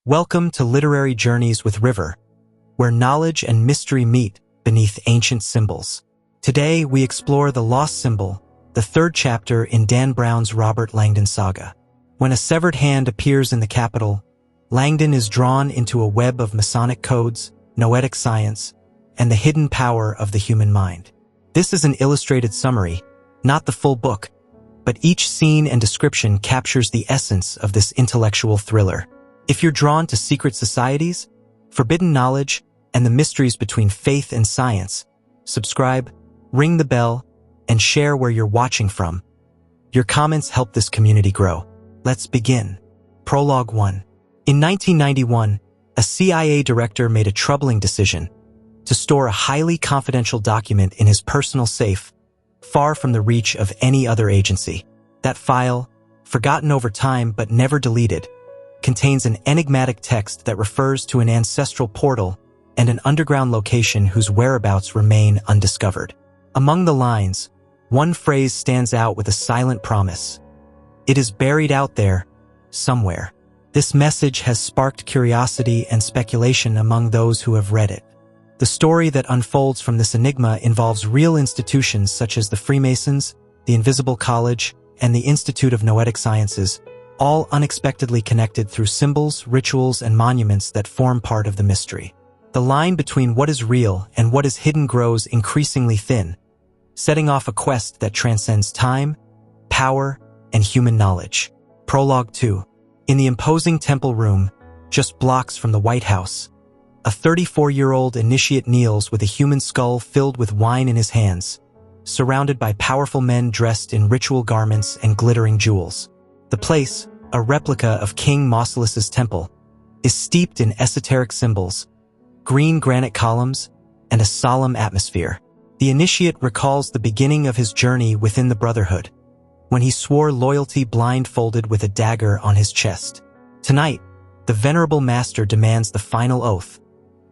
Welcome to Literary Journeys with River, where knowledge and mystery meet beneath ancient symbols. Today, we explore the lost symbol, the third chapter in Dan Brown's Robert Langdon saga. When a severed hand appears in the capital, Langdon is drawn into a web of Masonic codes, Noetic science, and the hidden power of the human mind. This is an illustrated summary, not the full book, but each scene and description captures the essence of this intellectual thriller. If you're drawn to secret societies, forbidden knowledge, and the mysteries between faith and science, subscribe, ring the bell, and share where you're watching from. Your comments help this community grow. Let's begin. Prologue 1. In 1991, a CIA director made a troubling decision to store a highly confidential document in his personal safe, far from the reach of any other agency. That file, forgotten over time but never deleted, contains an enigmatic text that refers to an ancestral portal and an underground location whose whereabouts remain undiscovered. Among the lines, one phrase stands out with a silent promise. It is buried out there, somewhere. This message has sparked curiosity and speculation among those who have read it. The story that unfolds from this enigma involves real institutions such as the Freemasons, the Invisible College, and the Institute of Noetic Sciences, all unexpectedly connected through symbols, rituals, and monuments that form part of the mystery. The line between what is real and what is hidden grows increasingly thin, setting off a quest that transcends time, power, and human knowledge. Prologue 2. In the imposing temple room, just blocks from the White House, a 34-year-old initiate kneels with a human skull filled with wine in his hands, surrounded by powerful men dressed in ritual garments and glittering jewels. The place, a replica of King Mausolus's temple, is steeped in esoteric symbols, green granite columns, and a solemn atmosphere. The initiate recalls the beginning of his journey within the Brotherhood, when he swore loyalty blindfolded with a dagger on his chest. Tonight, the venerable master demands the final oath,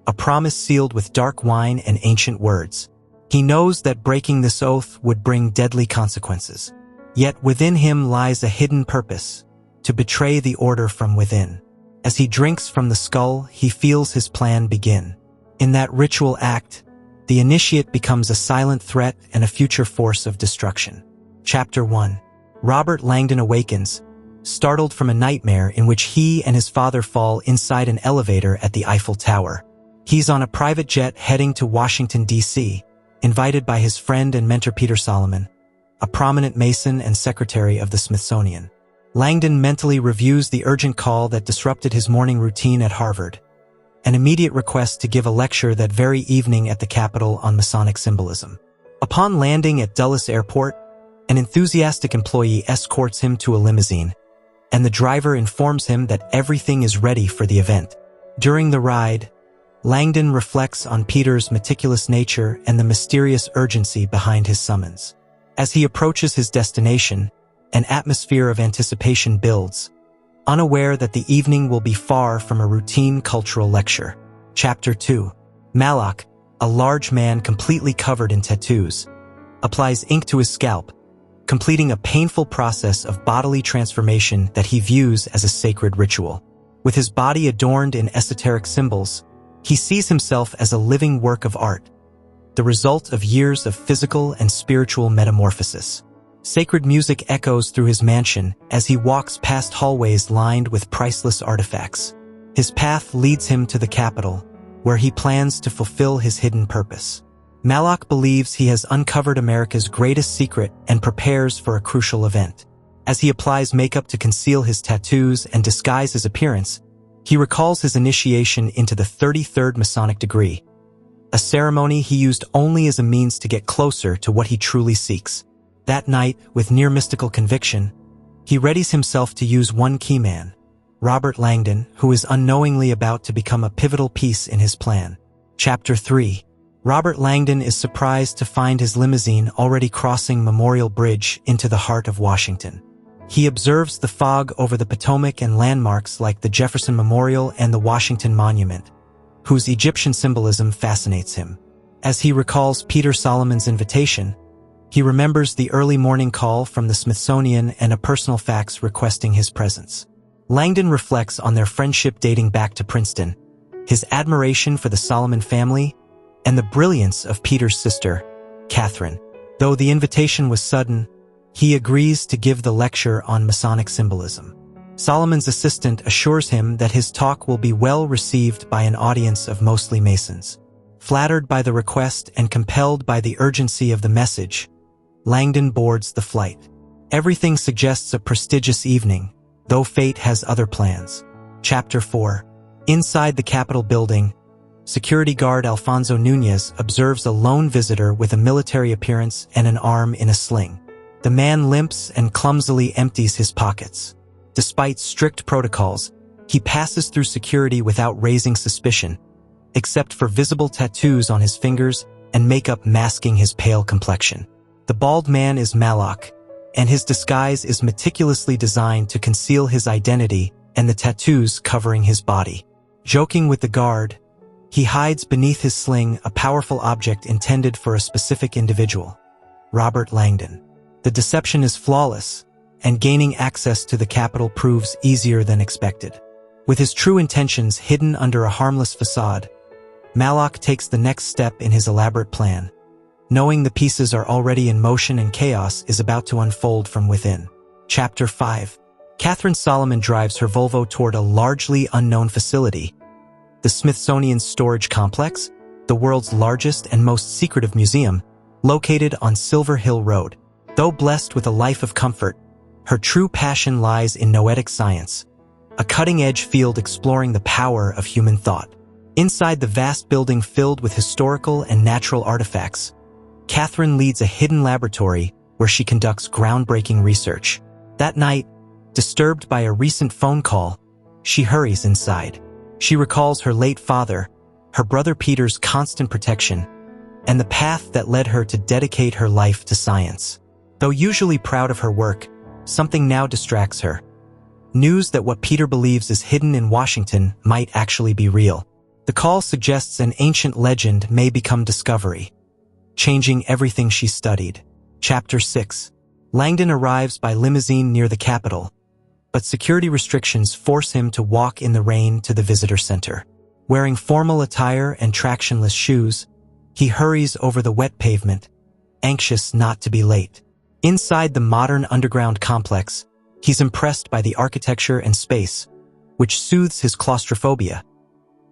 a promise sealed with dark wine and ancient words. He knows that breaking this oath would bring deadly consequences. Yet within him lies a hidden purpose, to betray the order from within. As he drinks from the skull, he feels his plan begin. In that ritual act, the initiate becomes a silent threat and a future force of destruction. Chapter 1. Robert Langdon awakens, startled from a nightmare in which he and his father fall inside an elevator at the Eiffel Tower. He's on a private jet heading to Washington, D.C., invited by his friend and mentor Peter Solomon, a prominent Mason and secretary of the Smithsonian. Langdon mentally reviews the urgent call that disrupted his morning routine at Harvard, an immediate request to give a lecture that very evening at the Capitol on Masonic symbolism. Upon landing at Dulles Airport, an enthusiastic employee escorts him to a limousine, and the driver informs him that everything is ready for the event. During the ride, Langdon reflects on Peter's meticulous nature and the mysterious urgency behind his summons. As he approaches his destination, an atmosphere of anticipation builds, unaware that the evening will be far from a routine cultural lecture. Chapter 2. Malak, a large man completely covered in tattoos, applies ink to his scalp, completing a painful process of bodily transformation that he views as a sacred ritual. With his body adorned in esoteric symbols, he sees himself as a living work of art, the result of years of physical and spiritual metamorphosis. Sacred music echoes through his mansion as he walks past hallways lined with priceless artifacts. His path leads him to the Capitol, where he plans to fulfill his hidden purpose. Malak believes he has uncovered America's greatest secret and prepares for a crucial event. As he applies makeup to conceal his tattoos and disguise his appearance, he recalls his initiation into the 33rd Masonic degree, a ceremony he used only as a means to get closer to what he truly seeks. That night, with near mystical conviction, he readies himself to use one key man, Robert Langdon, who is unknowingly about to become a pivotal piece in his plan. Chapter 3. Robert Langdon is surprised to find his limousine already crossing Memorial Bridge into the heart of Washington. He observes the fog over the Potomac and landmarks like the Jefferson Memorial and the Washington Monument, whose Egyptian symbolism fascinates him. As he recalls Peter Solomon's invitation, he remembers the early morning call from the Smithsonian and a personal fax requesting his presence. Langdon reflects on their friendship dating back to Princeton, his admiration for the Solomon family, and the brilliance of Peter's sister, Catherine. Though the invitation was sudden, he agrees to give the lecture on Masonic symbolism. Solomon's assistant assures him that his talk will be well received by an audience of mostly Masons. Flattered by the request and compelled by the urgency of the message, Langdon boards the flight. Everything suggests a prestigious evening, though fate has other plans. Chapter 4. Inside the Capitol building, security guard Alfonso Núñez observes a lone visitor with a military appearance and an arm in a sling. The man limps and clumsily empties his pockets. Despite strict protocols, he passes through security without raising suspicion, except for visible tattoos on his fingers and makeup masking his pale complexion. The bald man is Malak, and his disguise is meticulously designed to conceal his identity and the tattoos covering his body. Joking with the guard, he hides beneath his sling a powerful object intended for a specific individual, Robert Langdon. The deception is flawless, and gaining access to the Capitol proves easier than expected. With his true intentions hidden under a harmless facade, Malak takes the next step in his elaborate plan, knowing the pieces are already in motion and chaos is about to unfold from within. Chapter 5. Catherine Solomon drives her Volvo toward a largely unknown facility, the Smithsonian Storage Complex, the world's largest and most secretive museum, located on Silver Hill Road. Though blessed with a life of comfort, her true passion lies in noetic science, a cutting-edge field exploring the power of human thought. Inside the vast building filled with historical and natural artifacts, Catherine leads a hidden laboratory where she conducts groundbreaking research. That night, disturbed by a recent phone call, she hurries inside. She recalls her late father, her brother Peter's constant protection, and the path that led her to dedicate her life to science. Though usually proud of her work, something now distracts her. News that what Peter believes is hidden in Washington might actually be real. The call suggests an ancient legend may become discovery, changing everything she studied. Chapter 6. Langdon arrives by limousine near the Capitol, but security restrictions force him to walk in the rain to the visitor center. Wearing formal attire and tractionless shoes, he hurries over the wet pavement, anxious not to be late. Inside the modern underground complex, he's impressed by the architecture and space, which soothes his claustrophobia,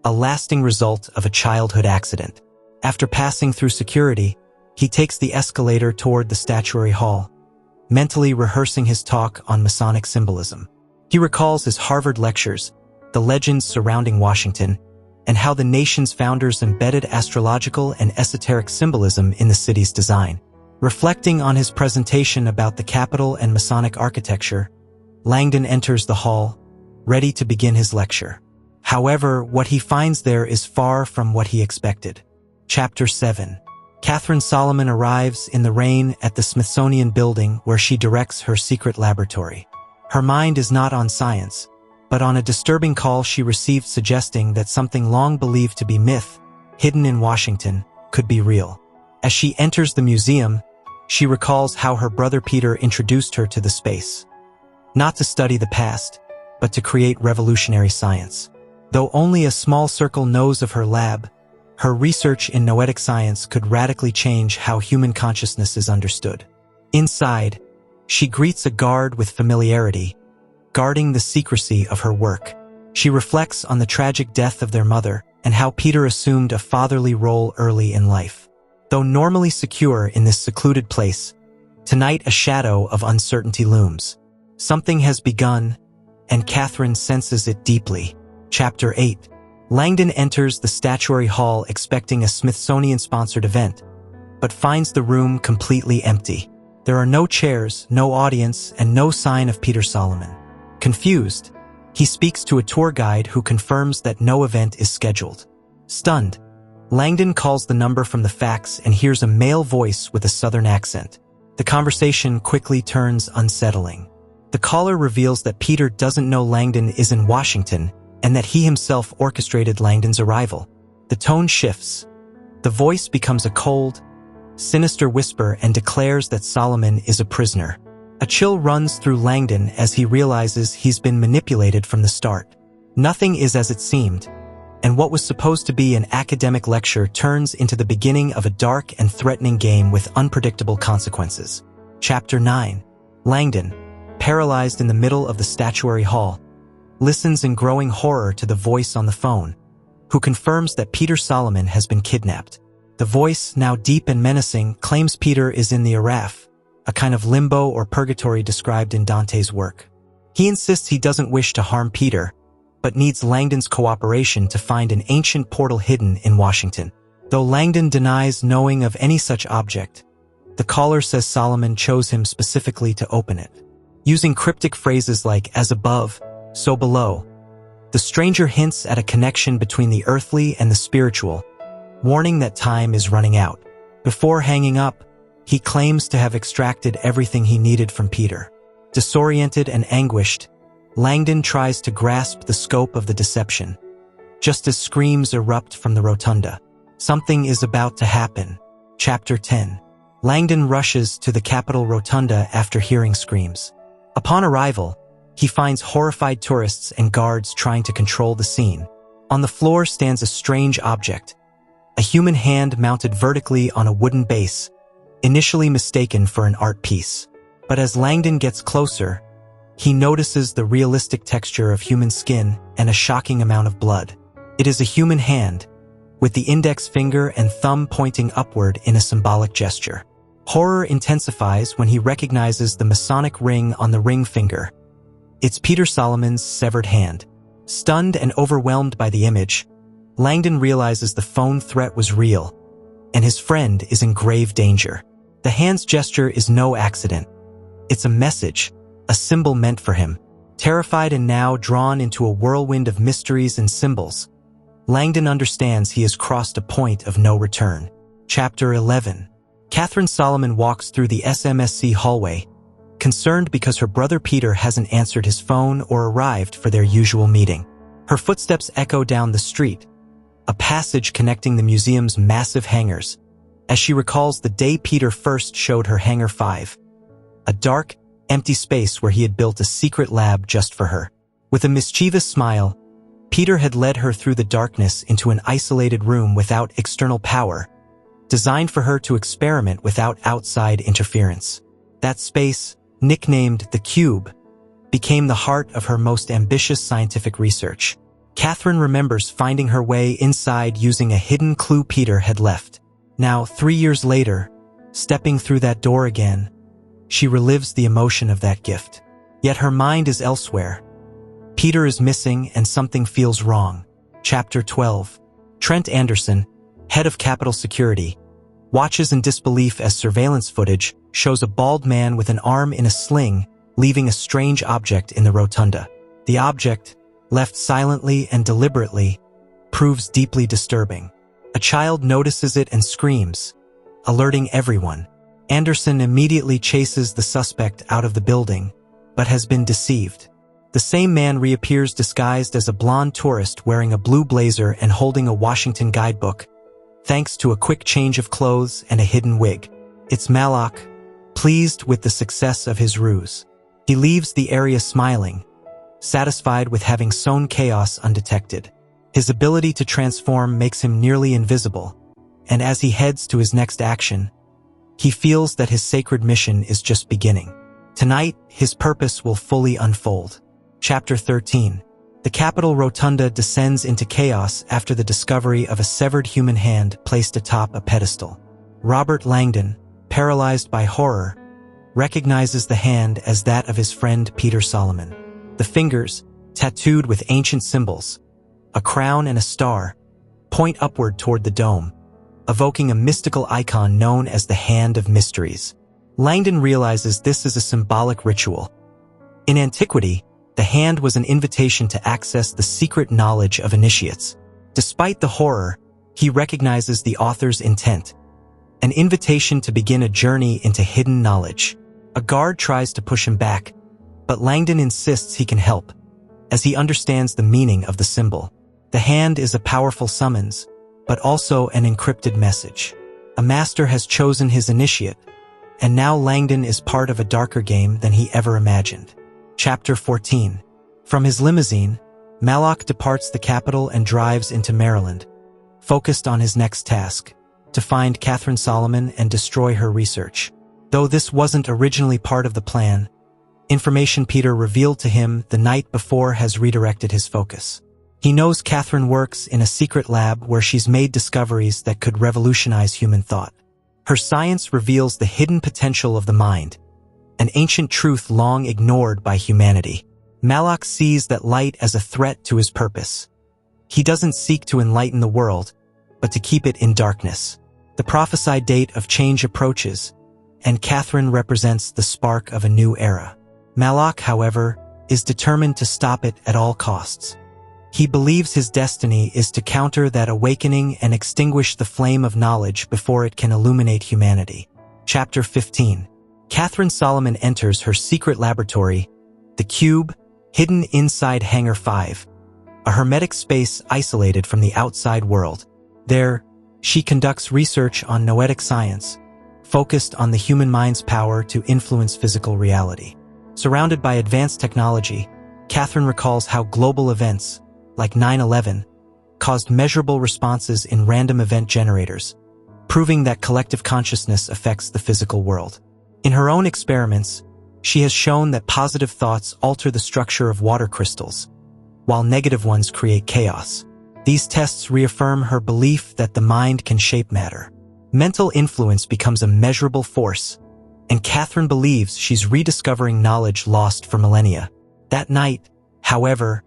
a lasting result of a childhood accident. After passing through security, he takes the escalator toward the statuary hall, mentally rehearsing his talk on Masonic symbolism. He recalls his Harvard lectures, the legends surrounding Washington, and how the nation's founders embedded astrological and esoteric symbolism in the city's design. Reflecting on his presentation about the Capitol and Masonic architecture, Langdon enters the hall, ready to begin his lecture. However, what he finds there is far from what he expected. Chapter 7. Catherine Solomon arrives in the rain at the Smithsonian building where she directs her secret laboratory. Her mind is not on science, but on a disturbing call she received suggesting that something long believed to be myth, hidden in Washington, could be real. As she enters the museum, she recalls how her brother Peter introduced her to the space. Not to study the past, but to create revolutionary science. Though only a small circle knows of her lab, her research in noetic science could radically change how human consciousness is understood. Inside, she greets a guard with familiarity, guarding the secrecy of her work. She reflects on the tragic death of their mother and how Peter assumed a fatherly role early in life. Though normally secure in this secluded place, tonight a shadow of uncertainty looms. Something has begun, and Catherine senses it deeply. Chapter 8. Langdon enters the statuary hall expecting a Smithsonian-sponsored event, but finds the room completely empty. There are no chairs, no audience, and no sign of Peter Solomon. Confused, he speaks to a tour guide who confirms that no event is scheduled. Stunned, Langdon calls the number from the fax and hears a male voice with a southern accent. The conversation quickly turns unsettling. The caller reveals that Peter doesn't know Langdon is in Washington and that he himself orchestrated Langdon's arrival. The tone shifts. The voice becomes a cold, sinister whisper and declares that Solomon is a prisoner. A chill runs through Langdon as he realizes he's been manipulated from the start. Nothing is as it seemed, and what was supposed to be an academic lecture turns into the beginning of a dark and threatening game with unpredictable consequences. Chapter 9. Langdon, paralyzed in the middle of the statuary hall, listens in growing horror to the voice on the phone, who confirms that Peter Solomon has been kidnapped. The voice, now deep and menacing, claims Peter is in the Araf, a kind of limbo or purgatory described in Dante's work. He insists he doesn't wish to harm Peter, but needs Langdon's cooperation to find an ancient portal hidden in Washington. Though Langdon denies knowing of any such object, the caller says Solomon chose him specifically to open it. Using cryptic phrases like "as above, so below," the stranger hints at a connection between the earthly and the spiritual, warning that time is running out. Before hanging up, he claims to have extracted everything he needed from Peter. Disoriented and anguished, Langdon tries to grasp the scope of the deception. Just as screams erupt from the rotunda, something is about to happen. Chapter 10. Langdon rushes to the Capitol Rotunda after hearing screams. Upon arrival, he finds horrified tourists and guards trying to control the scene. On the floor stands a strange object, a human hand mounted vertically on a wooden base, initially mistaken for an art piece. But as Langdon gets closer, he notices the realistic texture of human skin and a shocking amount of blood. It is a human hand, with the index finger and thumb pointing upward in a symbolic gesture. Horror intensifies when he recognizes the Masonic ring on the ring finger. It's Peter Solomon's severed hand. Stunned and overwhelmed by the image, Langdon realizes the phone threat was real, and his friend is in grave danger. The hand's gesture is no accident. It's a message, a symbol meant for him. Terrified and now drawn into a whirlwind of mysteries and symbols, Langdon understands he has crossed a point of no return. Chapter 11. Catherine Solomon walks through the SMSC hallway, concerned because her brother Peter hasn't answered his phone or arrived for their usual meeting. Her footsteps echo down the street, a passage connecting the museum's massive hangars, as she recalls the day Peter first showed her Hangar 5, a dark, empty space where he had built a secret lab just for her. With a mischievous smile, Peter had led her through the darkness into an isolated room without external power, designed for her to experiment without outside interference. That space, nicknamed the Cube, became the heart of her most ambitious scientific research. Catherine remembers finding her way inside using a hidden clue Peter had left. Now, 3 years later, stepping through that door again, she relives the emotion of that gift. Yet her mind is elsewhere. Peter is missing and something feels wrong. Chapter 12. Trent Anderson, head of Capitol Security, watches in disbelief as surveillance footage shows a bald man with an arm in a sling leaving a strange object in the rotunda. The object, left silently and deliberately, proves deeply disturbing. A child notices it and screams, alerting everyone. Anderson immediately chases the suspect out of the building, but has been deceived. The same man reappears disguised as a blonde tourist wearing a blue blazer and holding a Washington guidebook, thanks to a quick change of clothes and a hidden wig. It's Malak, pleased with the success of his ruse. He leaves the area smiling, satisfied with having sown chaos undetected. His ability to transform makes him nearly invisible, and as he heads to his next action, he feels that his sacred mission is just beginning. Tonight, his purpose will fully unfold. Chapter 13. The Capitol Rotunda descends into chaos after the discovery of a severed human hand placed atop a pedestal. Robert Langdon, paralyzed by horror, recognizes the hand as that of his friend Peter Solomon. The fingers, tattooed with ancient symbols, a crown and a star, point upward toward the dome, evoking a mystical icon known as the Hand of Mysteries. Langdon realizes this is a symbolic ritual. In antiquity, the hand was an invitation to access the secret knowledge of initiates. Despite the horror, he recognizes the author's intent, an invitation to begin a journey into hidden knowledge. A guard tries to push him back, but Langdon insists he can help, as he understands the meaning of the symbol. The hand is a powerful summons, but also an encrypted message. A master has chosen his initiate, and now Langdon is part of a darker game than he ever imagined. Chapter 14. From his limousine, Malak departs the capital and drives into Maryland, focused on his next task, to find Catherine Solomon and destroy her research. Though this wasn't originally part of the plan, information Peter revealed to him the night before has redirected his focus. He knows Catherine works in a secret lab where she's made discoveries that could revolutionize human thought. Her science reveals the hidden potential of the mind, an ancient truth long ignored by humanity. Malak sees that light as a threat to his purpose. He doesn't seek to enlighten the world, but to keep it in darkness. The prophesied date of change approaches, and Catherine represents the spark of a new era. Malak, however, is determined to stop it at all costs. He believes his destiny is to counter that awakening and extinguish the flame of knowledge before it can illuminate humanity. Chapter 15. Catherine Solomon enters her secret laboratory, the Cube, hidden inside Hangar 5, a hermetic space isolated from the outside world. There, she conducts research on Noetic science, focused on the human mind's power to influence physical reality. Surrounded by advanced technology, Catherine recalls how global events, like 9/11, caused measurable responses in random event generators, proving that collective consciousness affects the physical world. In her own experiments, she has shown that positive thoughts alter the structure of water crystals, while negative ones create chaos. These tests reaffirm her belief that the mind can shape matter. Mental influence becomes a measurable force, and Catherine believes she's rediscovering knowledge lost for millennia. That night, however,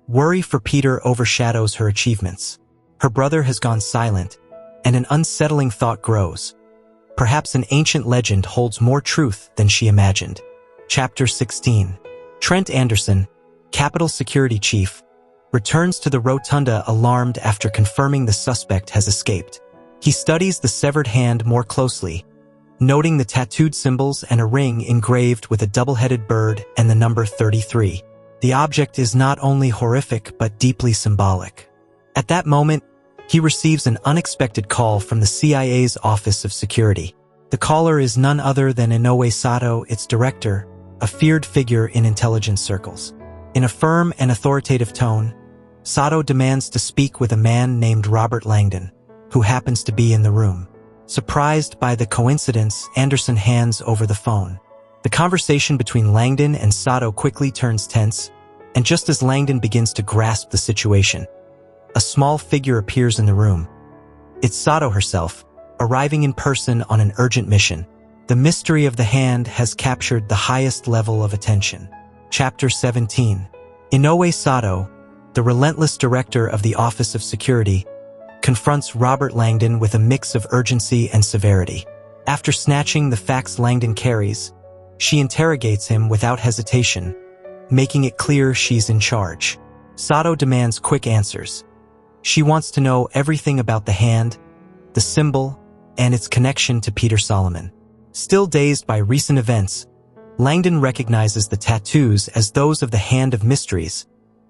worry for Peter overshadows her achievements. Her brother has gone silent, and an unsettling thought grows. Perhaps an ancient legend holds more truth than she imagined. Chapter 16. Trent Anderson, Capitol Security Chief, returns to the rotunda alarmed after confirming the suspect has escaped. He studies the severed hand more closely, noting the tattooed symbols and a ring engraved with a double-headed bird and the number 33. The object is not only horrific but deeply symbolic. At that moment, he receives an unexpected call from the CIA's Office of Security. The caller is none other than Inoue Sato, its director, a feared figure in intelligence circles. In a firm and authoritative tone, Sato demands to speak with a man named Robert Langdon, who happens to be in the room. Surprised by the coincidence, Anderson hands over the phone. The conversation between Langdon and Sato quickly turns tense, and just as Langdon begins to grasp the situation, a small figure appears in the room. It's Sato herself, arriving in person on an urgent mission. The mystery of the hand has captured the highest level of attention. Chapter 17. Inoue Sato, the relentless director of the Office of Security, confronts Robert Langdon with a mix of urgency and severity. After snatching the facts Langdon carries, she interrogates him without hesitation, making it clear she's in charge. Sato demands quick answers. She wants to know everything about the hand, the symbol, and its connection to Peter Solomon. Still dazed by recent events, Langdon recognizes the tattoos as those of the Hand of Mysteries,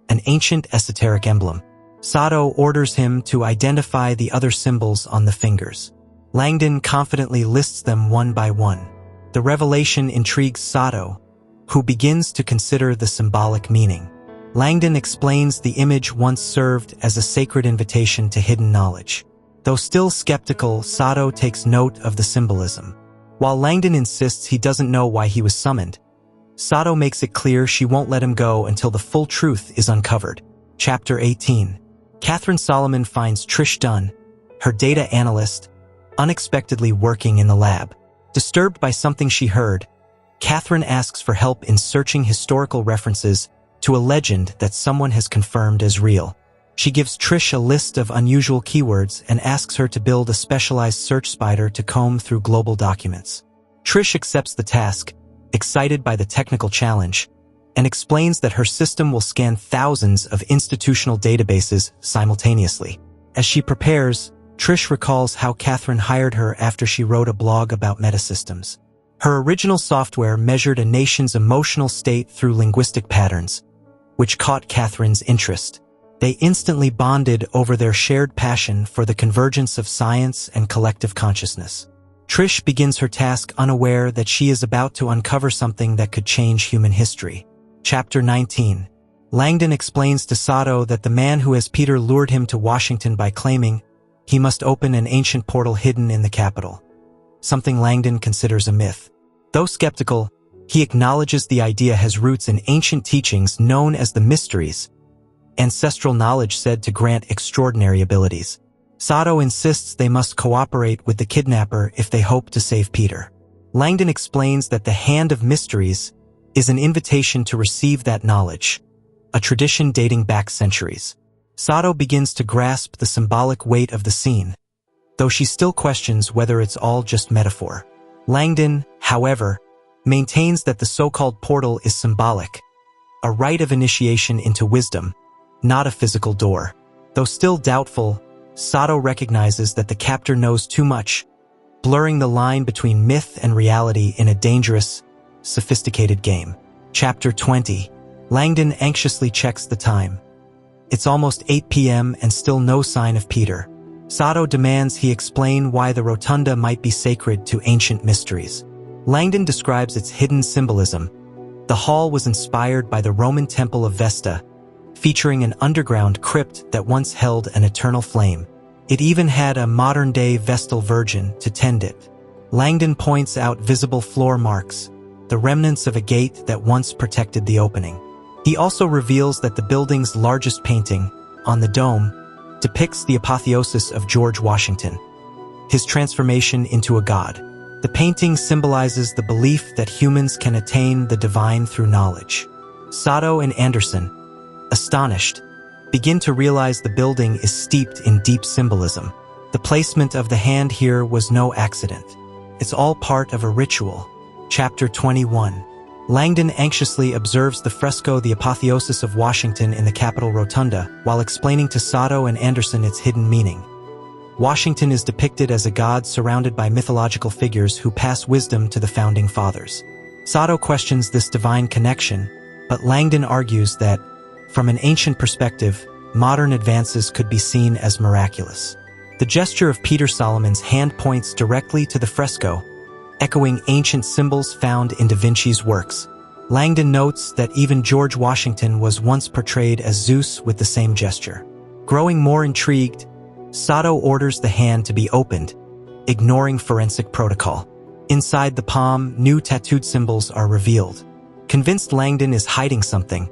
an ancient esoteric emblem. Sato orders him to identify the other symbols on the fingers. Langdon confidently lists them one by one. The revelation intrigues Sato, who begins to consider the symbolic meaning. Langdon explains the image once served as a sacred invitation to hidden knowledge. Though still skeptical, Sato takes note of the symbolism. While Langdon insists he doesn't know why he was summoned, Sato makes it clear she won't let him go until the full truth is uncovered. Chapter 18. Catherine Solomon finds Trish Dunn, her data analyst, unexpectedly working in the lab. Disturbed by something she heard, Catherine asks for help in searching historical references to a legend that someone has confirmed as real. She gives Trish a list of unusual keywords and asks her to build a specialized search spider to comb through global documents. Trish accepts the task, excited by the technical challenge, and explains that her system will scan thousands of institutional databases simultaneously. As she prepares, Trish recalls how Catherine hired her after she wrote a blog about metasystems. Her original software measured a nation's emotional state through linguistic patterns, which caught Catherine's interest. They instantly bonded over their shared passion for the convergence of science and collective consciousness. Trish begins her task unaware that she is about to uncover something that could change human history. Chapter 19. Langdon explains to Sato that the man who has Peter lured him to Washington by claiming he must open an ancient portal hidden in the capital, something Langdon considers a myth. Though skeptical, he acknowledges the idea has roots in ancient teachings known as the mysteries, ancestral knowledge said to grant extraordinary abilities. Sato insists they must cooperate with the kidnapper if they hope to save Peter. Langdon explains that the Hand of Mysteries is an invitation to receive that knowledge, a tradition dating back centuries. Sato begins to grasp the symbolic weight of the scene, though she still questions whether it's all just metaphor. Langdon, however, maintains that the so-called portal is symbolic, a rite of initiation into wisdom, not a physical door. Though still doubtful, Sato recognizes that the captor knows too much, blurring the line between myth and reality in a dangerous, sophisticated game. Chapter 20. Langdon anxiously checks the time. It's almost 8 p.m. and still no sign of Peter. Sato demands he explain why the rotunda might be sacred to ancient mysteries. Langdon describes its hidden symbolism. The hall was inspired by the Roman temple of Vesta, featuring an underground crypt that once held an eternal flame. It even had a modern-day Vestal Virgin to tend it. Langdon points out visible floor marks, the remnants of a gate that once protected the opening. He also reveals that the building's largest painting, on the dome, depicts the apotheosis of George Washington, his transformation into a god. The painting symbolizes the belief that humans can attain the divine through knowledge. Sato and Anderson, astonished, begin to realize the building is steeped in deep symbolism. The placement of the hand here was no accident. It's all part of a ritual. Chapter 21. Langdon anxiously observes the fresco The Apotheosis of Washington in the Capitol Rotunda, while explaining to Sato and Anderson its hidden meaning. Washington is depicted as a god surrounded by mythological figures who pass wisdom to the founding fathers. Sato questions this divine connection, but Langdon argues that, from an ancient perspective, modern advances could be seen as miraculous. The gesture of Peter Solomon's hand points directly to the fresco, echoing ancient symbols found in Da Vinci's works. Langdon notes that even George Washington was once portrayed as Zeus with the same gesture. Growing more intrigued, Sato orders the hand to be opened, ignoring forensic protocol. Inside the palm, new tattooed symbols are revealed. Convinced Langdon is hiding something,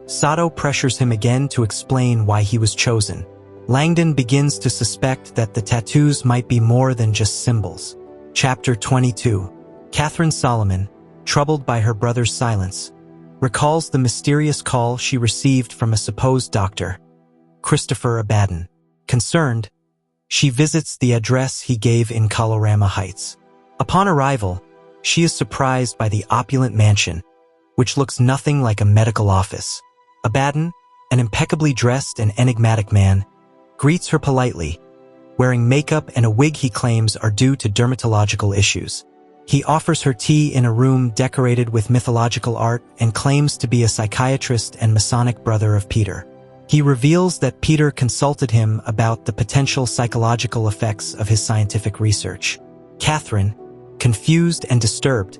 Sato pressures him again to explain why he was chosen. Langdon begins to suspect that the tattoos might be more than just symbols. Chapter 22. Catherine Solomon, troubled by her brother's silence, recalls the mysterious call she received from a supposed doctor, Christopher Abaddon. Concerned, she visits the address he gave in Colorama Heights. Upon arrival, she is surprised by the opulent mansion, which looks nothing like a medical office. Abaddon, an impeccably dressed and enigmatic man, greets her politely, wearing makeup and a wig he claims are due to dermatological issues. He offers her tea in a room decorated with mythological art and claims to be a psychiatrist and Masonic brother of Peter. He reveals that Peter consulted him about the potential psychological effects of his scientific research. Catherine, confused and disturbed,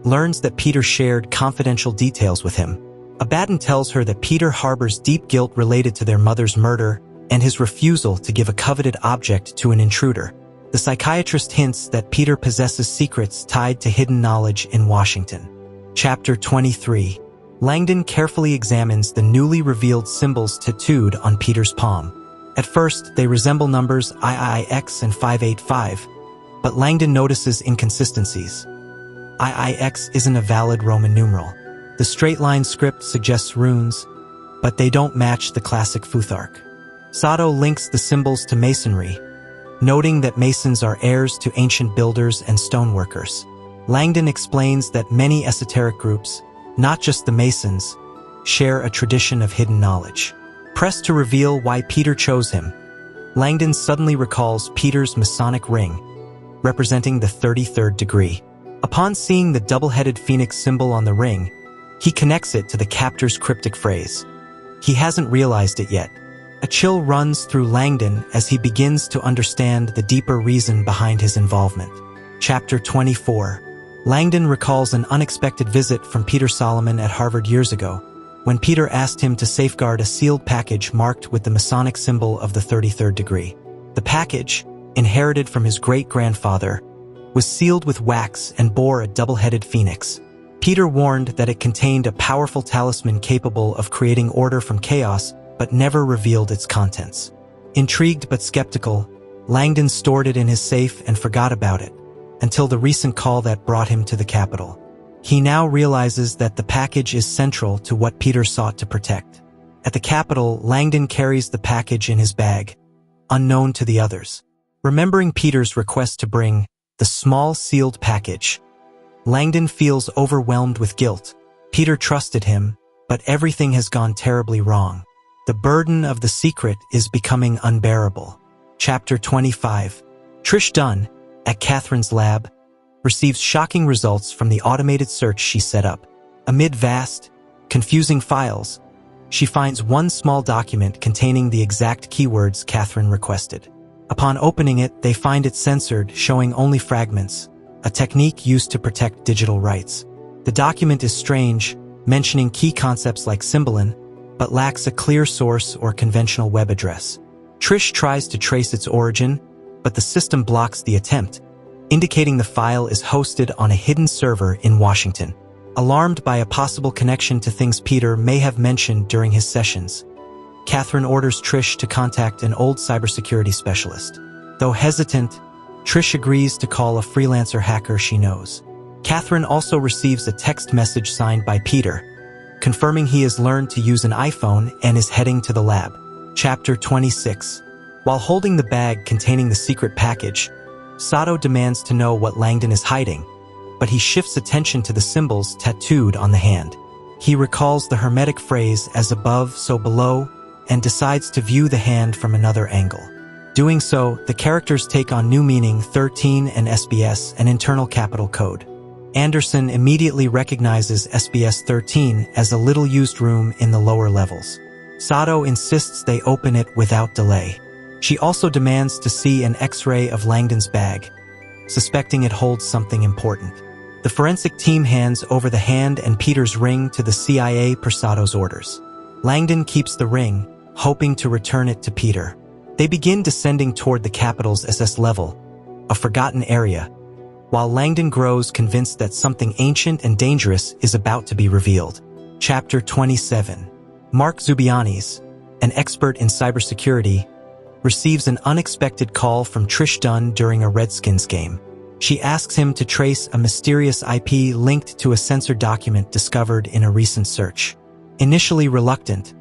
learns that Peter shared confidential details with him. Abaddon tells her that Peter harbors deep guilt related to their mother's murder and his refusal to give a coveted object to an intruder. The psychiatrist hints that Peter possesses secrets tied to hidden knowledge in Washington. Chapter 23. Langdon carefully examines the newly revealed symbols tattooed on Peter's palm. At first, they resemble numbers IIX and 585, but Langdon notices inconsistencies. IIX isn't a valid Roman numeral. The straight-line script suggests runes, but they don't match the classic Futhark. Sato links the symbols to Masonry, noting that Masons are heirs to ancient builders and stoneworkers. Langdon explains that many esoteric groups, not just the Masons, share a tradition of hidden knowledge. Pressed to reveal why Peter chose him, Langdon suddenly recalls Peter's Masonic ring, representing the 33rd degree. Upon seeing the double-headed phoenix symbol on the ring, he connects it to the captor's cryptic phrase. He hasn't realized it yet. A chill runs through Langdon as he begins to understand the deeper reason behind his involvement. Chapter 24. Langdon recalls an unexpected visit from Peter Solomon at Harvard years ago, when Peter asked him to safeguard a sealed package marked with the Masonic symbol of the 33rd degree. The package, inherited from his great-grandfather, was sealed with wax and bore a double-headed phoenix. Peter warned that it contained a powerful talisman capable of creating order from chaos, but never revealed its contents. Intrigued but skeptical, Langdon stored it in his safe and forgot about it, until the recent call that brought him to the Capitol. He now realizes that the package is central to what Peter sought to protect. At the Capitol, Langdon carries the package in his bag, unknown to the others. Remembering Peter's request to bring the small sealed package, Langdon feels overwhelmed with guilt. Peter trusted him, but everything has gone terribly wrong. The burden of the secret is becoming unbearable. Chapter 25. Trish Dunn, at Catherine's lab, receives shocking results from the automated search she set up. Amid vast, confusing files, she finds one small document containing the exact keywords Catherine requested. Upon opening it, they find it censored, showing only fragments, a technique used to protect digital rights. The document is strange, mentioning key concepts like Symbolic, but lacks a clear source or conventional web address. Trish tries to trace its origin, but the system blocks the attempt, indicating the file is hosted on a hidden server in Washington. Alarmed by a possible connection to things Peter may have mentioned during his sessions, Catherine orders Trish to contact an old cybersecurity specialist. Though hesitant, Trish agrees to call a freelancer hacker she knows. Catherine also receives a text message signed by Peter, confirming he has learned to use an iPhone and is heading to the lab. Chapter 26. While holding the bag containing the secret package, Sato demands to know what Langdon is hiding, but he shifts attention to the symbols tattooed on the hand. He recalls the Hermetic phrase "as above, so below," and decides to view the hand from another angle. Doing so, the characters take on new meaning: 13 and SBS, an internal capital code. Anderson immediately recognizes SBS 13 as a little-used room in the lower levels. Sato insists they open it without delay. She also demands to see an X-ray of Langdon's bag, suspecting it holds something important. The forensic team hands over the hand and Peter's ring to the CIA per Sato's orders. Langdon keeps the ring, hoping to return it to Peter. They begin descending toward the Capitol's SS level, a forgotten area, while Langdon grows convinced that something ancient and dangerous is about to be revealed. Chapter 27. Mark Zubianis, an expert in cybersecurity, receives an unexpected call from Trish Dunn during a Redskins game. She asks him to trace a mysterious IP linked to a censored document discovered in a recent search. Initially reluctant,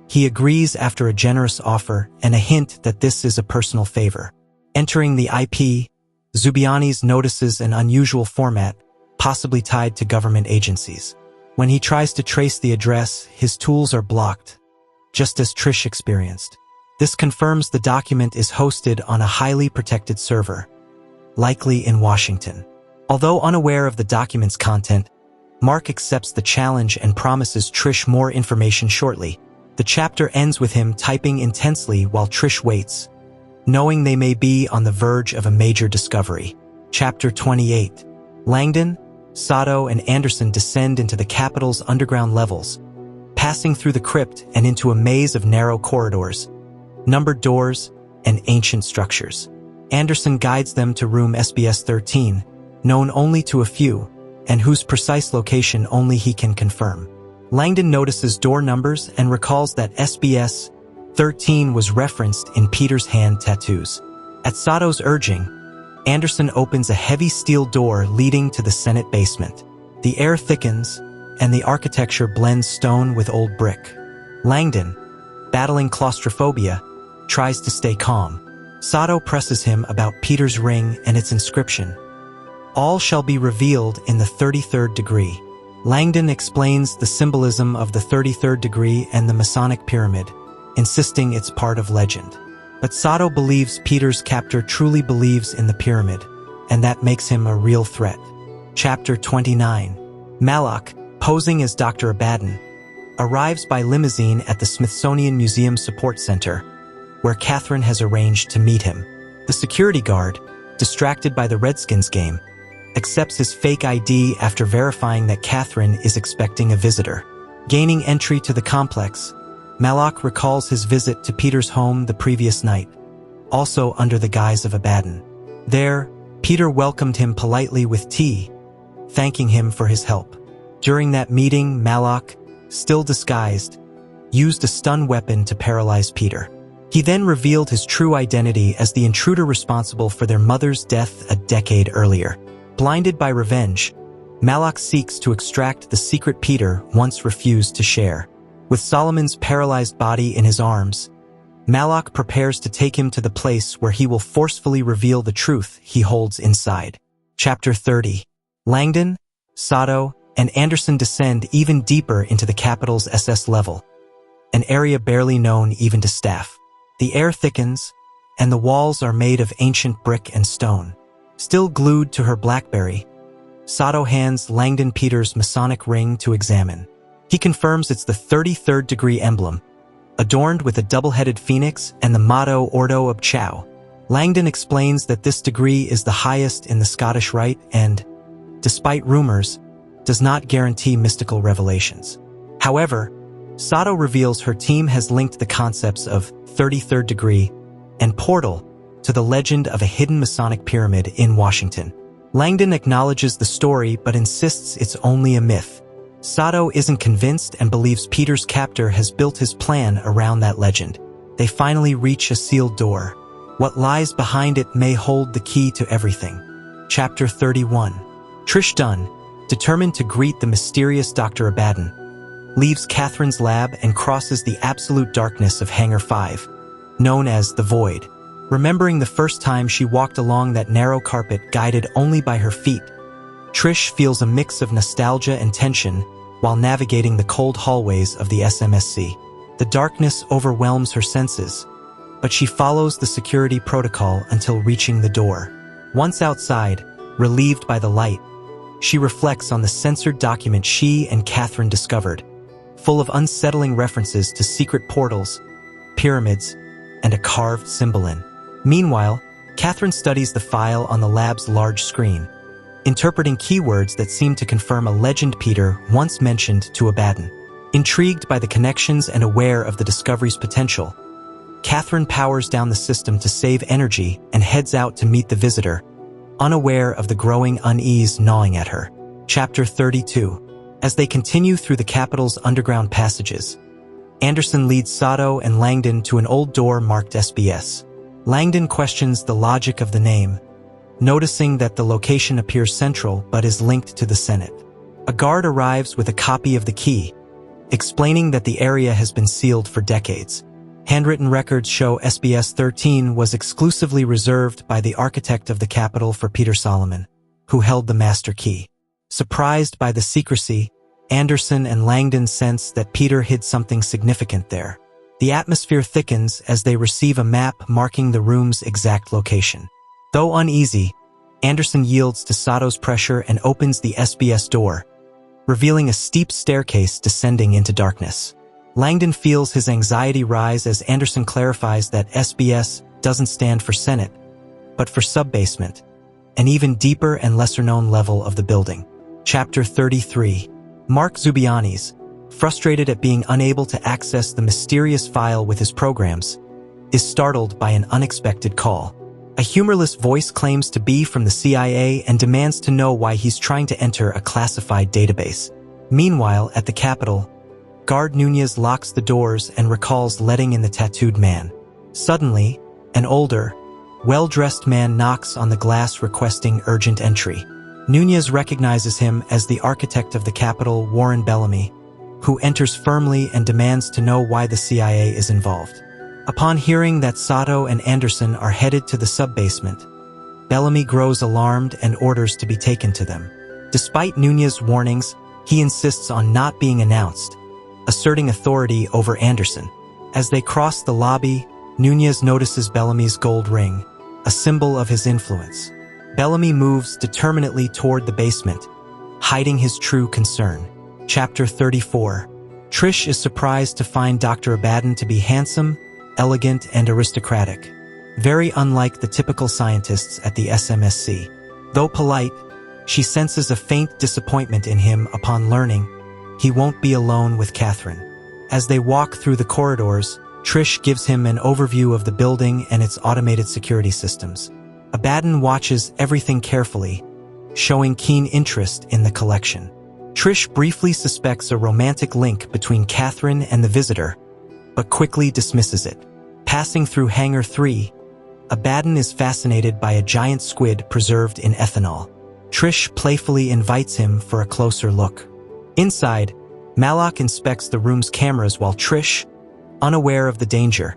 he agrees after a generous offer and a hint that this is a personal favor. Entering the IP, Zubianis notices an unusual format, possibly tied to government agencies. When he tries to trace the address, his tools are blocked, just as Trish experienced. This confirms the document is hosted on a highly protected server, likely in Washington. Although unaware of the document's content, Mark accepts the challenge and promises Trish more information shortly. The chapter ends with him typing intensely while Trish waits, knowing they may be on the verge of a major discovery. Chapter 28. Langdon, Sato, and Anderson descend into the Capitol's underground levels, passing through the crypt and into a maze of narrow corridors, numbered doors, and ancient structures. Anderson guides them to room SBS 13, known only to a few, and whose precise location only he can confirm. Langdon notices door numbers and recalls that SBS 13 was referenced in Peter's hand tattoos. At Sato's urging, Anderson opens a heavy steel door leading to the Senate basement. The air thickens, and the architecture blends stone with old brick. Langdon, battling claustrophobia, tries to stay calm. Sato presses him about Peter's ring and its inscription: "All shall be revealed in the 33rd degree." Langdon explains the symbolism of the 33rd degree and the Masonic pyramid, insisting it's part of legend. But Sato believes Peter's captor truly believes in the pyramid, and that makes him a real threat. Chapter 29. Malak, posing as Dr. Abaddon, arrives by limousine at the Smithsonian Museum Support Center, where Catherine has arranged to meet him. The security guard, distracted by the Redskins game, accepts his fake ID after verifying that Catherine is expecting a visitor. Gaining entry to the complex, Malak recalls his visit to Peter's home the previous night, also under the guise of Abaddon. There, Peter welcomed him politely with tea, thanking him for his help. During that meeting, Malak, still disguised, used a stun weapon to paralyze Peter. He then revealed his true identity as the intruder responsible for their mother's death a decade earlier. Blinded by revenge, Malak seeks to extract the secret Peter once refused to share. With Solomon's paralyzed body in his arms, Malak prepares to take him to the place where he will forcefully reveal the truth he holds inside. Chapter 30. Langdon, Sato, and Anderson descend even deeper into the capital's SS level, an area barely known even to staff. The air thickens, and the walls are made of ancient brick and stone. Still glued to her BlackBerry, Sato hands Langdon Peter's Masonic ring to examine. He confirms it's the 33rd degree emblem, adorned with a double-headed phoenix and the motto Ordo ob Chau. Langdon explains that this degree is the highest in the Scottish Rite and, despite rumors, does not guarantee mystical revelations. However, Sato reveals her team has linked the concepts of 33rd degree and portal to the legend of a hidden Masonic pyramid in Washington. Langdon acknowledges the story but insists it's only a myth. Sato isn't convinced and believes Peter's captor has built his plan around that legend. They finally reach a sealed door. What lies behind it may hold the key to everything. Chapter 31. Trish Dunn, determined to greet the mysterious Dr. Abaddon, leaves Catherine's lab and crosses the absolute darkness of Hangar 5, known as the Void. Remembering the first time she walked along that narrow carpet guided only by her feet, Trish feels a mix of nostalgia and tension while navigating the cold hallways of the SMSC. The darkness overwhelms her senses, but she follows the security protocol until reaching the door. Once outside, relieved by the light, she reflects on the censored document she and Catherine discovered, full of unsettling references to secret portals, pyramids, and a carved symbolin. Meanwhile, Catherine studies the file on the lab's large screen, interpreting keywords that seem to confirm a legend Peter once mentioned to Abaddon. Intrigued by the connections and aware of the discovery's potential, Catherine powers down the system to save energy and heads out to meet the visitor, unaware of the growing unease gnawing at her. Chapter 32. As they continue through the capital's underground passages, Anderson leads Sato and Langdon to an old door marked SBS. Langdon questions the logic of the name, noticing that the location appears central but is linked to the Senate. A guard arrives with a copy of the key, explaining that the area has been sealed for decades. Handwritten records show SBS 13 was exclusively reserved by the architect of the Capitol for Peter Solomon, who held the master key. Surprised by the secrecy, Anderson and Langdon sense that Peter hid something significant there. The atmosphere thickens as they receive a map marking the room's exact location. Though uneasy, Anderson yields to Sato's pressure and opens the SBS door, revealing a steep staircase descending into darkness. Langdon feels his anxiety rise as Anderson clarifies that SBS doesn't stand for Senate, but for subbasement, an even deeper and lesser-known level of the building. Chapter 33. Mark Zubianis, frustrated at being unable to access the mysterious file with his programs, is startled by an unexpected call. A humorless voice claims to be from the CIA and demands to know why he's trying to enter a classified database. Meanwhile, at the Capitol, Guard Nunez locks the doors and recalls letting in the tattooed man. Suddenly, an older, well-dressed man knocks on the glass requesting urgent entry. Nunez recognizes him as the architect of the Capitol, Warren Bellamy, who enters firmly and demands to know why the CIA is involved. Upon hearing that Sato and Anderson are headed to the subbasement, Bellamy grows alarmed and orders to be taken to them. Despite Nunez's warnings, he insists on not being announced, asserting authority over Anderson. As they cross the lobby, Nunez notices Bellamy's gold ring, a symbol of his influence. Bellamy moves determinedly toward the basement, hiding his true concern. Chapter 34. Trish is surprised to find Dr. Abaddon to be handsome, elegant, and aristocratic. very unlike the typical scientists at the SMSC. Though polite, she senses a faint disappointment in him upon learning he won't be alone with Catherine. As they walk through the corridors, Trish gives him an overview of the building and its automated security systems. Abaddon watches everything carefully, showing keen interest in the collection. Trish briefly suspects a romantic link between Catherine and the visitor, but quickly dismisses it. Passing through Hangar 3, Abaddon is fascinated by a giant squid preserved in ethanol. Trish playfully invites him for a closer look. Inside, Malak inspects the room's cameras while Trish, unaware of the danger,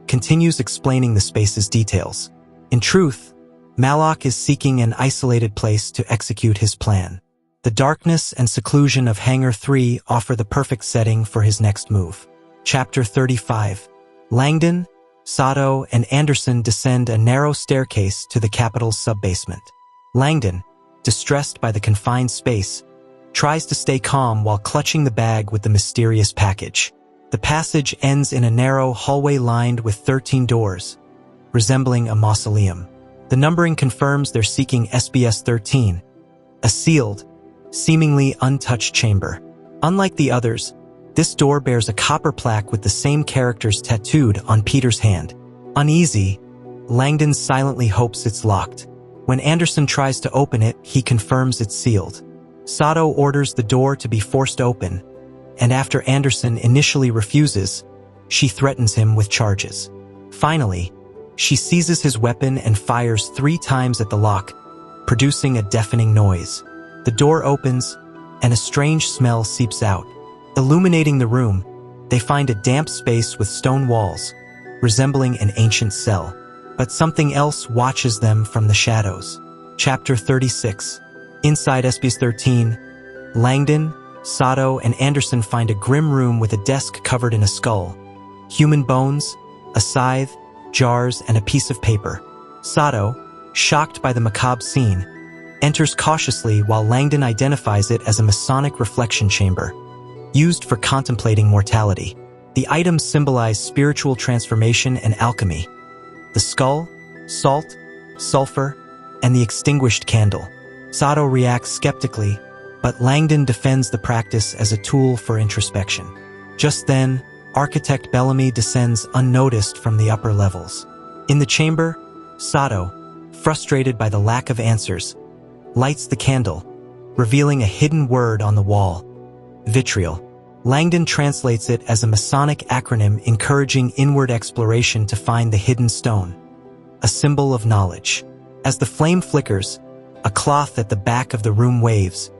continues explaining the space's details. In truth, Malak is seeking an isolated place to execute his plan. The darkness and seclusion of Hangar 3 offer the perfect setting for his next move. Chapter 35. Langdon, Sato, and Anderson descend a narrow staircase to the Capitol's sub-basement. Langdon, distressed by the confined space, tries to stay calm while clutching the bag with the mysterious package. The passage ends in a narrow hallway lined with 13 doors, resembling a mausoleum. The numbering confirms they're seeking SBS 13, a sealed, seemingly untouched chamber. Unlike the others, this door bears a copper plaque with the same characters tattooed on Peter's hand. Uneasy, Langdon silently hopes it's locked. When Anderson tries to open it, he confirms it's sealed. Sato orders the door to be forced open, and after Anderson initially refuses, she threatens him with charges. Finally, she seizes his weapon and fires 3 times at the lock, producing a deafening noise. The door opens, and a strange smell seeps out. Illuminating the room, they find a damp space with stone walls, resembling an ancient cell. But something else watches them from the shadows. Chapter 36. Inside SBS 13, Langdon, Sato, and Anderson find a grim room with a desk covered in a skull, human bones, a scythe, jars, and a piece of paper. Sato, shocked by the macabre scene, enters cautiously while Langdon identifies it as a Masonic reflection chamber, used for contemplating mortality. The items symbolize spiritual transformation and alchemy. The skull, salt, sulfur, and the extinguished candle. Sato reacts skeptically, but Langdon defends the practice as a tool for introspection. Just then, Architect Bellamy descends unnoticed from the upper levels. In the chamber, Sato, frustrated by the lack of answers, lights the candle, revealing a hidden word on the wall: vitriol. Langdon translates it as a Masonic acronym encouraging inward exploration to find the hidden stone, a symbol of knowledge. As the flame flickers, a cloth at the back of the room waves,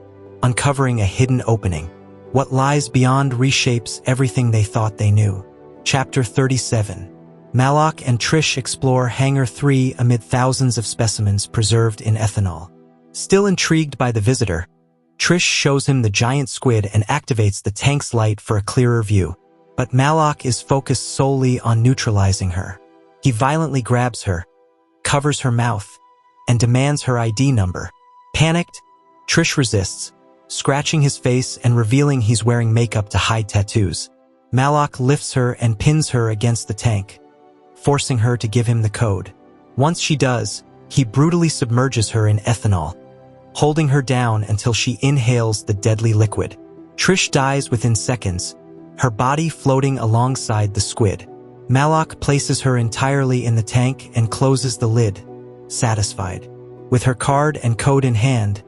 uncovering a hidden opening. What lies beyond reshapes everything they thought they knew. Chapter 37. Malak and Trish explore Hangar 3 amid thousands of specimens preserved in ethanol. Still intrigued by the visitor, Trish shows him the giant squid and activates the tank's light for a clearer view. But Malak is focused solely on neutralizing her. He violently grabs her, covers her mouth, and demands her ID number. Panicked, Trish resists, scratching his face and revealing he's wearing makeup to hide tattoos. Malak lifts her and pins her against the tank, forcing her to give him the code. Once she does, he brutally submerges her in ethanol, holding her down until she inhales the deadly liquid. Trish dies within seconds, her body floating alongside the squid. Malak places her entirely in the tank and closes the lid, satisfied. With her card and code in hand,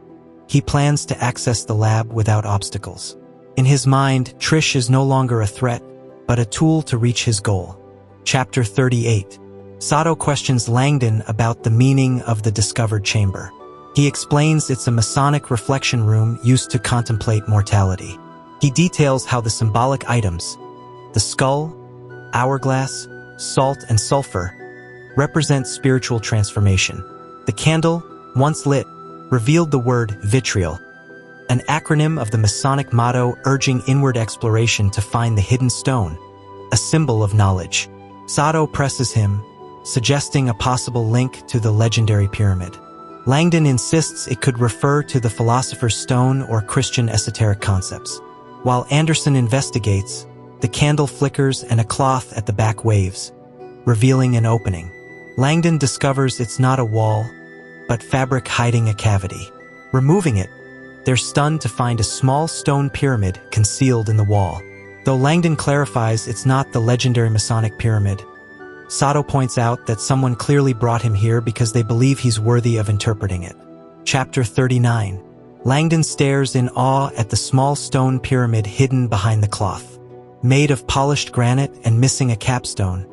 he plans to access the lab without obstacles. In his mind, Trish is no longer a threat, but a tool to reach his goal. Chapter 38. Sato questions Langdon about the meaning of the discovered chamber. He explains it's a Masonic reflection room used to contemplate mortality. He details how the symbolic items, the skull, hourglass, salt, and sulfur, represent spiritual transformation. The candle, once lit, revealed the word vitriol, an acronym of the Masonic motto urging inward exploration to find the hidden stone, a symbol of knowledge. Sato presses him, suggesting a possible link to the legendary pyramid. Langdon insists it could refer to the Philosopher's Stone or Christian esoteric concepts. While Anderson investigates, the candle flickers and a cloth at the back waves, revealing an opening. Langdon discovers it's not a wall, but fabric hiding a cavity. Removing it, they're stunned to find a small stone pyramid concealed in the wall. Though Langdon clarifies it's not the legendary Masonic pyramid, Sato points out that someone clearly brought him here because they believe he's worthy of interpreting it. Chapter 39. Langdon stares in awe at the small stone pyramid hidden behind the cloth. Made of polished granite and missing a capstone,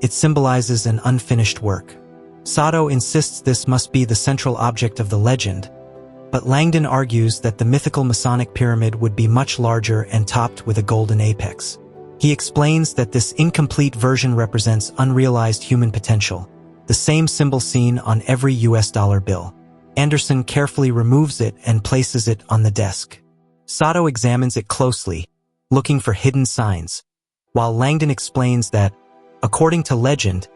it symbolizes an unfinished work. Sato insists this must be the central object of the legend, but Langdon argues that the mythical Masonic pyramid would be much larger and topped with a golden apex. He explains that this incomplete version represents unrealized human potential, the same symbol seen on every US dollar bill. Anderson carefully removes it and places it on the desk. Sato examines it closely, looking for hidden signs, while Langdon explains that, according to legend,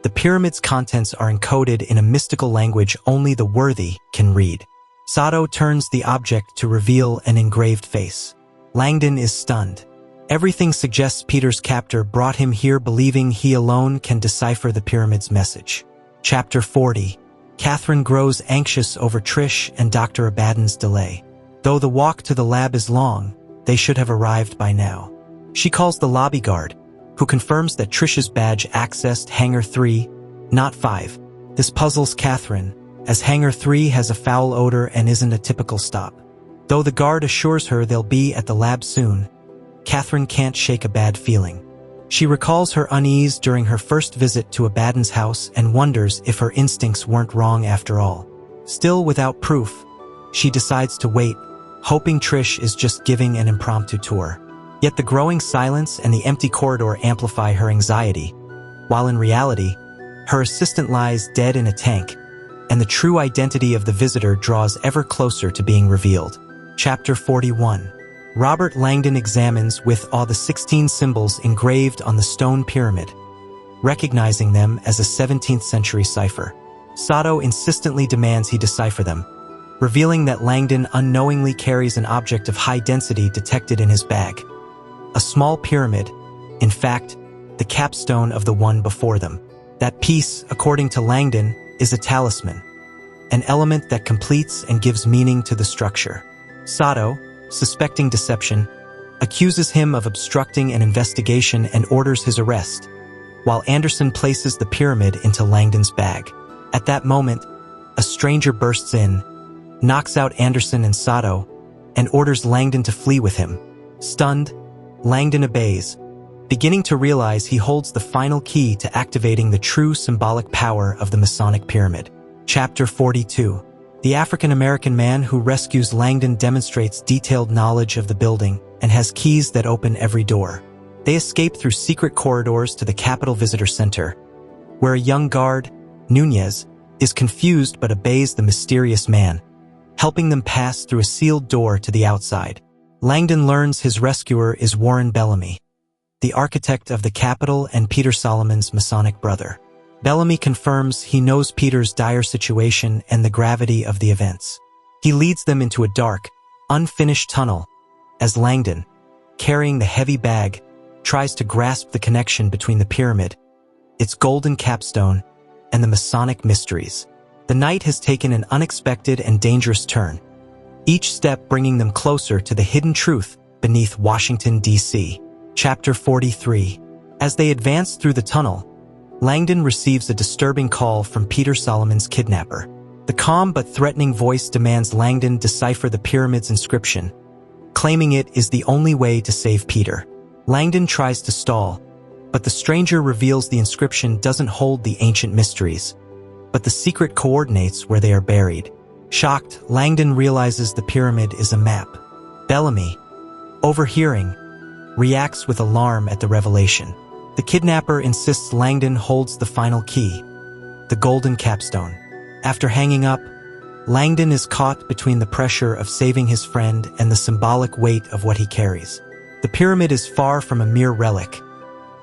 the pyramid's contents are encoded in a mystical language only the worthy can read. Sato turns the object to reveal an engraved face. Langdon is stunned. Everything suggests Peter's captor brought him here believing he alone can decipher the pyramid's message. Chapter 40. Catherine grows anxious over Trish and Dr. Abaddon's delay. Though the walk to the lab is long, they should have arrived by now. She calls the lobby guard, who confirms that Trish's badge accessed Hangar 3, not 5. This puzzles Catherine, as Hangar 3 has a foul odor and isn't a typical stop. Though the guard assures her they'll be at the lab soon, Catherine can't shake a bad feeling. She recalls her unease during her first visit to Abaddon's house and wonders if her instincts weren't wrong after all. Still without proof, she decides to wait, hoping Trish is just giving an impromptu tour. Yet the growing silence and the empty corridor amplify her anxiety, while in reality, her assistant lies dead in a tank, and the true identity of the visitor draws ever closer to being revealed. Chapter 41. Robert Langdon examines with awe the 16 symbols engraved on the stone pyramid, recognizing them as a 17th century cipher. Sato insistently demands he decipher them, revealing that Langdon unknowingly carries an object of high density detected in his bag. A small pyramid, in fact, the capstone of the one before them. That piece, according to Langdon, is a talisman, an element that completes and gives meaning to the structure. Sato, suspecting deception, accuses him of obstructing an investigation and orders his arrest, while Anderson places the pyramid into Langdon's bag. At that moment, a stranger bursts in, knocks out Anderson and Sato, and orders Langdon to flee with him. Stunned, Langdon obeys, beginning to realize he holds the final key to activating the true symbolic power of the Masonic pyramid. Chapter 42. The African-American man who rescues Langdon demonstrates detailed knowledge of the building and has keys that open every door. They escape through secret corridors to the Capitol Visitor Center, where a young guard, Nunez, is confused but obeys the mysterious man, helping them pass through a sealed door to the outside. Langdon learns his rescuer is Warren Bellamy, the architect of the Capitol and Peter Solomon's Masonic brother. Bellamy confirms he knows Peter's dire situation and the gravity of the events. He leads them into a dark, unfinished tunnel, as Langdon, carrying the heavy bag, tries to grasp the connection between the pyramid, its golden capstone, and the Masonic mysteries. The night has taken an unexpected and dangerous turn, each step bringing them closer to the hidden truth beneath Washington, D.C. Chapter 43. As they advance through the tunnel, Langdon receives a disturbing call from Peter Solomon's kidnapper. The calm but threatening voice demands Langdon decipher the pyramid's inscription, claiming it is the only way to save Peter. Langdon tries to stall, but the stranger reveals the inscription doesn't hold the ancient mysteries, but the secret coordinates where they are buried. Shocked, Langdon realizes the pyramid is a map. Bellamy, overhearing, reacts with alarm at the revelation. The kidnapper insists Langdon holds the final key, the golden capstone. After hanging up, Langdon is caught between the pressure of saving his friend and the symbolic weight of what he carries. The pyramid is far from a mere relic.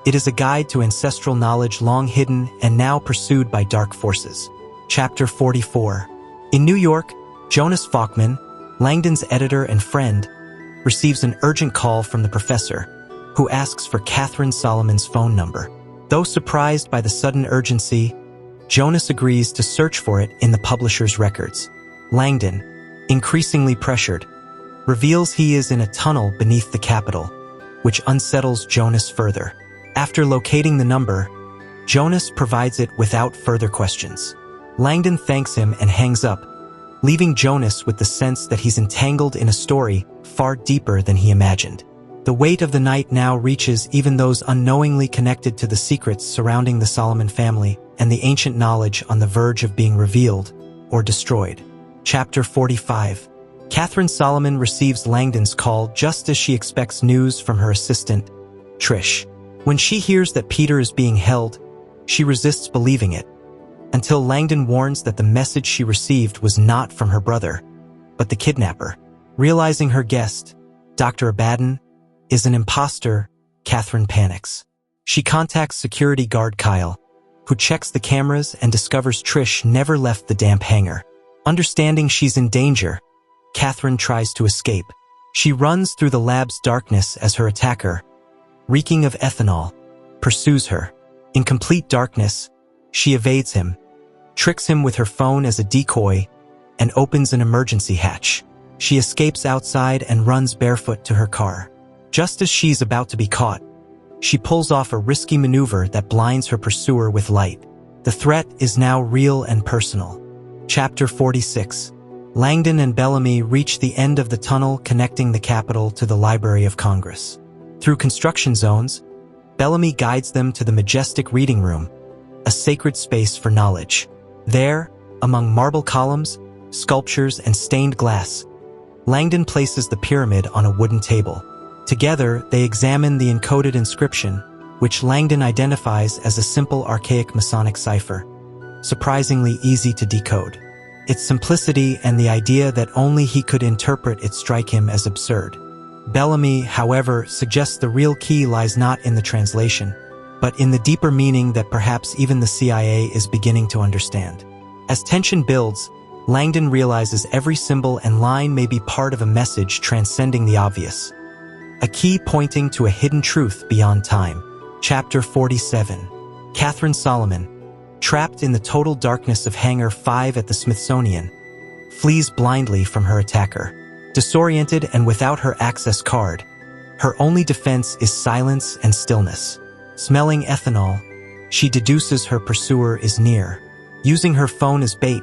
It is a guide to ancestral knowledge long hidden and now pursued by dark forces. Chapter 44. In New York, Jonas Falkman, Langdon's editor and friend, receives an urgent call from the professor, who asks for Catherine Solomon's phone number. Though surprised by the sudden urgency, Jonas agrees to search for it in the publisher's records. Langdon, increasingly pressured, reveals he is in a tunnel beneath the Capitol, which unsettles Jonas further. After locating the number, Jonas provides it without further questions. Langdon thanks him and hangs up, leaving Jonas with the sense that he's entangled in a story far deeper than he imagined. The weight of the night now reaches even those unknowingly connected to the secrets surrounding the Solomon family and the ancient knowledge on the verge of being revealed or destroyed. Chapter 45. Catherine Solomon receives Langdon's call just as she expects news from her assistant, Trish. When she hears that Peter is being held, she resists believing it, until Langdon warns that the message she received was not from her brother, but the kidnapper. Realizing her guest, Dr. Abaddon, is an imposter, Catherine panics. She contacts security guard Kyle, who checks the cameras and discovers Trish never left the damp hangar. Understanding she's in danger, Catherine tries to escape. She runs through the lab's darkness as her attacker, reeking of ethanol, pursues her. In complete darkness, she evades him, tricks him with her phone as a decoy, and opens an emergency hatch. She escapes outside and runs barefoot to her car. Just as she's about to be caught, she pulls off a risky maneuver that blinds her pursuer with light. The threat is now real and personal. Chapter 46. Langdon and Bellamy reach the end of the tunnel connecting the Capitol to the Library of Congress. Through construction zones, Bellamy guides them to the majestic reading room, a sacred space for knowledge. There, among marble columns, sculptures, and stained glass, Langdon places the pyramid on a wooden table. Together, they examine the encoded inscription, which Langdon identifies as a simple archaic Masonic cipher, surprisingly easy to decode. Its simplicity and the idea that only he could interpret it strike him as absurd. Bellamy, however, suggests the real key lies not in the translation, but in the deeper meaning that perhaps even the CIA is beginning to understand. As tension builds, Langdon realizes every symbol and line may be part of a message transcending the obvious, a key pointing to a hidden truth beyond time. Chapter 47. Catherine Solomon, trapped in the total darkness of Hangar 5 at the Smithsonian, flees blindly from her attacker. Disoriented and without her access card, her only defense is silence and stillness. Smelling ethanol, she deduces her pursuer is near. Using her phone as bait,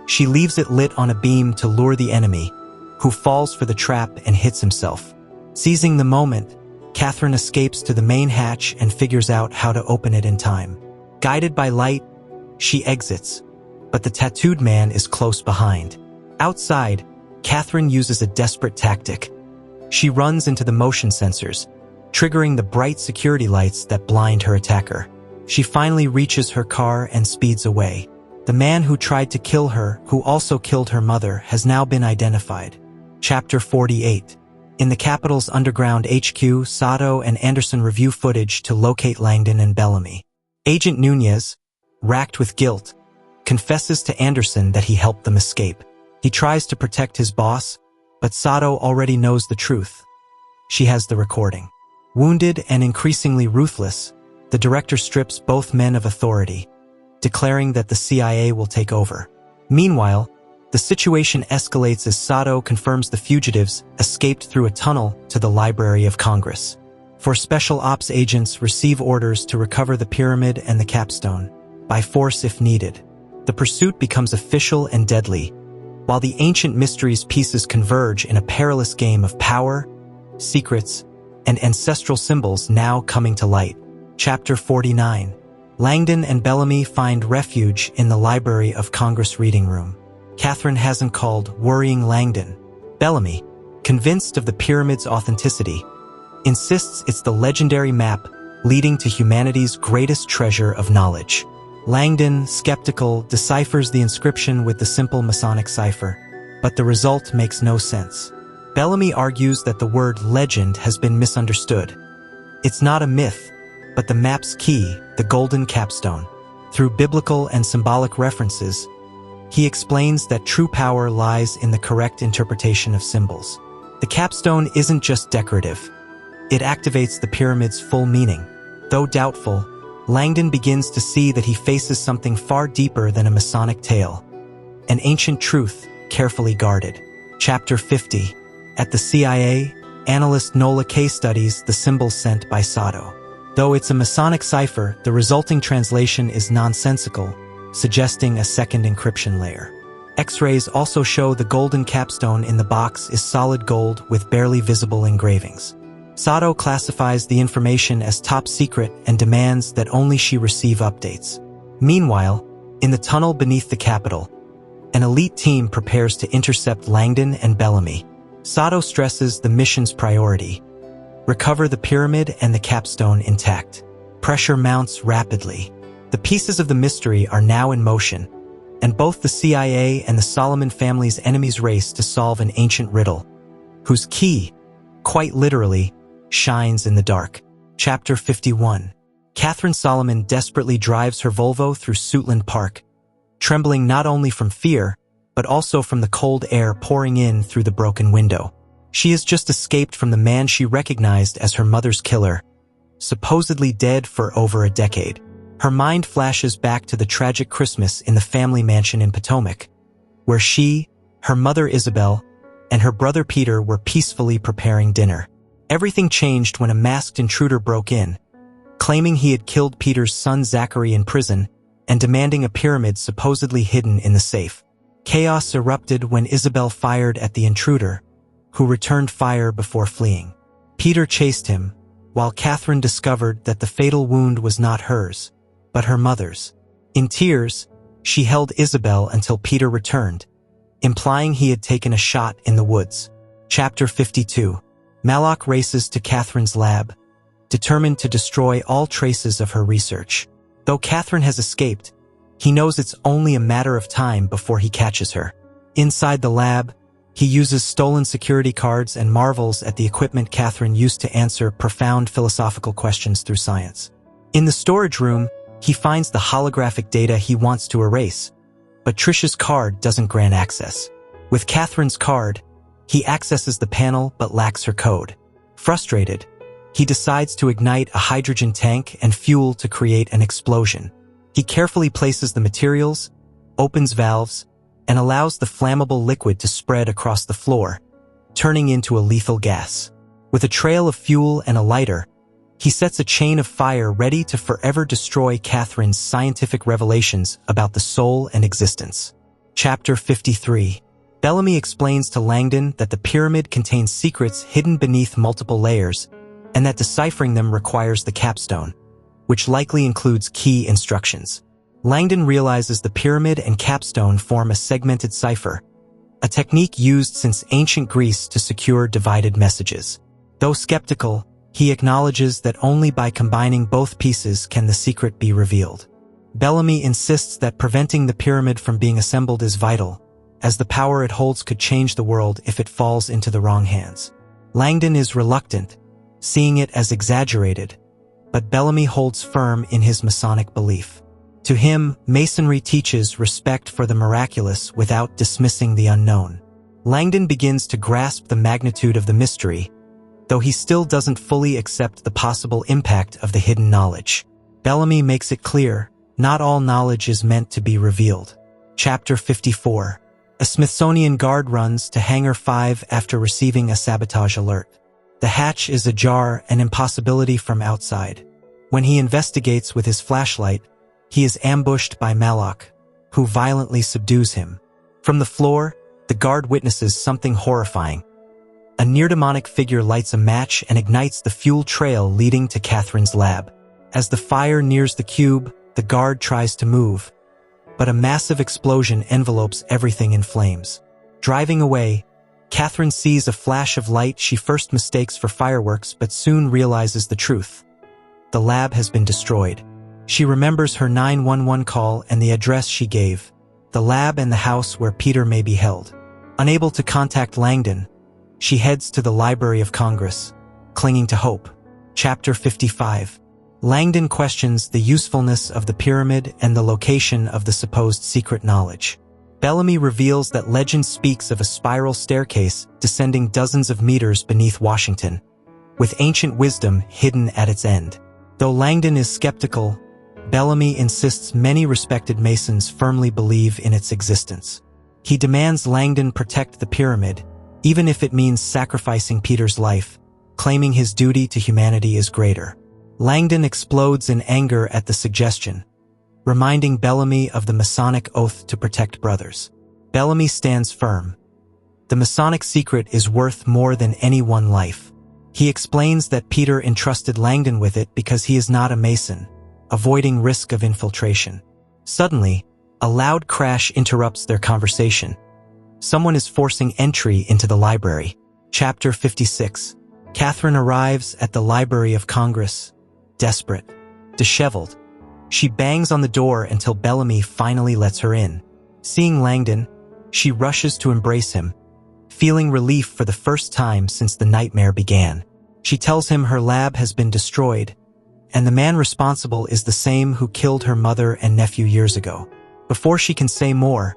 she leaves it lit on a beam to lure the enemy, who falls for the trap and hits himself. Seizing the moment, Catherine escapes to the main hatch and figures out how to open it in time. Guided by light, she exits, but the tattooed man is close behind. Outside, Catherine uses a desperate tactic. She runs into the motion sensors, triggering the bright security lights that blind her attacker. She finally reaches her car and speeds away. The man who tried to kill her, who also killed her mother, has now been identified. Chapter 48. In the Capitol's underground HQ, Sato and Anderson review footage to locate Langdon and Bellamy. Agent Nunez, racked with guilt, confesses to Anderson that he helped them escape. He tries to protect his boss, but Sato already knows the truth. She has the recording. Wounded and increasingly ruthless, the director strips both men of authority, declaring that the CIA will take over. Meanwhile, the situation escalates as Sato confirms the fugitives escaped through a tunnel to the Library of Congress. For special ops agents receive orders to recover the pyramid and the capstone, by force if needed. The pursuit becomes official and deadly, while the ancient mysteries pieces converge in a perilous game of power, secrets, and ancestral symbols now coming to light. Chapter 49. Langdon and Bellamy find refuge in the Library of Congress reading room. Catherine hasn't called, worrying Langdon. Bellamy, convinced of the pyramid's authenticity, insists it's the legendary map leading to humanity's greatest treasure of knowledge. Langdon, skeptical, deciphers the inscription with the simple Masonic cipher, but the result makes no sense. Bellamy argues that the word legend has been misunderstood. It's not a myth, but the map's key, the golden capstone. Through biblical and symbolic references, he explains that true power lies in the correct interpretation of symbols. The capstone isn't just decorative. It activates the pyramid's full meaning. Though doubtful, Langdon begins to see that he faces something far deeper than a Masonic tale. An ancient truth, carefully guarded. Chapter 50. At the CIA, analyst Noetic studies the symbols sent by Saga. Though it's a Masonic cipher, the resulting translation is nonsensical, suggesting a second encryption layer. X-rays also show the golden capstone in the box is solid gold with barely visible engravings. Saga classifies the information as top secret and demands that only she receive updates. Meanwhile, in the tunnel beneath the Capitol, an elite team prepares to intercept Langdon and Bellamy. Saga stresses the mission's priority: recover the pyramid and the capstone intact. Pressure mounts rapidly. The pieces of the mystery are now in motion, and both the CIA and the Solomon family's enemies race to solve an ancient riddle, whose key, quite literally, shines in the dark. Chapter 51. Catherine Solomon desperately drives her Volvo through Suitland Park, trembling not only from fear, but also from the cold air pouring in through the broken window. She has just escaped from the man she recognized as her mother's killer, supposedly dead for over a decade. Her mind flashes back to the tragic Christmas in the family mansion in Potomac, where she, her mother Isabel, and her brother Peter were peacefully preparing dinner. Everything changed when a masked intruder broke in, claiming he had killed Peter's son Zachary in prison and demanding a pyramid supposedly hidden in the safe. Chaos erupted when Isabel fired at the intruder, who returned fire before fleeing. Peter chased him, while Catherine discovered that the fatal wound was not hers, but her mother's. In tears, she held Isabel until Peter returned, implying he had taken a shot in the woods. Chapter 52. Malak races to Catherine's lab, determined to destroy all traces of her research. Though Catherine has escaped, he knows it's only a matter of time before he catches her. Inside the lab, he uses stolen security cards and marvels at the equipment Catherine used to answer profound philosophical questions through science. In the storage room, he finds the holographic data he wants to erase, but Tricia's card doesn't grant access. With Catherine's card, he accesses the panel but lacks her code. Frustrated, he decides to ignite a hydrogen tank and fuel to create an explosion. He carefully places the materials, opens valves, and allows the flammable liquid to spread across the floor, turning into a lethal gas. With a trail of fuel and a lighter, he sets a chain of fire ready to forever destroy Catherine's scientific revelations about the soul and existence. Chapter 53. Bellamy explains to Langdon that the pyramid contains secrets hidden beneath multiple layers, and that deciphering them requires the capstone, which likely includes key instructions. Langdon realizes the pyramid and capstone form a segmented cipher, a technique used since ancient Greece to secure divided messages. Though skeptical, he acknowledges that only by combining both pieces can the secret be revealed. Bellamy insists that preventing the pyramid from being assembled is vital, as the power it holds could change the world if it falls into the wrong hands. Langdon is reluctant, seeing it as exaggerated, but Bellamy holds firm in his Masonic belief. To him, Masonry teaches respect for the miraculous without dismissing the unknown. Langdon begins to grasp the magnitude of the mystery, though he still doesn't fully accept the possible impact of the hidden knowledge. Bellamy makes it clear, not all knowledge is meant to be revealed. Chapter 54. A Smithsonian guard runs to Hangar 5 after receiving a sabotage alert. The hatch is ajar, an impossibility from outside. When he investigates with his flashlight, he is ambushed by Malak, who violently subdues him. From the floor, the guard witnesses something horrifying. A near-demonic figure lights a match and ignites the fuel trail leading to Catherine's lab. As the fire nears the cube, the guard tries to move, but a massive explosion envelopes everything in flames. Driving away, Catherine sees a flash of light she first mistakes for fireworks but soon realizes the truth. The lab has been destroyed. She remembers her 911 call and the address she gave, the lab and the house where Peter may be held. Unable to contact Langdon, she heads to the Library of Congress, clinging to hope. Chapter 55. Langdon questions the usefulness of the pyramid and the location of the supposed secret knowledge. Bellamy reveals that legend speaks of a spiral staircase descending dozens of meters beneath Washington, with ancient wisdom hidden at its end. Though Langdon is skeptical, Bellamy insists many respected Masons firmly believe in its existence. He demands Langdon protect the pyramid, even if it means sacrificing Peter's life, claiming his duty to humanity is greater. Langdon explodes in anger at the suggestion, reminding Bellamy of the Masonic oath to protect brothers. Bellamy stands firm. The Masonic secret is worth more than any one life. He explains that Peter entrusted Langdon with it because he is not a Mason, avoiding risk of infiltration. Suddenly, a loud crash interrupts their conversation. Someone is forcing entry into the library. Chapter 56. Catherine arrives at the Library of Congress, desperate, disheveled. She bangs on the door until Bellamy finally lets her in. Seeing Langdon, she rushes to embrace him, feeling relief for the first time since the nightmare began. She tells him her lab has been destroyed, and the man responsible is the same who killed her mother and nephew years ago. Before she can say more,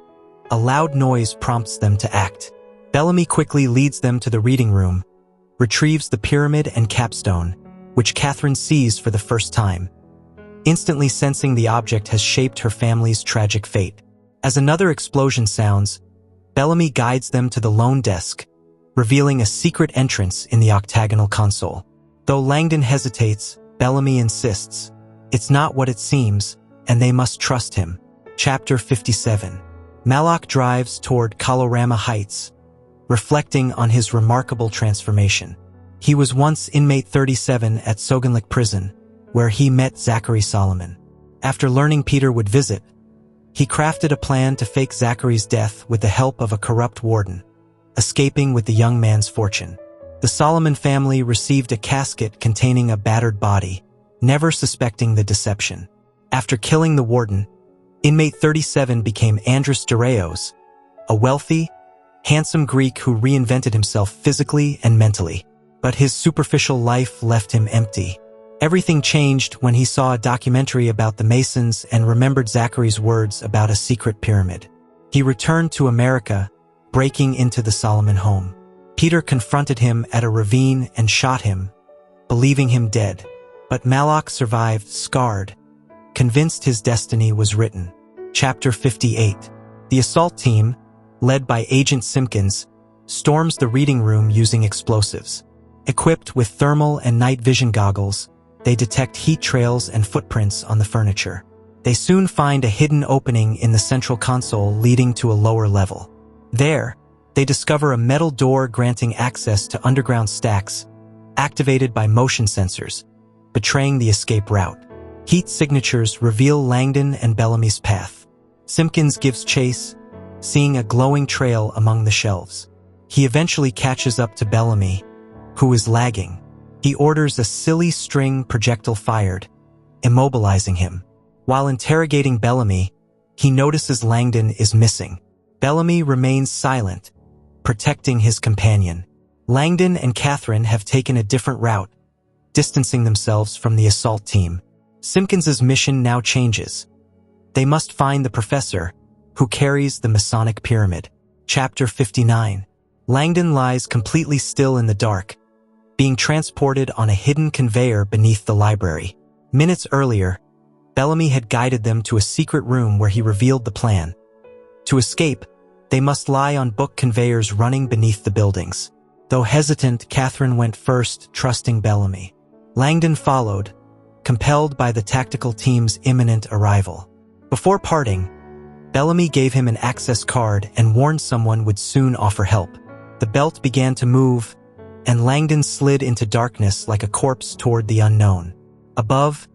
a loud noise prompts them to act. Bellamy quickly leads them to the reading room, retrieves the pyramid and capstone, which Catherine sees for the first time, instantly sensing the object has shaped her family's tragic fate. As another explosion sounds, Bellamy guides them to the lone desk, revealing a secret entrance in the octagonal console. Though Langdon hesitates, Bellamy insists, it's not what it seems, and they must trust him. Chapter 57. Malak drives toward Colorama Heights, reflecting on his remarkable transformation. He was once inmate 37 at Soganlik Prison, where he met Zachary Solomon. After learning Peter would visit, he crafted a plan to fake Zachary's death with the help of a corrupt warden, escaping with the young man's fortune. The Solomon family received a casket containing a battered body, never suspecting the deception. After killing the warden, inmate 37 became Andros Dareios, a wealthy, handsome Greek who reinvented himself physically and mentally. But his superficial life left him empty. Everything changed when he saw a documentary about the Masons and remembered Zachary's words about a secret pyramid. He returned to America, breaking into the Solomon home. Peter confronted him at a ravine and shot him, believing him dead. But Malak survived, scarred, convinced his destiny was written. Chapter 58. The assault team, led by Agent Simpkins, storms the reading room using explosives. Equipped with thermal and night vision goggles, they detect heat trails and footprints on the furniture. They soon find a hidden opening in the central console leading to a lower level. There, they discover a metal door granting access to underground stacks, activated by motion sensors, betraying the escape route. Heat signatures reveal Langdon and Bellamy's path. Simpkins gives chase, seeing a glowing trail among the shelves. He eventually catches up to Bellamy, who is lagging. He orders a silly string projectile fired, immobilizing him. While interrogating Bellamy, he notices Langdon is missing. Bellamy remains silent, protecting his companion. Langdon and Catherine have taken a different route, distancing themselves from the assault team. Simpkins's mission now changes. They must find the professor, who carries the Masonic pyramid. Chapter 59. Langdon lies completely still in the dark, being transported on a hidden conveyor beneath the library. Minutes earlier, Bellamy had guided them to a secret room where he revealed the plan. To escape, they must lie on book conveyors running beneath the buildings. Though hesitant, Catherine went first, trusting Bellamy. Langdon followed, compelled by the tactical team's imminent arrival. Before parting, Bellamy gave him an access card and warned someone would soon offer help. The belt began to move, and Langdon slid into darkness like a corpse toward the unknown. Above,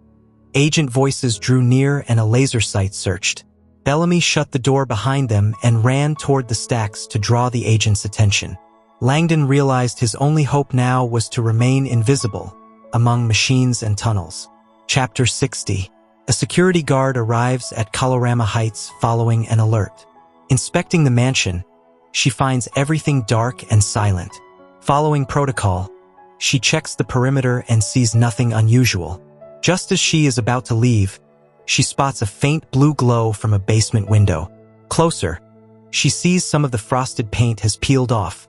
agent voices drew near and a laser sight searched. Bellamy shut the door behind them and ran toward the stacks to draw the agent's attention. Langdon realized his only hope now was to remain invisible among machines and tunnels. Chapter 60. A security guard arrives at Colorama Heights following an alert. Inspecting the mansion, she finds everything dark and silent. Following protocol, she checks the perimeter and sees nothing unusual. Just as she is about to leave, she spots a faint blue glow from a basement window. Closer, she sees some of the frosted paint has peeled off,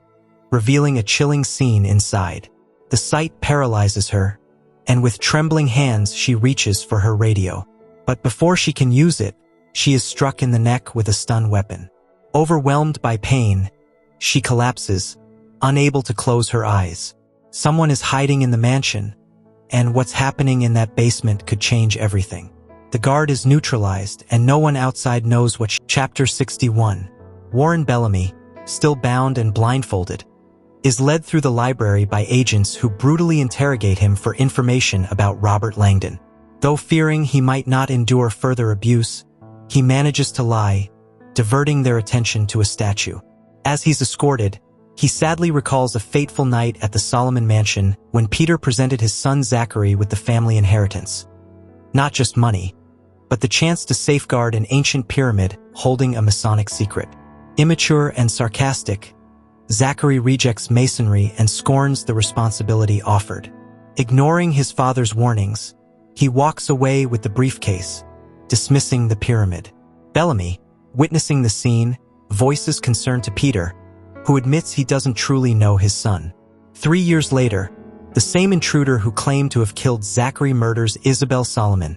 revealing a chilling scene inside. The sight paralyzes her, and with trembling hands she reaches for her radio. But before she can use it, she is struck in the neck with a stun weapon. Overwhelmed by pain, she collapses, unable to close her eyes. Someone is hiding in the mansion, and what's happening in that basement could change everything. The guard is neutralized, and no one outside knows what. Chapter 61. Warren Bellamy, still bound and blindfolded, is led through the library by agents who brutally interrogate him for information about Robert Langdon. Though fearing he might not endure further abuse, he manages to lie, diverting their attention to a statue. As he's escorted, he sadly recalls a fateful night at the Solomon Mansion when Peter presented his son Zachary with the family inheritance. Not just money, but the chance to safeguard an ancient pyramid holding a Masonic secret. Immature and sarcastic, Zachary rejects Masonry and scorns the responsibility offered. Ignoring his father's warnings, he walks away with the briefcase, dismissing the pyramid. Bellamy, witnessing the scene, voices concern to Peter, who admits he doesn't truly know his son. 3 years later, the same intruder who claimed to have killed Zachary murders Isabel Solomon,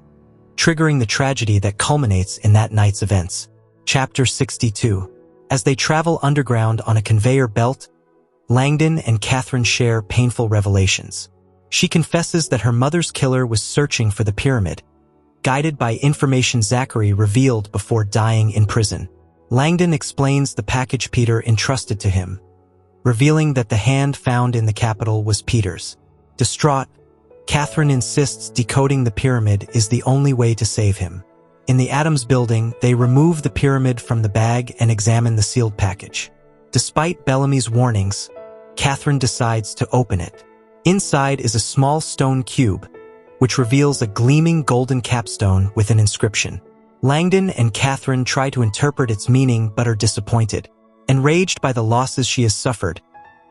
triggering the tragedy that culminates in that night's events. Chapter 62. As they travel underground on a conveyor belt, Langdon and Catherine share painful revelations. She confesses that her mother's killer was searching for the pyramid, guided by information Zachary revealed before dying in prison. Langdon explains the package Peter entrusted to him, revealing that the hand found in the capital was Peter's. Distraught, Catherine insists decoding the pyramid is the only way to save him. In the Adams building, they remove the pyramid from the bag and examine the sealed package. Despite Bellamy's warnings, Catherine decides to open it. Inside is a small stone cube, which reveals a gleaming golden capstone with an inscription. Langdon and Catherine try to interpret its meaning but are disappointed. Enraged by the losses she has suffered,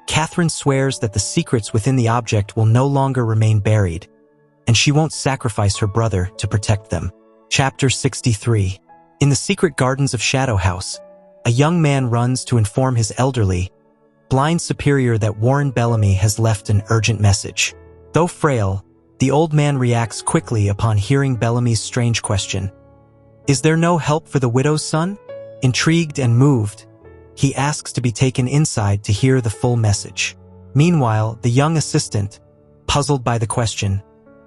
Catherine swears that the secrets within the object will no longer remain buried, and she won't sacrifice her brother to protect them. Chapter 63. In the secret gardens of Shadow House, a young man runs to inform his elderly, blind superior that Warren Bellamy has left an urgent message. Though frail, the old man reacts quickly upon hearing Bellamy's strange question. Is there no help for the widow's son? Intrigued and moved, he asks to be taken inside to hear the full message. Meanwhile, the young assistant, puzzled by the question,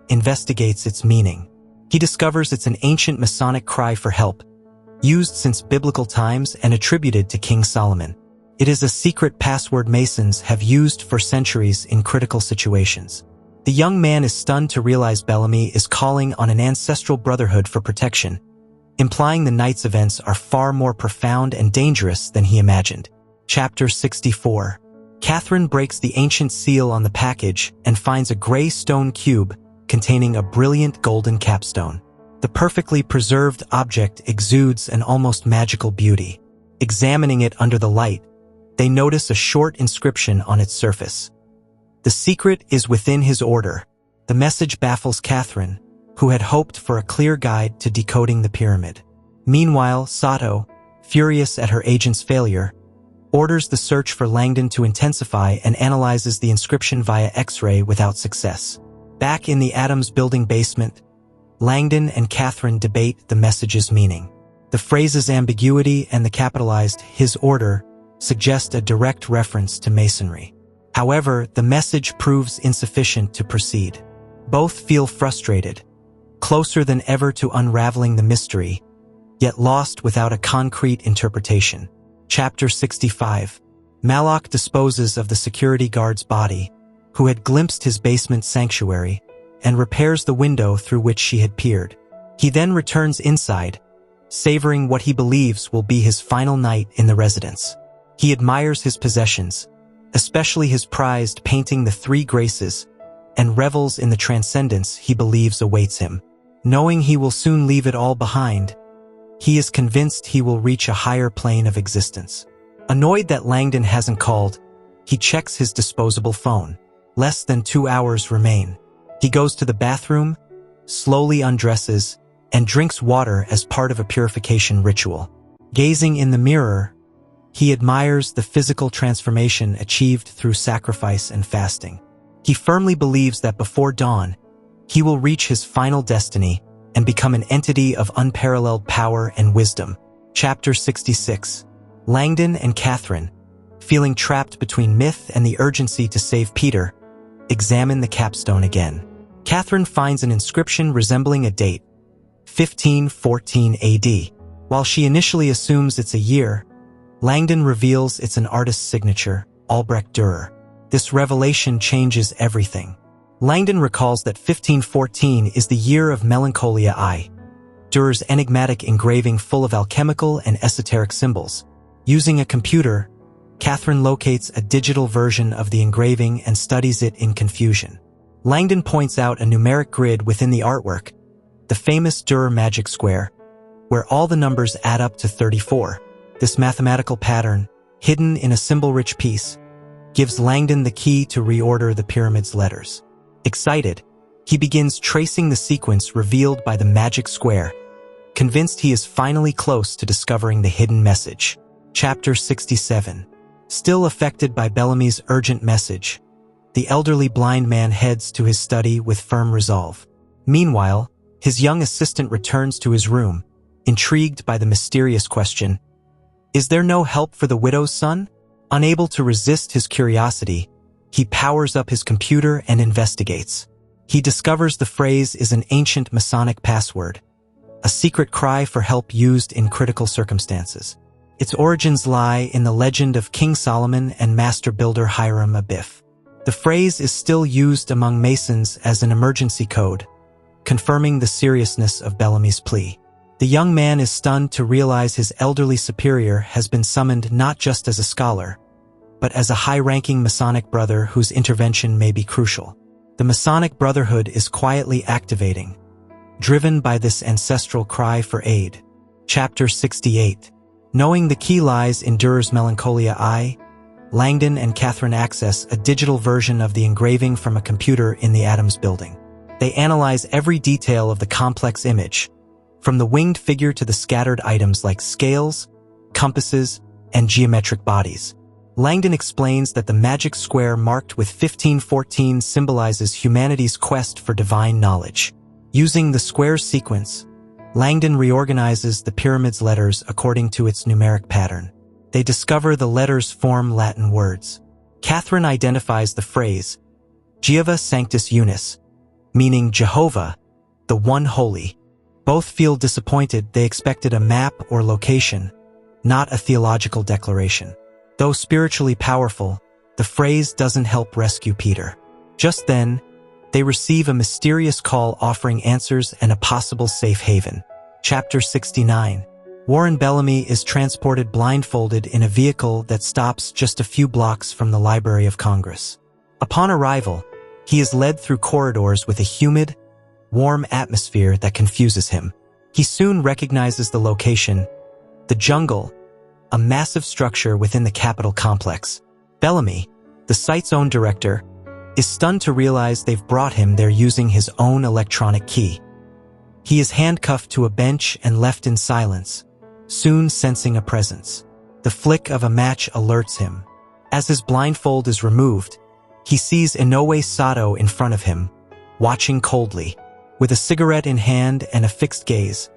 investigates its meaning. He discovers it's an ancient Masonic cry for help, used since biblical times and attributed to King Solomon. It is a secret password Masons have used for centuries in critical situations. The young man is stunned to realize Bellamy is calling on an ancestral brotherhood for protection, implying the night's events are far more profound and dangerous than he imagined. Chapter 64. Catherine breaks the ancient seal on the package and finds a gray stone cube containing a brilliant golden capstone. The perfectly preserved object exudes an almost magical beauty. Examining it under the light, they notice a short inscription on its surface. The secret is within his order. The message baffles Catherine, who had hoped for a clear guide to decoding the pyramid. Meanwhile, Sato, furious at her agent's failure, orders the search for Langdon to intensify and analyzes the inscription via X-ray without success. Back in the Adams building basement, Langdon and Catherine debate the message's meaning. The phrase's ambiguity and the capitalized "his order" suggest a direct reference to Masonry. However, the message proves insufficient to proceed. Both feel frustrated, closer than ever to unraveling the mystery, yet lost without a concrete interpretation. Chapter 65. Malak disposes of the security guard's body, who had glimpsed his basement sanctuary, and repairs the window through which she had peered. He then returns inside, savoring what he believes will be his final night in the residence. He admires his possessions, especially his prized painting The Three Graces, and revels in the transcendence he believes awaits him. Knowing he will soon leave it all behind, he is convinced he will reach a higher plane of existence. Annoyed that Langdon hasn't called, he checks his disposable phone. Less than 2 hours remain. He goes to the bathroom, slowly undresses, and drinks water as part of a purification ritual. Gazing in the mirror, he admires the physical transformation achieved through sacrifice and fasting. He firmly believes that before dawn, he will reach his final destiny and become an entity of unparalleled power and wisdom. Chapter 66. Langdon and Catherine, feeling trapped between myth and the urgency to save Peter, examine the capstone again. Catherine finds an inscription resembling a date, 1514 AD. While she initially assumes it's a year, Langdon reveals it's an artist's signature, Albrecht Dürer. This revelation changes everything. Langdon recalls that 1514 is the year of Melancholia I, Dürer's enigmatic engraving full of alchemical and esoteric symbols. Using a computer, Catherine locates a digital version of the engraving and studies it in confusion. Langdon points out a numeric grid within the artwork, the famous Dürer magic square, where all the numbers add up to 34. This mathematical pattern, hidden in a symbol-rich piece, gives Langdon the key to reorder the pyramid's letters. Excited, he begins tracing the sequence revealed by the magic square, convinced he is finally close to discovering the hidden message. Chapter 67. Still affected by Bellamy's urgent message, the elderly blind man heads to his study with firm resolve. Meanwhile, his young assistant returns to his room, intrigued by the mysterious question, "Is there no help for the widow's son?" Unable to resist his curiosity, he powers up his computer and investigates. He discovers the phrase is an ancient Masonic password, a secret cry for help used in critical circumstances. Its origins lie in the legend of King Solomon and master builder Hiram Abiff. The phrase is still used among Masons as an emergency code, confirming the seriousness of Bellamy's plea. The young man is stunned to realize his elderly superior has been summoned not just as a scholar, but as a high-ranking Masonic brother whose intervention may be crucial. The Masonic Brotherhood is quietly activating, driven by this ancestral cry for aid. Chapter 68. Knowing the key lies in Dürer's Melancholia I, Langdon and Catherine access a digital version of the engraving from a computer in the Adams building. They analyze every detail of the complex image, from the winged figure to the scattered items like scales, compasses, and geometric bodies. Langdon explains that the magic square marked with 1514 symbolizes humanity's quest for divine knowledge. Using the square's sequence, Langdon reorganizes the pyramid's letters according to its numeric pattern. They discover the letters form Latin words. Catherine identifies the phrase, Jehovah Sanctus Unus, meaning Jehovah, the One Holy. Both feel disappointed. They expected a map or location, not a theological declaration. Though spiritually powerful, the phrase doesn't help rescue Peter. Just then, they receive a mysterious call offering answers and a possible safe haven. Chapter 69. Warren Bellamy is transported blindfolded in a vehicle that stops just a few blocks from the Library of Congress. Upon arrival, he is led through corridors with a humid, warm atmosphere that confuses him. He soon recognizes the location, the jungle, a massive structure within the Capitol complex. Bellamy, the site's own director, is stunned to realize they've brought him there using his own electronic key. He is handcuffed to a bench and left in silence, soon sensing a presence. The flick of a match alerts him. As his blindfold is removed, he sees Inoue Sato in front of him, watching coldly. With a cigarette in hand and a fixed gaze,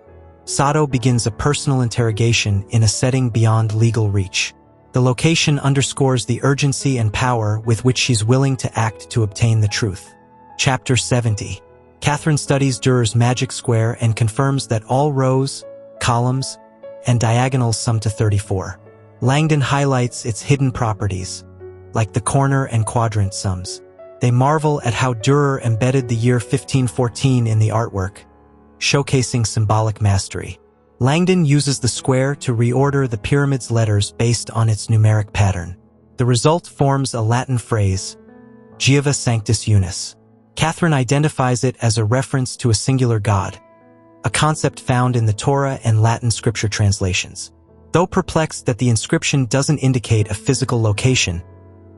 Sato begins a personal interrogation in a setting beyond legal reach. The location underscores the urgency and power with which she's willing to act to obtain the truth. Chapter 70. Catherine studies Dürer's magic square and confirms that all rows, columns, and diagonals sum to 34. Langdon highlights its hidden properties, like the corner and quadrant sums. They marvel at how Dürer embedded the year 1514 in the artwork, showcasing symbolic mastery. Langdon uses the square to reorder the pyramid's letters based on its numeric pattern. The result forms a Latin phrase, Jehovah Sanctus Unus. Catherine identifies it as a reference to a singular God, a concept found in the Torah and Latin scripture translations. Though perplexed that the inscription doesn't indicate a physical location,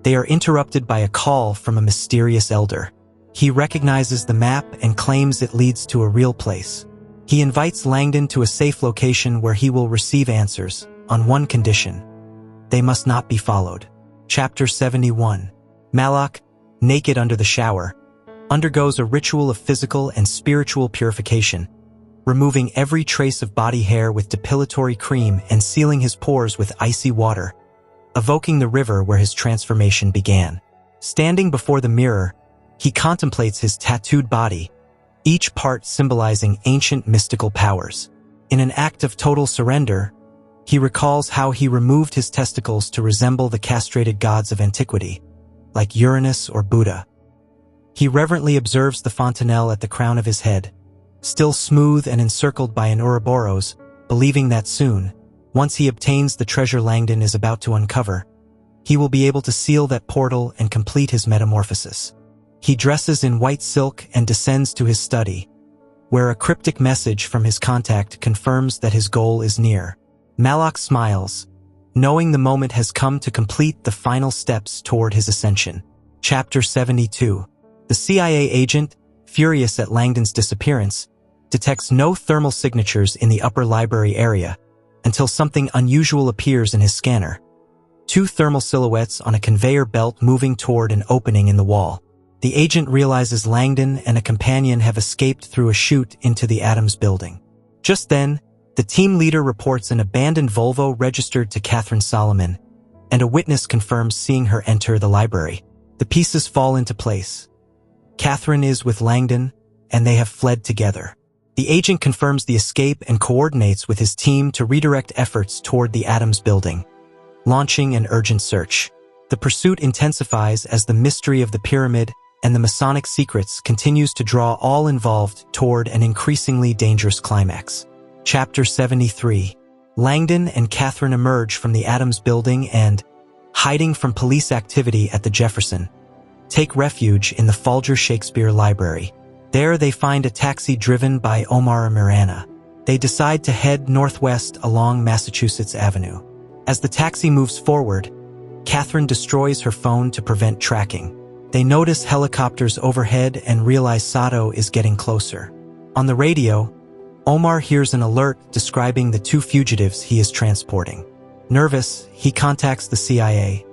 they are interrupted by a call from a mysterious elder. He recognizes the map and claims it leads to a real place. He invites Langdon to a safe location where he will receive answers, on one condition: they must not be followed. Chapter 71. Malak, naked under the shower, undergoes a ritual of physical and spiritual purification, removing every trace of body hair with depilatory cream and sealing his pores with icy water, evoking the river where his transformation began. Standing before the mirror, he contemplates his tattooed body, each part symbolizing ancient mystical powers. In an act of total surrender, he recalls how he removed his testicles to resemble the castrated gods of antiquity, like Uranus or Buddha. He reverently observes the fontanelle at the crown of his head, still smooth and encircled by an Ouroboros, believing that soon, once he obtains the treasure Langdon is about to uncover, he will be able to seal that portal and complete his metamorphosis. He dresses in white silk and descends to his study, where a cryptic message from his contact confirms that his goal is near. Malak smiles, knowing the moment has come to complete the final steps toward his ascension. Chapter 72. The CIA agent, furious at Langdon's disappearance, detects no thermal signatures in the upper library area until something unusual appears in his scanner. Two thermal silhouettes on a conveyor belt moving toward an opening in the wall. The agent realizes Langdon and a companion have escaped through a chute into the Adams building. Just then, the team leader reports an abandoned Volvo registered to Catherine Solomon, and a witness confirms seeing her enter the library. The pieces fall into place. Catherine is with Langdon, and they have fled together. The agent confirms the escape and coordinates with his team to redirect efforts toward the Adams building, launching an urgent search. The pursuit intensifies as the mystery of the pyramid and the Masonic secrets continues to draw all involved toward an increasingly dangerous climax. Chapter 73. Langdon and Catherine emerge from the Adams building and, hiding from police activity at the Jefferson, take refuge in the Folger Shakespeare Library. There they find a taxi driven by Omar Mirana. They decide to head northwest along Massachusetts Avenue. As the taxi moves forward, Catherine destroys her phone to prevent tracking. They notice helicopters overhead and realize Sato is getting closer. On the radio, Omar hears an alert describing the two fugitives he is transporting. Nervous, he contacts the CIA.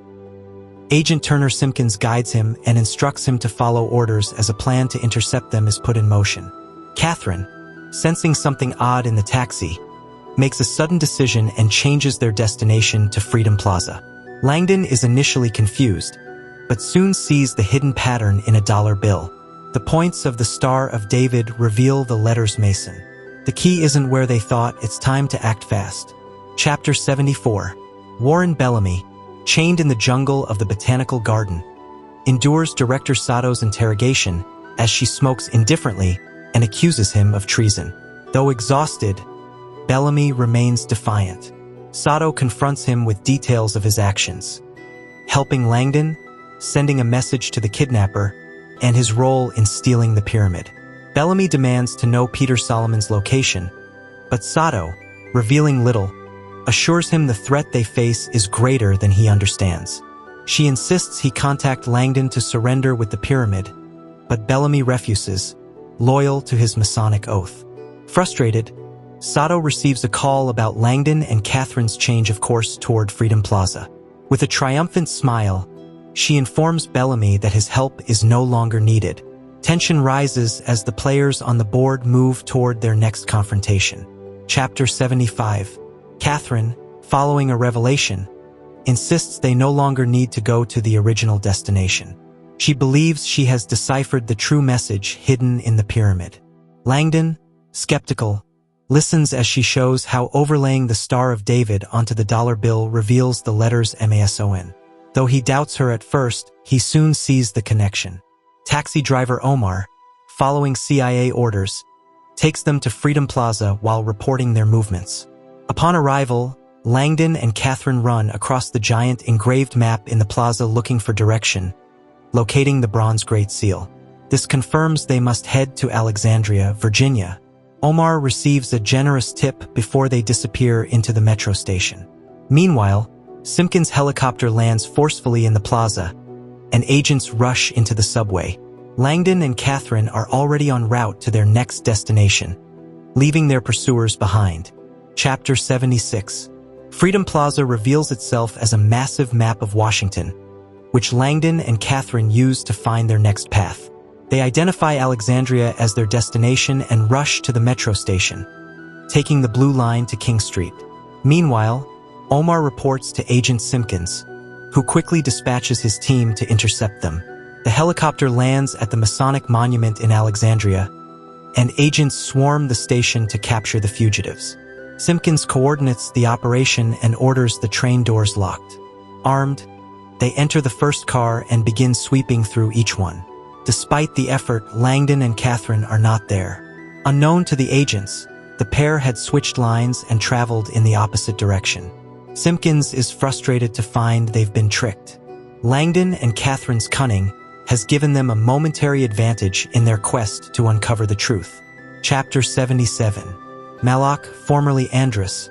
Agent Turner Simpkins guides him and instructs him to follow orders as a plan to intercept them is put in motion. Catherine, sensing something odd in the taxi, makes a sudden decision and changes their destination to Freedom Plaza. Langdon is initially confused, but soon sees the hidden pattern in a dollar bill. The points of the Star of David reveal the letters Mason. The key isn't where they thought, it's time to act fast. Chapter 74. Warren Bellamy, chained in the jungle of the Botanical Garden, endures Director Sato's interrogation as she smokes indifferently and accuses him of treason. Though exhausted, Bellamy remains defiant. Sato confronts him with details of his actions, helping Langdon, sending a message to the kidnapper, and his role in stealing the pyramid. Bellamy demands to know Peter Solomon's location, but Sato, revealing little, assures him the threat they face is greater than he understands. She insists he contact Langdon to surrender with the pyramid, but Bellamy refuses, loyal to his Masonic oath. Frustrated, Sato receives a call about Langdon and Catherine's change of course toward Freedom Plaza. With a triumphant smile, she informs Bellamy that his help is no longer needed. Tension rises as the players on the board move toward their next confrontation. Chapter 75. Catherine, following a revelation, insists they no longer need to go to the original destination. She believes she has deciphered the true message hidden in the pyramid. Langdon, skeptical, listens as she shows how overlaying the Star of David onto the dollar bill reveals the letters MASON. Though he doubts her at first, he soon sees the connection. Taxi driver Omar, following CIA orders, takes them to Freedom Plaza while reporting their movements. Upon arrival, Langdon and Catherine run across the giant engraved map in the plaza looking for direction, locating the bronze Great Seal. This confirms they must head to Alexandria, Virginia. Omar receives a generous tip before they disappear into the metro station. Meanwhile, Simpkins' helicopter lands forcefully in the plaza, and agents rush into the subway. Langdon and Catherine are already en route to their next destination, leaving their pursuers behind. Chapter 76. Freedom Plaza reveals itself as a massive map of Washington, which Langdon and Catherine use to find their next path. They identify Alexandria as their destination and rush to the metro station, taking the Blue Line to King Street. Meanwhile, Omar reports to Agent Simpkins, who quickly dispatches his team to intercept them. The helicopter lands at the Masonic monument in Alexandria, and agents swarm the station to capture the fugitives. Simpkins coordinates the operation and orders the train doors locked. Armed, they enter the first car and begin sweeping through each one. Despite the effort, Langdon and Catherine are not there. Unknown to the agents, the pair had switched lines and traveled in the opposite direction. Simpkins is frustrated to find they've been tricked. Langdon and Catherine's cunning has given them a momentary advantage in their quest to uncover the truth. Chapter 77. Malak, formerly Andrus,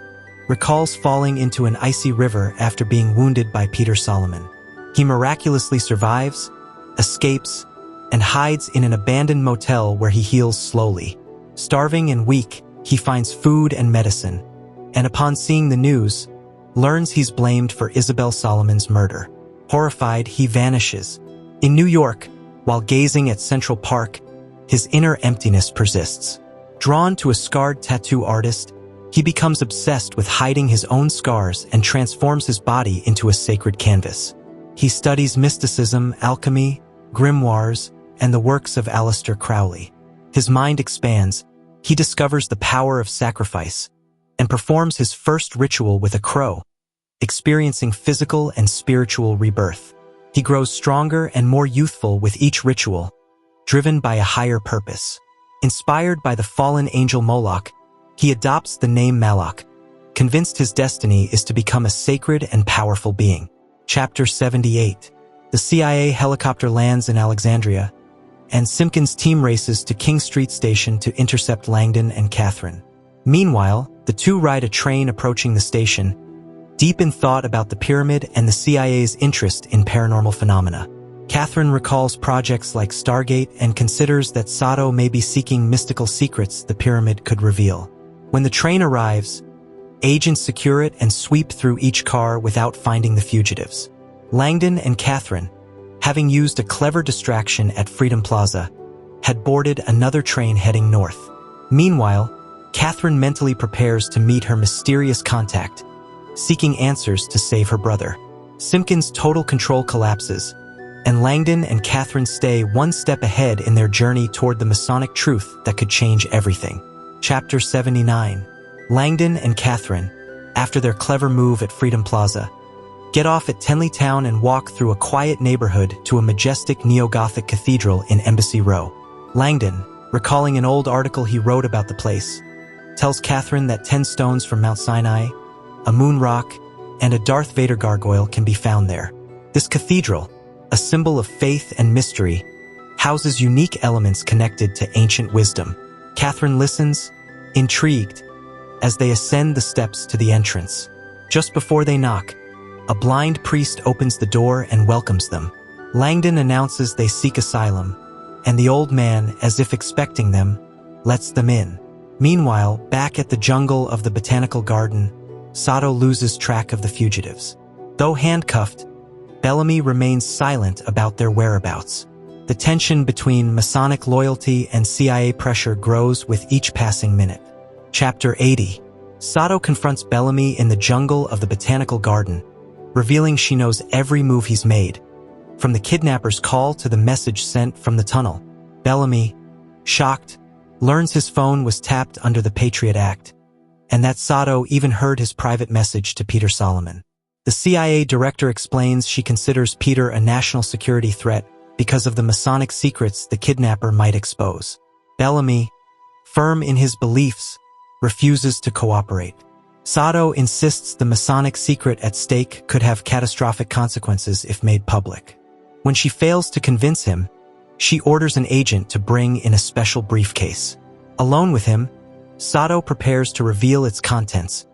recalls falling into an icy river after being wounded by Peter Solomon. He miraculously survives, escapes, and hides in an abandoned motel where he heals slowly. Starving and weak, he finds food and medicine, and upon seeing the news, learns he's blamed for Isabel Solomon's murder. Horrified, he vanishes. In New York, while gazing at Central Park, his inner emptiness persists. Drawn to a scarred tattoo artist, he becomes obsessed with hiding his own scars and transforms his body into a sacred canvas. He studies mysticism, alchemy, grimoires, and the works of Aleister Crowley. His mind expands, he discovers the power of sacrifice, and performs his first ritual with a crow, experiencing physical and spiritual rebirth. He grows stronger and more youthful with each ritual, driven by a higher purpose. Inspired by the fallen angel Moloch, he adopts the name Malak, convinced his destiny is to become a sacred and powerful being. Chapter 78. The CIA helicopter lands in Alexandria, and Simpkins' team races to King Street Station to intercept Langdon and Catherine. Meanwhile, the two ride a train approaching the station, deep in thought about the pyramid and the CIA's interest in paranormal phenomena. Catherine recalls projects like Stargate and considers that Sato may be seeking mystical secrets the pyramid could reveal. When the train arrives, agents secure it and sweep through each car without finding the fugitives. Langdon and Catherine, having used a clever distraction at Freedom Plaza, had boarded another train heading north. Meanwhile, Catherine mentally prepares to meet her mysterious contact, seeking answers to save her brother. Simpkins' total control collapses, and Langdon and Catherine stay one step ahead in their journey toward the Masonic truth that could change everything. Chapter 79. Langdon and Catherine, after their clever move at Freedom Plaza, get off at Tenleytown and walk through a quiet neighborhood to a majestic neo-Gothic cathedral in Embassy Row. Langdon, recalling an old article he wrote about the place, tells Catherine that 10 stones from Mount Sinai, a moon rock, and a Darth Vader gargoyle can be found there. This cathedral, a symbol of faith and mystery, houses unique elements connected to ancient wisdom. Catherine listens, intrigued, as they ascend the steps to the entrance. Just before they knock, a blind priest opens the door and welcomes them. Langdon announces they seek asylum, and the old man, as if expecting them, lets them in. Meanwhile, back at the jungle of the botanical garden, Sato loses track of the fugitives. Though handcuffed, Bellamy remains silent about their whereabouts. The tension between Masonic loyalty and CIA pressure grows with each passing minute. Chapter 80. Sato confronts Bellamy in the jungle of the botanical garden, revealing she knows every move he's made, from the kidnapper's call to the message sent from the tunnel. Bellamy, shocked, learns his phone was tapped under the Patriot Act, and that Sato even heard his private message to Peter Solomon. The CIA director explains she considers Peter a national security threat because of the Masonic secrets the kidnapper might expose. Bellamy, firm in his beliefs, refuses to cooperate. Sato insists the Masonic secret at stake could have catastrophic consequences if made public. When she fails to convince him, she orders an agent to bring in a special briefcase. Alone with him, Sato prepares to reveal its contents,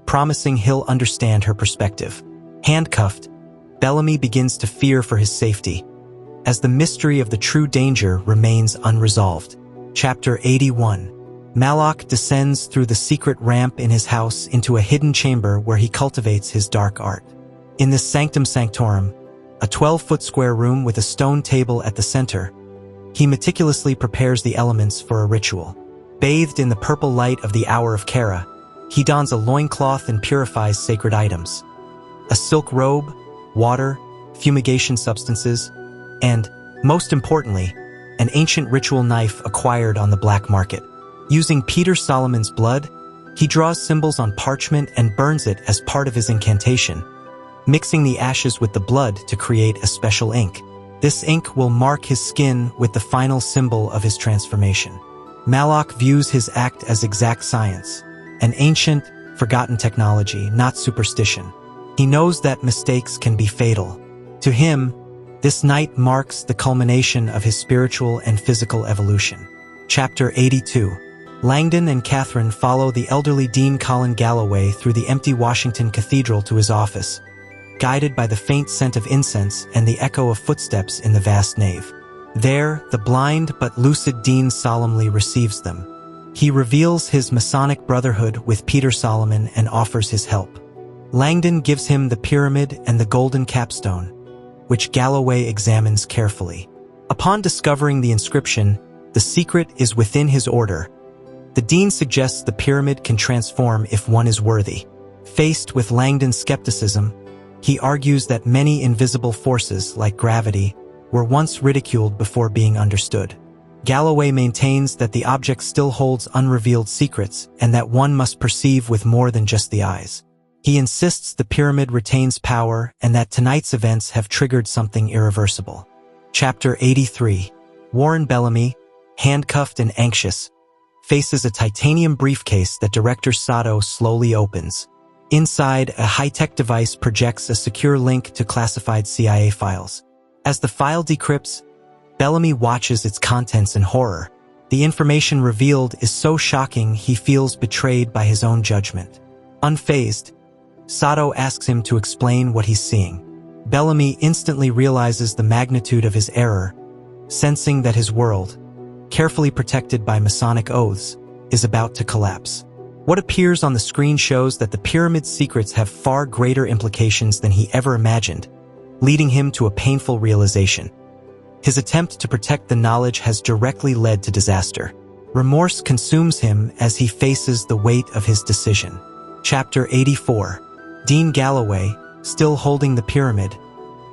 promising he'll understand her perspective. Handcuffed, Bellamy begins to fear for his safety, as the mystery of the true danger remains unresolved. Chapter 81. Malak descends through the secret ramp in his house into a hidden chamber where he cultivates his dark art. In this sanctum sanctorum, a 12-foot square room with a stone table at the center, He meticulously prepares the elements for a ritual. Bathed in the purple light of the hour of Kara, he dons a loincloth and purifies sacred items. A silk robe, water, fumigation substances, and, most importantly, an ancient ritual knife acquired on the black market. Using Peter Solomon's blood, he draws symbols on parchment and burns it as part of his incantation, mixing the ashes with the blood to create a special ink. This ink will mark his skin with the final symbol of his transformation. Malak views his act as exact science, an ancient, forgotten technology, not superstition. He knows that mistakes can be fatal. To him, this night marks the culmination of his spiritual and physical evolution. Chapter 82. Langdon and Catherine follow the elderly Dean Colin Galloway through the empty Washington Cathedral to his office, guided by the faint scent of incense and the echo of footsteps in the vast nave. There, the blind but lucid Dean solemnly receives them. He reveals his Masonic brotherhood with Peter Solomon and offers his help. Langdon gives him the pyramid and the golden capstone, which Galloway examines carefully. Upon discovering the inscription, "The secret is within his order," the Dean suggests the pyramid can transform if one is worthy. Faced with Langdon's skepticism, he argues that many invisible forces, like gravity, were once ridiculed before being understood. Galloway maintains that the object still holds unrevealed secrets and that one must perceive with more than just the eyes. He insists the pyramid retains power and that tonight's events have triggered something irreversible. Chapter 83. Warren Bellamy, handcuffed and anxious, faces a titanium briefcase that Director Sato slowly opens. Inside, a high-tech device projects a secure link to classified CIA files. As the file decrypts, Bellamy watches its contents in horror. The information revealed is so shocking he feels betrayed by his own judgment. Unfazed, Sato asks him to explain what he's seeing. Bellamy instantly realizes the magnitude of his error, sensing that his world, carefully protected by Masonic oaths, is about to collapse. What appears on the screen shows that the pyramid's secrets have far greater implications than he ever imagined, leading him to a painful realization. His attempt to protect the knowledge has directly led to disaster. Remorse consumes him as he faces the weight of his decision. Chapter 84. Dean Galloway, still holding the pyramid,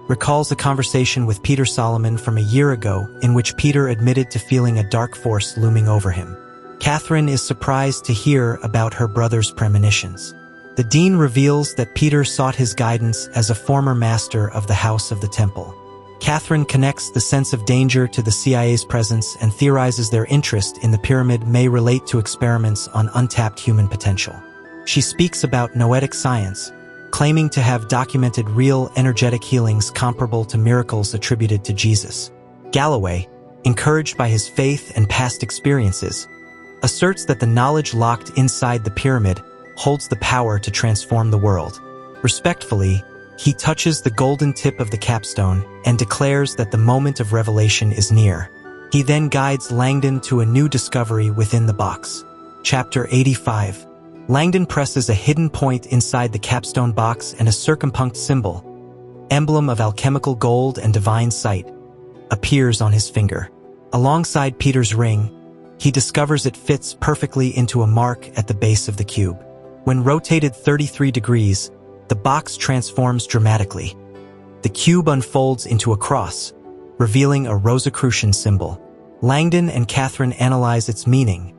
recalls a conversation with Peter Solomon from a year ago in which Peter admitted to feeling a dark force looming over him. Catherine is surprised to hear about her brother's premonitions. The Dean reveals that Peter sought his guidance as a former master of the House of the Temple. Catherine connects the sense of danger to the CIA's presence and theorizes their interest in the pyramid may relate to experiments on untapped human potential. She speaks about Noetic science, claiming to have documented real energetic healings comparable to miracles attributed to Jesus. Galloway, encouraged by his faith and past experiences, asserts that the knowledge locked inside the pyramid holds the power to transform the world. Respectfully, he touches the golden tip of the capstone and declares that the moment of revelation is near. He then guides Langdon to a new discovery within the box. Chapter 85. Langdon presses a hidden point inside the capstone box and a circumpunct symbol, emblem of alchemical gold and divine sight, appears on his finger. Alongside Peter's ring, he discovers it fits perfectly into a mark at the base of the cube. When rotated 33 degrees, the box transforms dramatically. The cube unfolds into a cross, revealing a Rosicrucian symbol. Langdon and Catherine analyze its meaning,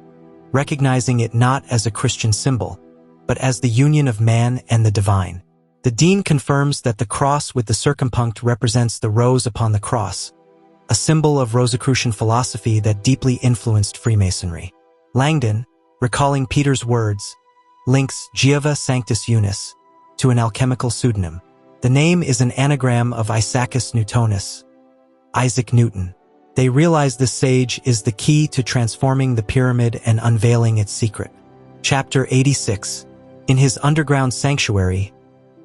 recognizing it not as a Christian symbol, but as the union of man and the divine. The Dean confirms that the cross with the circumpunct represents the rose upon the cross, a symbol of Rosicrucian philosophy that deeply influenced Freemasonry. Langdon, recalling Peter's words, links Giova Sanctus Unis to an alchemical pseudonym. The name is an anagram of Isaacus Newtonus, Isaac Newton. They realize this sage is the key to transforming the pyramid and unveiling its secret. Chapter 86. In his underground sanctuary,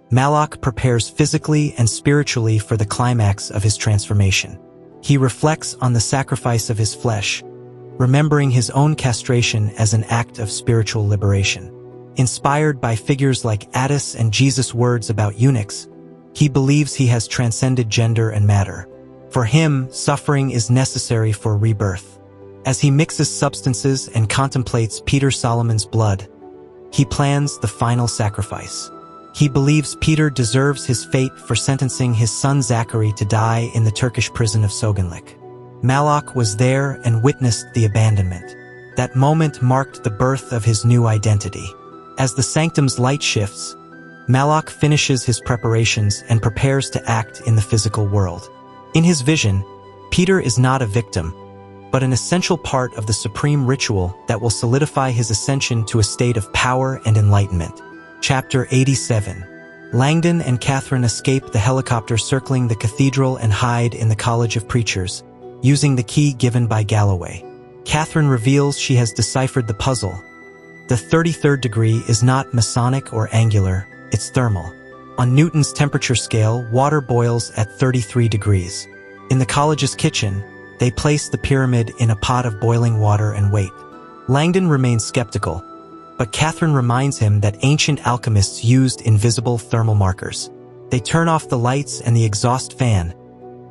Malak prepares physically and spiritually for the climax of his transformation. He reflects on the sacrifice of his flesh, remembering his own castration as an act of spiritual liberation. Inspired by figures like Attis and Jesus' words about eunuchs, he believes he has transcended gender and matter. For him, suffering is necessary for rebirth. As he mixes substances and contemplates Peter Solomon's blood, he plans the final sacrifice. He believes Peter deserves his fate for sentencing his son Zachary to die in the Turkish prison of Soganlik. Malak was there and witnessed the abandonment. That moment marked the birth of his new identity. As the sanctum's light shifts, Malak finishes his preparations and prepares to act in the physical world. In his vision, Peter is not a victim, but an essential part of the supreme ritual that will solidify his ascension to a state of power and enlightenment. Chapter 87. Langdon and Catherine escape the helicopter circling the cathedral and hide in the College of Preachers, using the key given by Galloway. Catherine reveals she has deciphered the puzzle. The 33rd degree is not Masonic or angular, it's thermal. On Newton's temperature scale, water boils at 33 degrees. In the college's kitchen, they place the pyramid in a pot of boiling water and wait. Langdon remains skeptical, but Catherine reminds him that ancient alchemists used invisible thermal markers. They turn off the lights and the exhaust fan,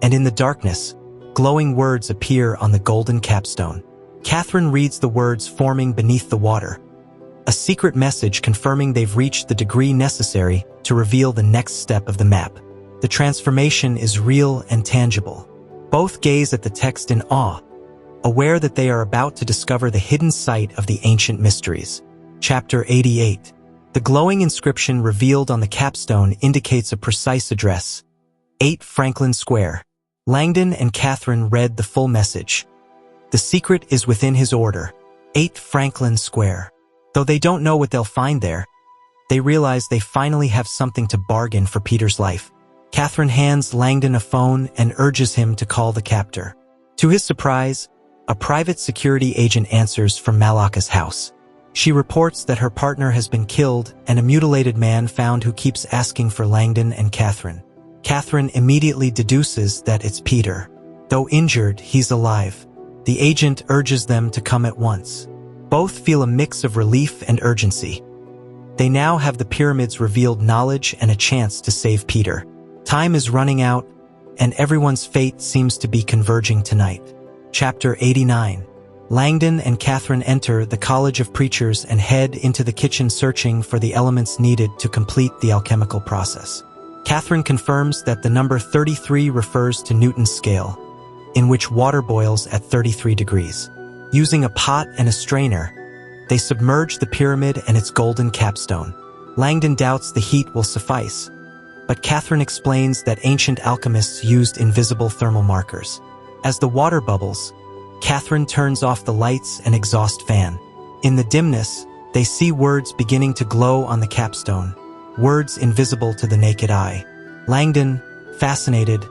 and in the darkness, glowing words appear on the golden capstone. Catherine reads the words forming beneath the water, a secret message confirming they've reached the degree necessary to reveal the next step of the map. The transformation is real and tangible. Both gaze at the text in awe, aware that they are about to discover the hidden site of the ancient mysteries. Chapter 88. The glowing inscription revealed on the capstone indicates a precise address: 8 Franklin Square. Langdon and Catherine read the full message. The secret is within his order: 8 Franklin Square. Though they don't know what they'll find there, they realize they finally have something to bargain for Peter's life. Catherine hands Langdon a phone and urges him to call the captor. To his surprise, a private security agent answers from Malaka's house. She reports that her partner has been killed and a mutilated man found who keeps asking for Langdon and Catherine. Catherine immediately deduces that it's Peter. Though injured, he's alive. The agent urges them to come at once. Both feel a mix of relief and urgency. They now have the pyramid's revealed knowledge and a chance to save Peter. Time is running out, and everyone's fate seems to be converging tonight. Chapter 89. Langdon and Catherine enter the College of Preachers and head into the kitchen searching for the elements needed to complete the alchemical process. Catherine confirms that the number 33 refers to Newton's scale, in which water boils at 33 degrees. Using a pot and a strainer, they submerge the pyramid and its golden capstone. Langdon doubts the heat will suffice, but Catherine explains that ancient alchemists used invisible thermal markers. As the water bubbles, Catherine turns off the lights and exhaust fan. In the dimness, they see words beginning to glow on the capstone, words invisible to the naked eye. Langdon, fascinated,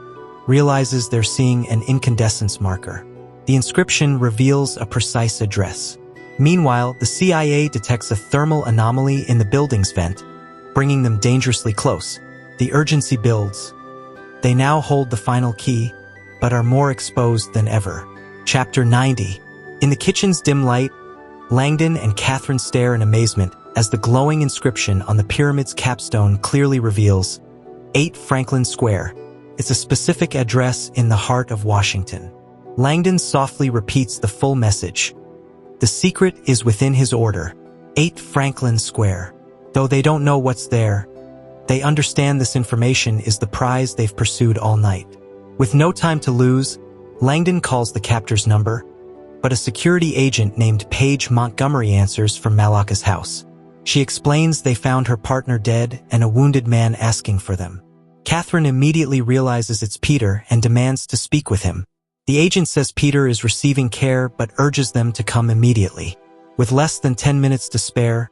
realizes they're seeing an incandescence marker. The inscription reveals a precise address. Meanwhile, the CIA detects a thermal anomaly in the building's vent, bringing them dangerously close. The urgency builds. They now hold the final key, but are more exposed than ever. Chapter 90. In the kitchen's dim light, Langdon and Catherine stare in amazement as the glowing inscription on the pyramid's capstone clearly reveals 8 Franklin Square. It's a specific address in the heart of Washington. Langdon softly repeats the full message. The secret is within his order: 8 Franklin Square. Though they don't know what's there, they understand this information is the prize they've pursued all night. With no time to lose, Langdon calls the captor's number, but a security agent named Paige Montgomery answers from Malaka's house. She explains they found her partner dead and a wounded man asking for them. Catherine immediately realizes it's Peter and demands to speak with him. The agent says Peter is receiving care but urges them to come immediately. With less than 10 minutes to spare,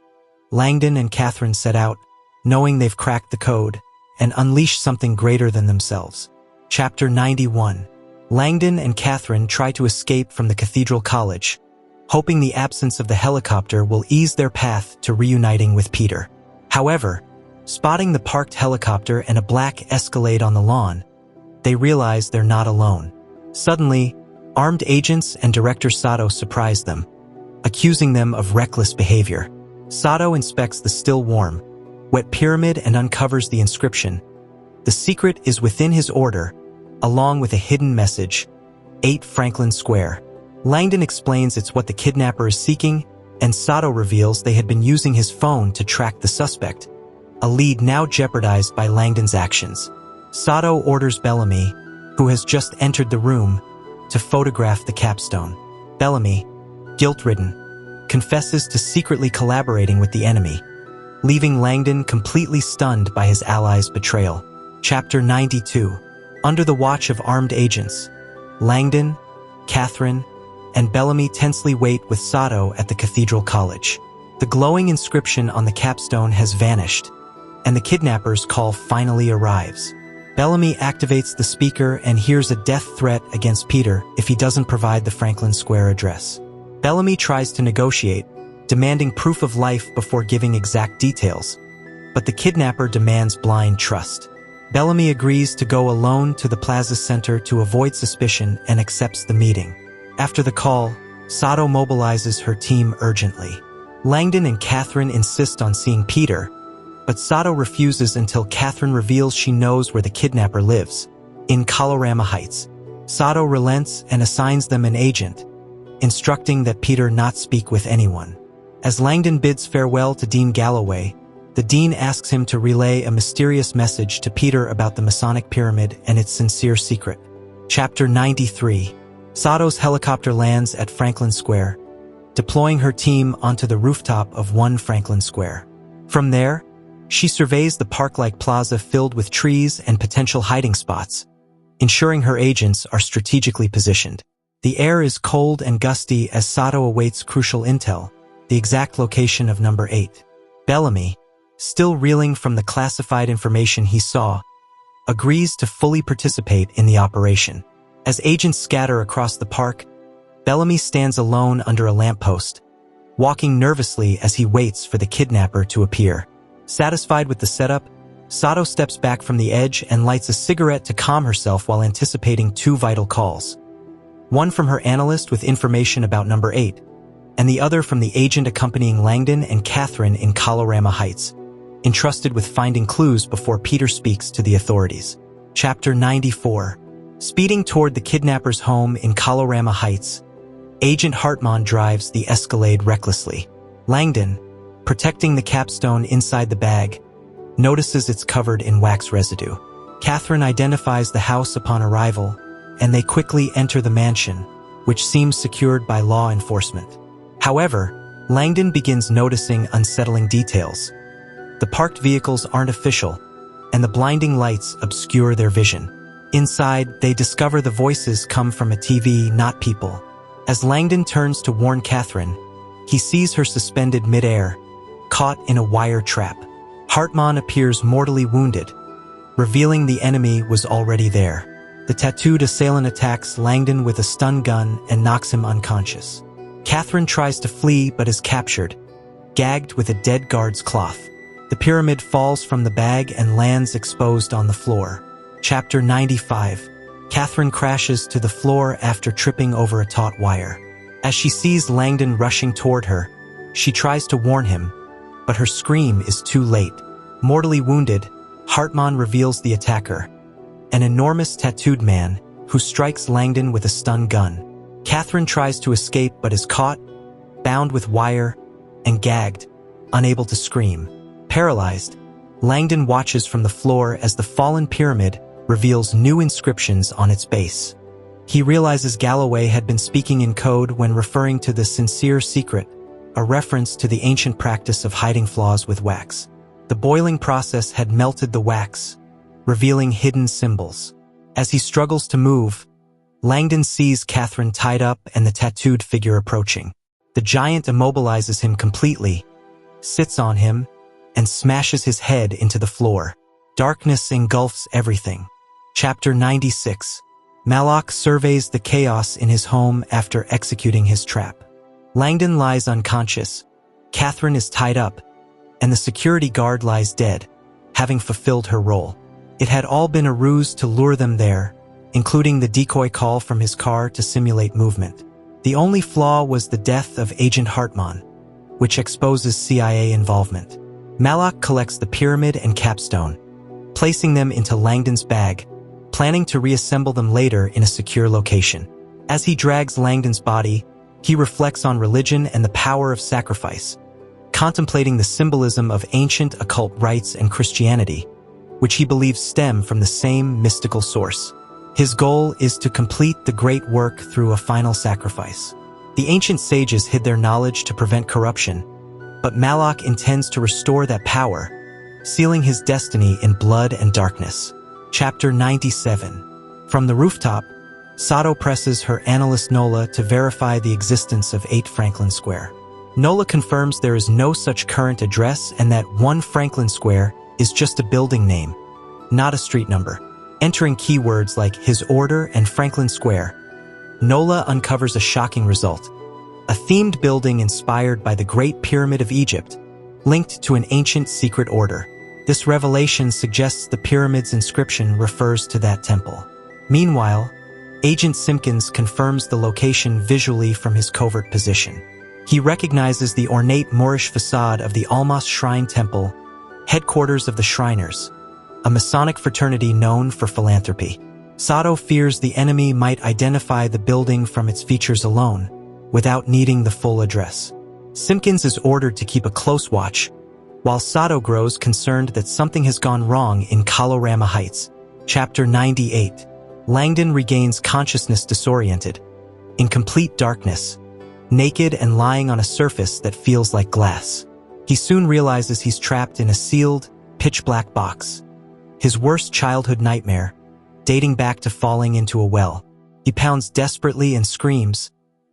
Langdon and Catherine set out, knowing they've cracked the code, and unleash something greater than themselves. Chapter 91. Langdon and Catherine try to escape from the Cathedral College, hoping the absence of the helicopter will ease their path to reuniting with Peter. However, spotting the parked helicopter and a black Escalade on the lawn, they realize they're not alone. Suddenly, armed agents and Director Sato surprise them, accusing them of reckless behavior. Sato inspects the still warm, wet pyramid and uncovers the inscription. The secret is within his order: along with a hidden message, 8 Franklin Square. Langdon explains it's what the kidnapper is seeking, and Sato reveals they had been using his phone to track the suspect, a lead now jeopardized by Langdon's actions. Sato orders Bellamy, who has just entered the room, to photograph the capstone. Bellamy, guilt-ridden, confesses to secretly collaborating with the enemy, leaving Langdon completely stunned by his ally's betrayal. Chapter 92. Under the watch of armed agents, Langdon, Catherine, and Bellamy tensely wait with Sato at the Cathedral College. The glowing inscription on the capstone has vanished, and the kidnapper's call finally arrives. Bellamy activates the speaker and hears a death threat against Peter if he doesn't provide the Franklin Square address. Bellamy tries to negotiate, demanding proof of life before giving exact details, but the kidnapper demands blind trust. Bellamy agrees to go alone to the Plaza Center to avoid suspicion and accepts the meeting. After the call, Sato mobilizes her team urgently. Langdon and Catherine insist on seeing Peter, but Sato refuses until Catherine reveals she knows where the kidnapper lives, in Colorama Heights. Sato relents and assigns them an agent, instructing that Peter not speak with anyone. As Langdon bids farewell to Dean Galloway, the Dean asks him to relay a mysterious message to Peter about the Masonic pyramid and its sincere secret. Chapter 93. Sato's helicopter lands at Franklin Square, deploying her team onto the rooftop of 1 Franklin Square. From there, she surveys the park-like plaza filled with trees and potential hiding spots, ensuring her agents are strategically positioned. The air is cold and gusty as Sato awaits crucial intel, the exact location of number 8. Bellamy, still reeling from the classified information he saw, agrees to fully participate in the operation. As agents scatter across the park, Bellamy stands alone under a lamppost, walking nervously as he waits for the kidnapper to appear. Satisfied with the setup, Sato steps back from the edge and lights a cigarette to calm herself while anticipating 2 vital calls. One from her analyst with information about number 8, and the other from the agent accompanying Langdon and Catherine in Colorama Heights, entrusted with finding clues before Peter speaks to the authorities. Chapter 94. Speeding toward the kidnapper's home in Colorama Heights, Agent Hartman drives the Escalade recklessly. Langdon, protecting the capstone inside the bag, notices it's covered in wax residue. Catherine identifies the house upon arrival, and they quickly enter the mansion, which seems secured by law enforcement. However, Langdon begins noticing unsettling details. The parked vehicles aren't official, and the blinding lights obscure their vision. Inside, they discover the voices come from a TV, not people. As Langdon turns to warn Catherine, he sees her suspended midair, caught in a wire trap. Hartman appears mortally wounded, revealing the enemy was already there. The tattooed assailant attacks Langdon with a stun gun and knocks him unconscious. Catherine tries to flee but is captured, gagged with a dead guard's cloth. The pyramid falls from the bag and lands exposed on the floor. Chapter 95. Catherine crashes to the floor after tripping over a taut wire. As she sees Langdon rushing toward her, she tries to warn him, but her scream is too late. Mortally wounded, Hartman reveals the attacker, an enormous tattooed man who strikes Langdon with a stun gun. Catherine tries to escape but is caught, bound with wire, and gagged, unable to scream. Paralyzed, Langdon watches from the floor as the fallen pyramid reveals new inscriptions on its base. He realizes Galloway had been speaking in code when referring to the sincere secret, a reference to the ancient practice of hiding flaws with wax. The boiling process had melted the wax, revealing hidden symbols. As he struggles to move, Langdon sees Catherine tied up and the tattooed figure approaching. The giant immobilizes him completely, sits on him, and smashes his head into the floor. Darkness engulfs everything. Chapter 96. Malak surveys the chaos in his home after executing his trap. Langdon lies unconscious, Catherine is tied up, and the security guard lies dead, having fulfilled her role. It had all been a ruse to lure them there, including the decoy call from his car to simulate movement. The only flaw was the death of Agent Hartman, which exposes CIA involvement. Malak collects the pyramid and capstone, placing them into Langdon's bag, planning to reassemble them later in a secure location. As he drags Langdon's body, he reflects on religion and the power of sacrifice, contemplating the symbolism of ancient occult rites and Christianity, which he believes stem from the same mystical source. His goal is to complete the great work through a final sacrifice. The ancient sages hid their knowledge to prevent corruption, but Malak intends to restore that power, sealing his destiny in blood and darkness. Chapter 97. From the rooftop, Sato presses her analyst Nola to verify the existence of 8 Franklin Square. Nola confirms there is no such current address and that 1 Franklin Square is just a building name, not a street number. Entering keywords like his order and Franklin Square, Nola uncovers a shocking result: a themed building inspired by the Great Pyramid of Egypt, linked to an ancient secret order. This revelation suggests the pyramid's inscription refers to that temple. Meanwhile, Agent Simpkins confirms the location visually from his covert position. He recognizes the ornate Moorish facade of the Almas Shrine Temple, headquarters of the Shriners, a Masonic fraternity known for philanthropy. Sato fears the enemy might identify the building from its features alone, without needing the full address. Simpkins is ordered to keep a close watch, while Sato grows concerned that something has gone wrong in Colorama Heights. Chapter 98. Langdon regains consciousness disoriented, in complete darkness, naked and lying on a surface that feels like glass. He soon realizes he's trapped in a sealed, pitch-black box. His worst childhood nightmare, dating back to falling into a well. He pounds desperately and screams,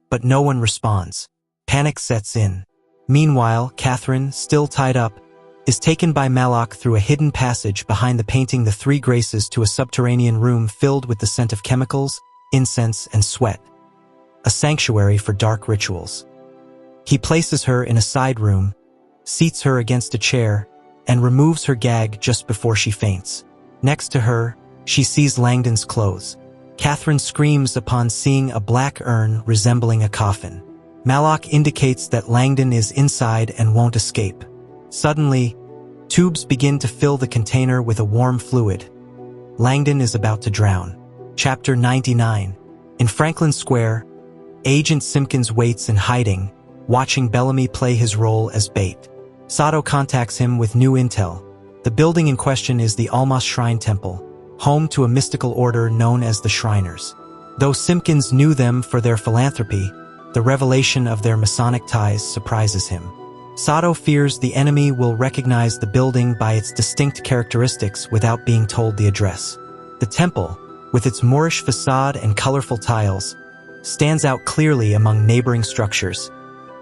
but no one responds. Panic sets in. Meanwhile, Catherine, still tied up, is taken by Malak through a hidden passage behind the painting The Three Graces to a subterranean room filled with the scent of chemicals, incense, and sweat, a sanctuary for dark rituals. He places her in a side room, seats her against a chair, and removes her gag just before she faints. Next to her, she sees Langdon's clothes. Catherine screams upon seeing a black urn resembling a coffin. Malak indicates that Langdon is inside and won't escape. Suddenly, tubes begin to fill the container with a warm fluid. Langdon is about to drown. Chapter 99. In Franklin Square, Agent Simpkins waits in hiding, watching Bellamy play his role as bait. Sato contacts him with new intel. The building in question is the Almas Shrine Temple, home to a mystical order known as the Shriners. Though Simpkins knew them for their philanthropy, the revelation of their Masonic ties surprises him. Sato fears the enemy will recognize the building by its distinct characteristics without being told the address. The temple, with its Moorish facade and colorful tiles, stands out clearly among neighboring structures,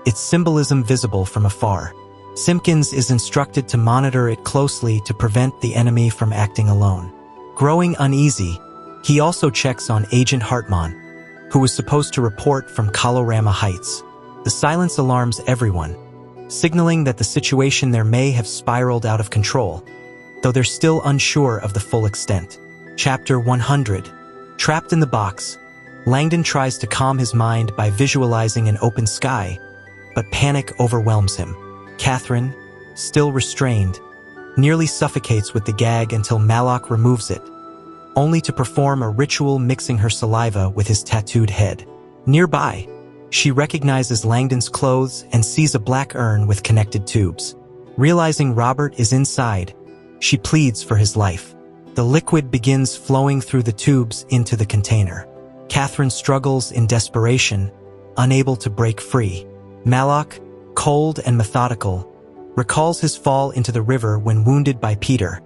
its symbolism visible from afar. Simpkins is instructed to monitor it closely to prevent the enemy from acting alone. Growing uneasy, he also checks on Agent Hartmann, who was supposed to report from Colorama Heights. The silence alarms everyone, signaling that the situation there may have spiraled out of control, though they're still unsure of the full extent. Chapter 100. Trapped in the box, Langdon tries to calm his mind by visualizing an open sky, but panic overwhelms him. Catherine, still restrained, nearly suffocates with the gag until Malak removes it, only to perform a ritual mixing her saliva with his tattooed head. Nearby, she recognizes Langdon's clothes and sees a black urn with connected tubes. Realizing Robert is inside, she pleads for his life. The liquid begins flowing through the tubes into the container. Catherine struggles in desperation, unable to break free. Malak, cold and methodical, recalls his fall into the river when wounded by Peter,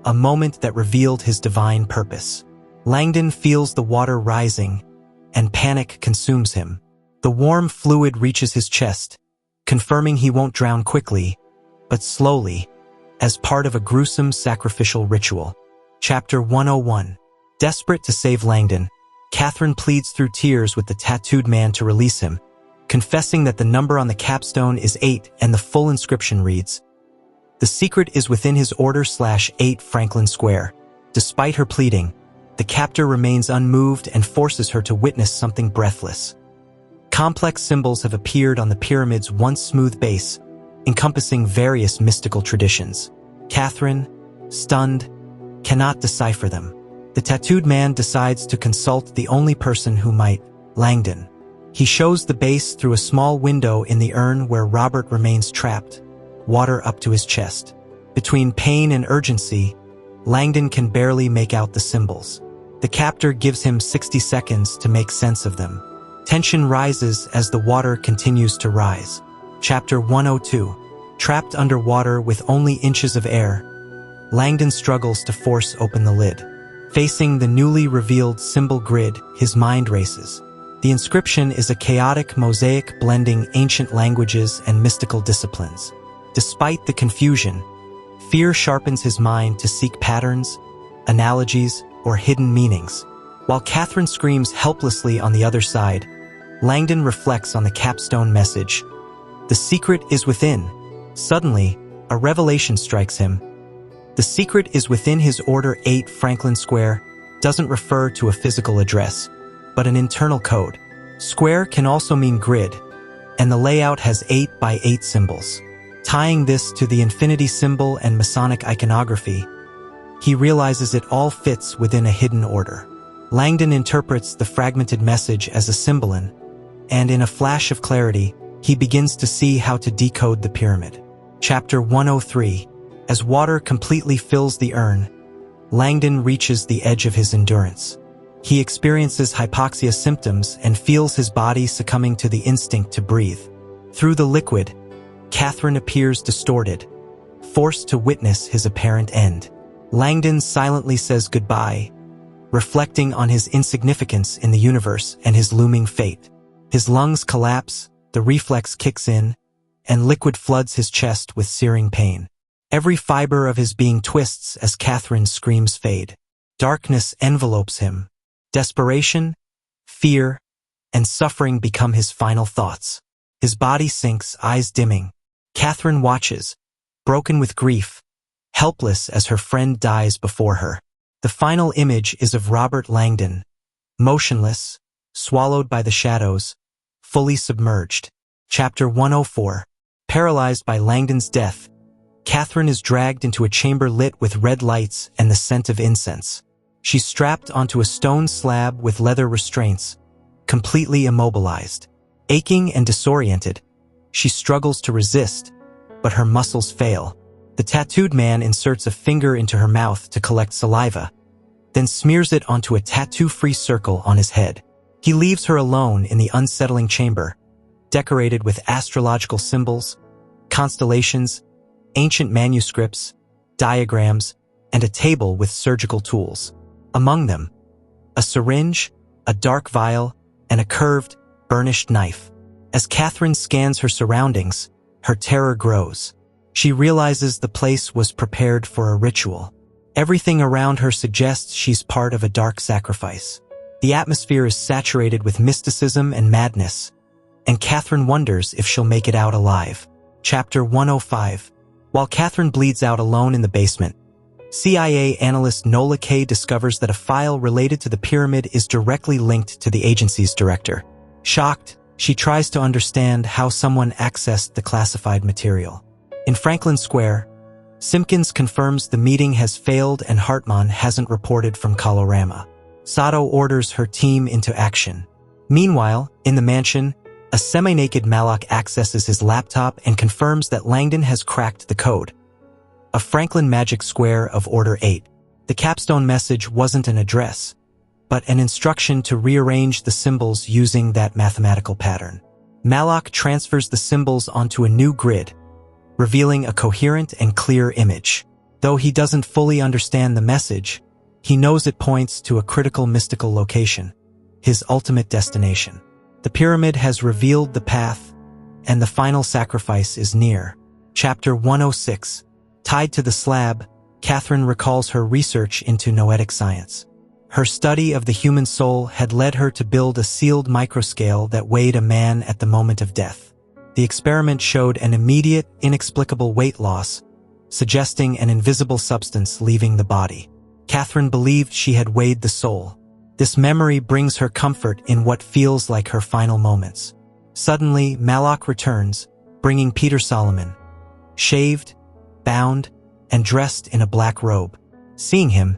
a moment that revealed his divine purpose. Langdon feels the water rising, and panic consumes him. The warm fluid reaches his chest, confirming he won't drown quickly, but slowly, as part of a gruesome sacrificial ritual. Chapter 101. Desperate to save Langdon, Catherine pleads through tears with the tattooed man to release him, confessing that the number on the capstone is 8 and the full inscription reads, "The secret is within his order/8 Franklin Square." Despite her pleading, the captor remains unmoved and forces her to witness something breathless. Complex symbols have appeared on the pyramid's once smooth base, encompassing various mystical traditions. Catherine, stunned, cannot decipher them. The tattooed man decides to consult the only person who might, Langdon. He shows the base through a small window in the urn where Robert remains trapped, water up to his chest. Between pain and urgency, Langdon can barely make out the symbols. The captor gives him 60 seconds to make sense of them. Tension rises as the water continues to rise. Chapter 102. Trapped underwater with only inches of air, Langdon struggles to force open the lid. Facing the newly revealed symbol grid, his mind races. The inscription is a chaotic mosaic blending ancient languages and mystical disciplines. Despite the confusion, fear sharpens his mind to seek patterns, analogies, or hidden meanings. While Catherine screams helplessly on the other side, Langdon reflects on the capstone message. The secret is within. Suddenly, a revelation strikes him. The secret is within. His Order 8 Franklin Square doesn't refer to a physical address, but an internal code. Square can also mean grid, and the layout has 8 by 8 symbols. Tying this to the infinity symbol and Masonic iconography, he realizes it all fits within a hidden order. Langdon interprets the fragmented message as a symbolon, and in a flash of clarity, he begins to see how to decode the pyramid. Chapter 103. As water completely fills the urn, Langdon reaches the edge of his endurance. He experiences hypoxia symptoms and feels his body succumbing to the instinct to breathe. Through the liquid, Catherine appears distorted, forced to witness his apparent end. Langdon silently says goodbye, reflecting on his insignificance in the universe and his looming fate. His lungs collapse, the reflex kicks in, and liquid floods his chest with searing pain. Every fiber of his being twists as Catherine's screams fade. Darkness envelopes him. Desperation, fear, and suffering become his final thoughts. His body sinks, eyes dimming. Catherine watches, broken with grief, helpless as her friend dies before her. The final image is of Robert Langdon, motionless, swallowed by the shadows, fully submerged. Chapter 104. Paralyzed by Langdon's death, Catherine is dragged into a chamber lit with red lights and the scent of incense. She's strapped onto a stone slab with leather restraints, completely immobilized. Aching and disoriented, she struggles to resist, but her muscles fail. The tattooed man inserts a finger into her mouth to collect saliva, then smears it onto a tattoo-free circle on his head. He leaves her alone in the unsettling chamber, decorated with astrological symbols, constellations, ancient manuscripts, diagrams, and a table with surgical tools. Among them, a syringe, a dark vial, and a curved, burnished knife. As Catherine scans her surroundings, her terror grows. She realizes the place was prepared for a ritual. Everything around her suggests she's part of a dark sacrifice. The atmosphere is saturated with mysticism and madness, and Catherine wonders if she'll make it out alive. Chapter 105. While Catherine bleeds out alone in the basement, CIA analyst Noetic discovers that a file related to the pyramid is directly linked to the agency's director. Shocked, she tries to understand how someone accessed the classified material. In Franklin Square, Simpkins confirms the meeting has failed and Hartmann hasn't reported from Colorama. Sato orders her team into action. Meanwhile, in the mansion, a semi-naked Malak accesses his laptop and confirms that Langdon has cracked the code. A Franklin magic square of Order 8. The capstone message wasn't an address, but an instruction to rearrange the symbols using that mathematical pattern. Malak transfers the symbols onto a new grid, revealing a coherent and clear image. Though he doesn't fully understand the message, he knows it points to a critical mystical location, his ultimate destination. The pyramid has revealed the path, and the final sacrifice is near. Chapter 106. Tied to the slab, Catherine recalls her research into noetic science. Her study of the human soul had led her to build a sealed microscale that weighed a man at the moment of death. The experiment showed an immediate, inexplicable weight loss, suggesting an invisible substance leaving the body. Catherine believed she had weighed the soul. This memory brings her comfort in what feels like her final moments. Suddenly, Malak returns, bringing Peter Solomon, shaved, bound, and dressed in a black robe. Seeing him,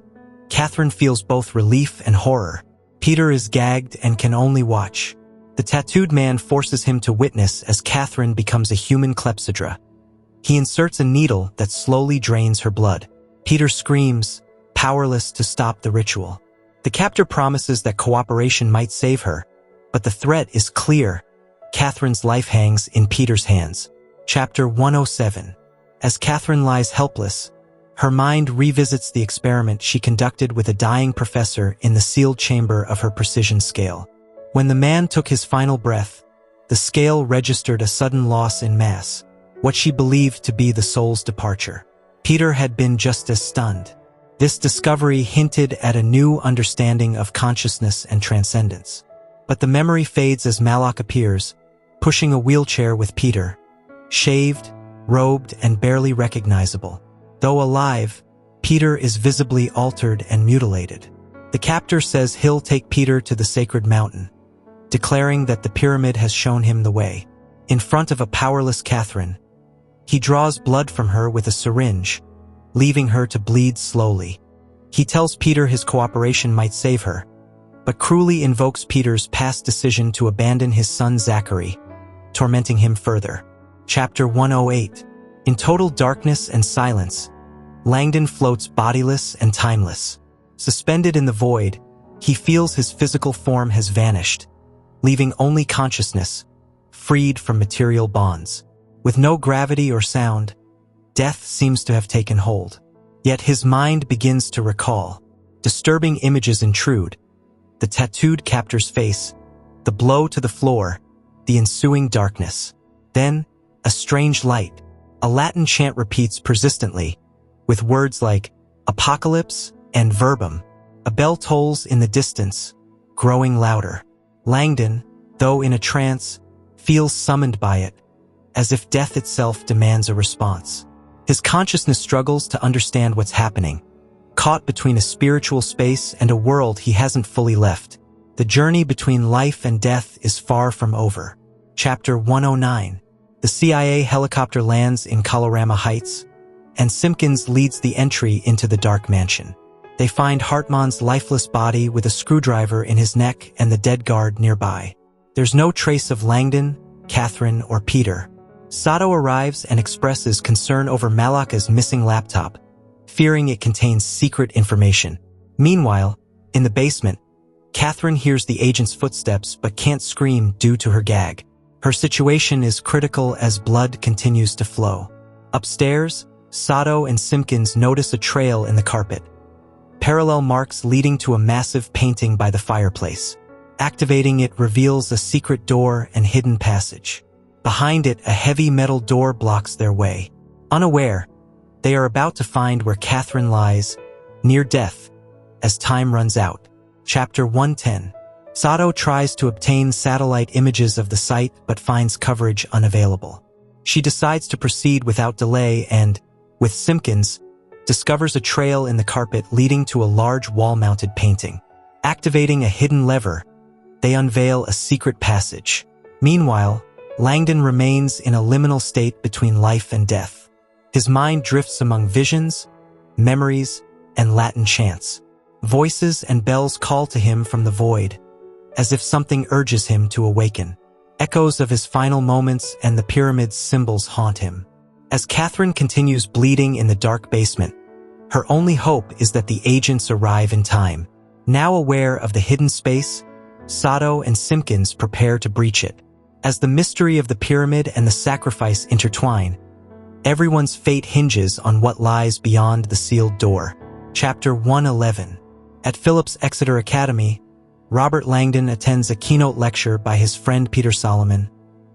Catherine Catherine feels both relief and horror. Peter is gagged and can only watch. The tattooed man forces him to witness as Catherine becomes a human clepsydra. He inserts a needle that slowly drains her blood. Peter screams, powerless to stop the ritual. The captor promises that cooperation might save her, but the threat is clear. Catherine's life hangs in Peter's hands. Chapter 107. As Catherine lies helpless, her mind revisits the experiment she conducted with a dying professor in the sealed chamber of her precision scale. When the man took his final breath, the scale registered a sudden loss in mass, what she believed to be the soul's departure. Peter had been just as stunned. This discovery hinted at a new understanding of consciousness and transcendence. But the memory fades as Malak appears, pushing a wheelchair with Peter. Shaved, robed, and barely recognizable. Though alive, Peter is visibly altered and mutilated. The captor says he'll take Peter to the sacred mountain, declaring that the pyramid has shown him the way. In front of a powerless Catherine, he draws blood from her with a syringe, leaving her to bleed slowly. He tells Peter his cooperation might save her, but cruelly invokes Peter's past decision to abandon his son Zachary, tormenting him further. Chapter 108. In total darkness and silence, Langdon floats bodiless and timeless. Suspended in the void, he feels his physical form has vanished, leaving only consciousness, freed from material bonds. With no gravity or sound, death seems to have taken hold. Yet his mind begins to recall. Disturbing images intrude. The tattooed captor's face, the blow to the floor, the ensuing darkness. Then, a strange light. A Latin chant repeats persistently, with words like apocalypse and verbum. A bell tolls in the distance, growing louder. Langdon, though in a trance, feels summoned by it, as if death itself demands a response. His consciousness struggles to understand what's happening, caught between a spiritual space and a world he hasn't fully left. The journey between life and death is far from over. Chapter 109. The CIA helicopter lands in Colorama Heights, and Simpkins leads the entry into the dark mansion. They find Hartmann's lifeless body with a screwdriver in his neck and the dead guard nearby. There's no trace of Langdon, Catherine, or Peter. Sato arrives and expresses concern over Malaka's missing laptop, fearing it contains secret information. Meanwhile, in the basement, Catherine hears the agent's footsteps but can't scream due to her gag. Her situation is critical as blood continues to flow. Upstairs, Sato and Simpkins notice a trail in the carpet, parallel marks leading to a massive painting by the fireplace. Activating it reveals a secret door and hidden passage. Behind it, a heavy metal door blocks their way. Unaware, they are about to find where Catherine lies, near death, as time runs out. Chapter 110. Sato tries to obtain satellite images of the site but finds coverage unavailable. She decides to proceed without delay and, with Simpkins, discovers a trail in the carpet leading to a large wall-mounted painting. Activating a hidden lever, they unveil a secret passage. Meanwhile, Langdon remains in a liminal state between life and death. His mind drifts among visions, memories, and Latin chants. Voices and bells call to him from the void, as if something urges him to awaken. Echoes of his final moments and the pyramid's symbols haunt him. As Catherine continues bleeding in the dark basement, her only hope is that the agents arrive in time. Now aware of the hidden space, Sato and Simpkins prepare to breach it. As the mystery of the pyramid and the sacrifice intertwine, everyone's fate hinges on what lies beyond the sealed door. Chapter 111. At Phillips Exeter Academy, Robert Langdon attends a keynote lecture by his friend Peter Solomon,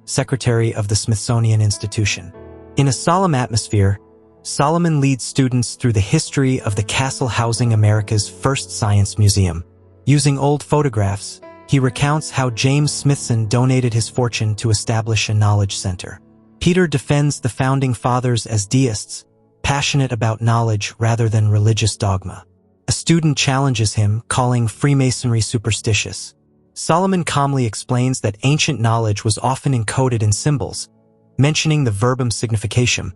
secretary of the Smithsonian Institution. In a solemn atmosphere, Solomon leads students through the history of the castle housing America's first science museum. Using old photographs, he recounts how James Smithson donated his fortune to establish a knowledge center. Peter defends the founding fathers as deists, passionate about knowledge rather than religious dogma. A student challenges him, calling Freemasonry superstitious. Solomon calmly explains that ancient knowledge was often encoded in symbols, mentioning the verbum significatum,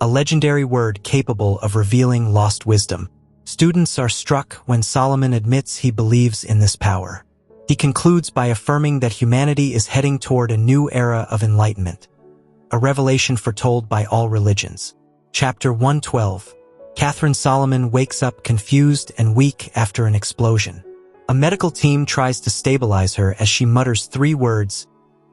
a legendary word capable of revealing lost wisdom. Students are struck when Solomon admits he believes in this power. He concludes by affirming that humanity is heading toward a new era of enlightenment, a revelation foretold by all religions. Chapter 112. Catherine Solomon wakes up confused and weak after an explosion. A medical team tries to stabilize her as she mutters 3 words,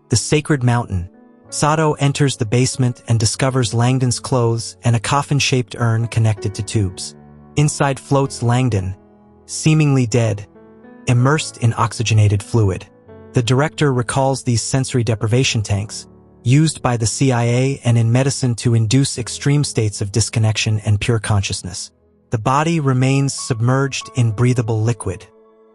"The sacred mountain." Sato enters the basement and discovers Langdon's clothes and a coffin-shaped urn connected to tubes. Inside floats Langdon, seemingly dead, immersed in oxygenated fluid. The director recalls these sensory deprivation tanks, used by the CIA and in medicine to induce extreme states of disconnection and pure consciousness. The body remains submerged in breathable liquid.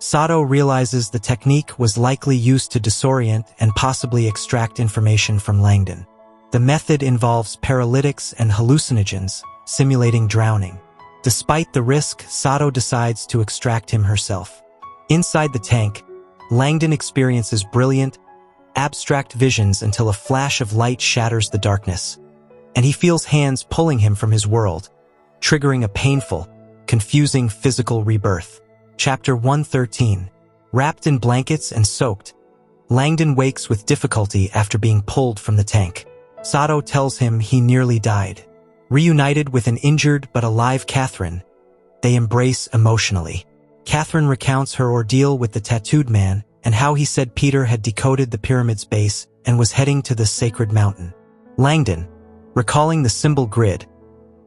Sato realizes the technique was likely used to disorient and possibly extract information from Langdon. The method involves paralytics and hallucinogens, simulating drowning. Despite the risk, Sato decides to extract him herself. Inside the tank, Langdon experiences brilliant, abstract visions until a flash of light shatters the darkness, and he feels hands pulling him from his world, triggering a painful, confusing physical rebirth. Chapter 113. Wrapped in blankets and soaked, Langdon wakes with difficulty after being pulled from the tank. Sato tells him he nearly died. Reunited with an injured but alive Catherine, they embrace emotionally. Catherine recounts her ordeal with the tattooed man and how he said Peter had decoded the pyramid's base and was heading to the sacred mountain. Langdon, recalling the symbol grid,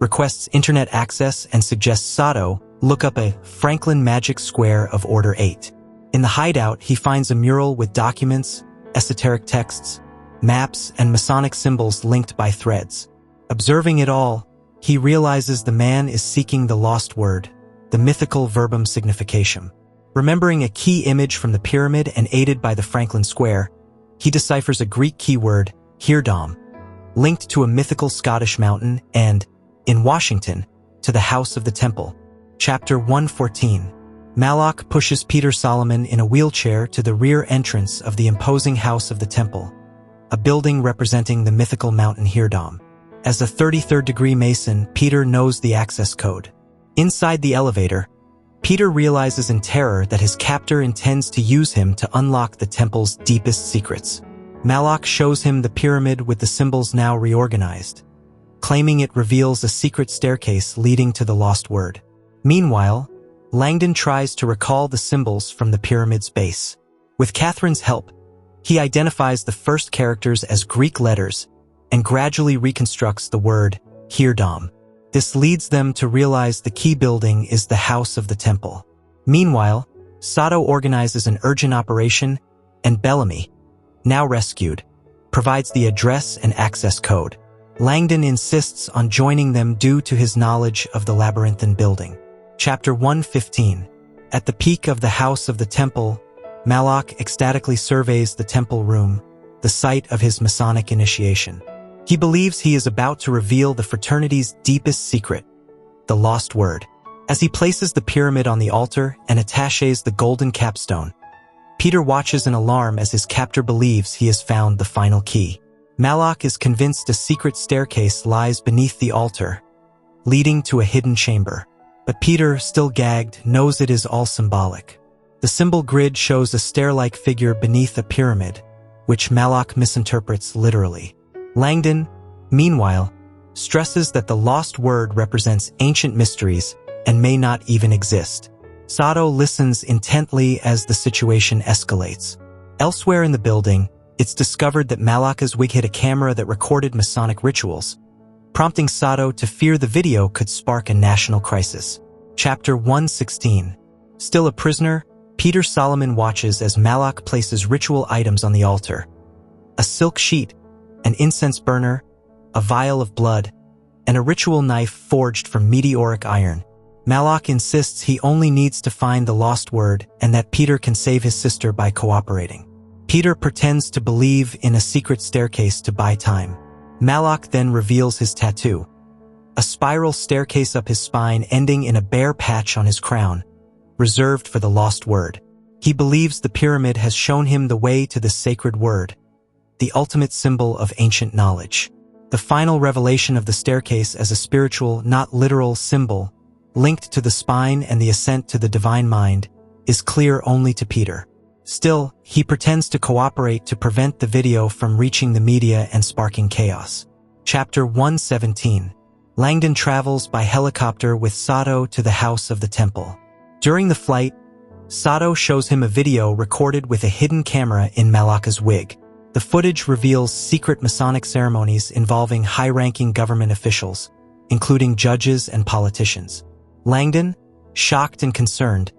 requests internet access and suggests Sato look up a Franklin magic square of Order 8. In the hideout, he finds a mural with documents, esoteric texts, maps, and Masonic symbols linked by threads. Observing it all, he realizes the man is seeking the lost word, the mythical verbum significatum. Remembering a key image from the pyramid and aided by the Franklin Square, he deciphers a Greek keyword, Hirdom, linked to a mythical Scottish mountain and, in Washington, to the House of the Temple. Chapter 114. Malak pushes Peter Solomon in a wheelchair to the rear entrance of the imposing House of the Temple, a building representing the mythical mountain Hirdom. As a 33rd-degree Mason, Peter knows the access code. Inside the elevator, Peter realizes in terror that his captor intends to use him to unlock the temple's deepest secrets. Malak shows him the pyramid with the symbols now reorganized, claiming it reveals a secret staircase leading to the lost word. Meanwhile, Langdon tries to recall the symbols from the pyramid's base. With Catherine's help, he identifies the first characters as Greek letters and gradually reconstructs the word Hirdom. This leads them to realize the key building is the House of the Temple. Meanwhile, Sato organizes an urgent operation, and Bellamy, now rescued, provides the address and access code. Langdon insists on joining them due to his knowledge of the labyrinthine building. Chapter 115. At the peak of the House of the Temple, Malak ecstatically surveys the temple room, the site of his Masonic initiation. He believes he is about to reveal the fraternity's deepest secret, the lost word. As he places the pyramid on the altar and attaches the golden capstone, Peter watches in alarm as his captor believes he has found the final key. Malak is convinced a secret staircase lies beneath the altar, leading to a hidden chamber. But Peter, still gagged, knows it is all symbolic. The symbol grid shows a stair-like figure beneath a pyramid, which Malak misinterprets literally. Langdon, meanwhile, stresses that the lost word represents ancient mysteries and may not even exist. Sato listens intently as the situation escalates. Elsewhere in the building, it's discovered that Malak's wig hid a camera that recorded Masonic rituals, prompting Sato to fear the video could spark a national crisis. Chapter 116. Still a prisoner, Peter Solomon watches as Malak places ritual items on the altar. A silk sheet, an incense burner, a vial of blood, and a ritual knife forged from meteoric iron. Malak insists he only needs to find the lost word and that Peter can save his sister by cooperating. Peter pretends to believe in a secret staircase to buy time. Malak then reveals his tattoo, a spiral staircase up his spine ending in a bare patch on his crown, reserved for the lost word. He believes the pyramid has shown him the way to the sacred word, the ultimate symbol of ancient knowledge. The final revelation of the staircase as a spiritual, not literal, symbol linked to the spine and the ascent to the divine mind, is clear only to Peter. Still, he pretends to cooperate to prevent the video from reaching the media and sparking chaos. Chapter 117. Langdon travels by helicopter with Sato to the house of the temple. During the flight, Sato shows him a video recorded with a hidden camera in Malaka's wig. The footage reveals secret Masonic ceremonies involving high-ranking government officials, including judges and politicians. Langdon, shocked and concerned,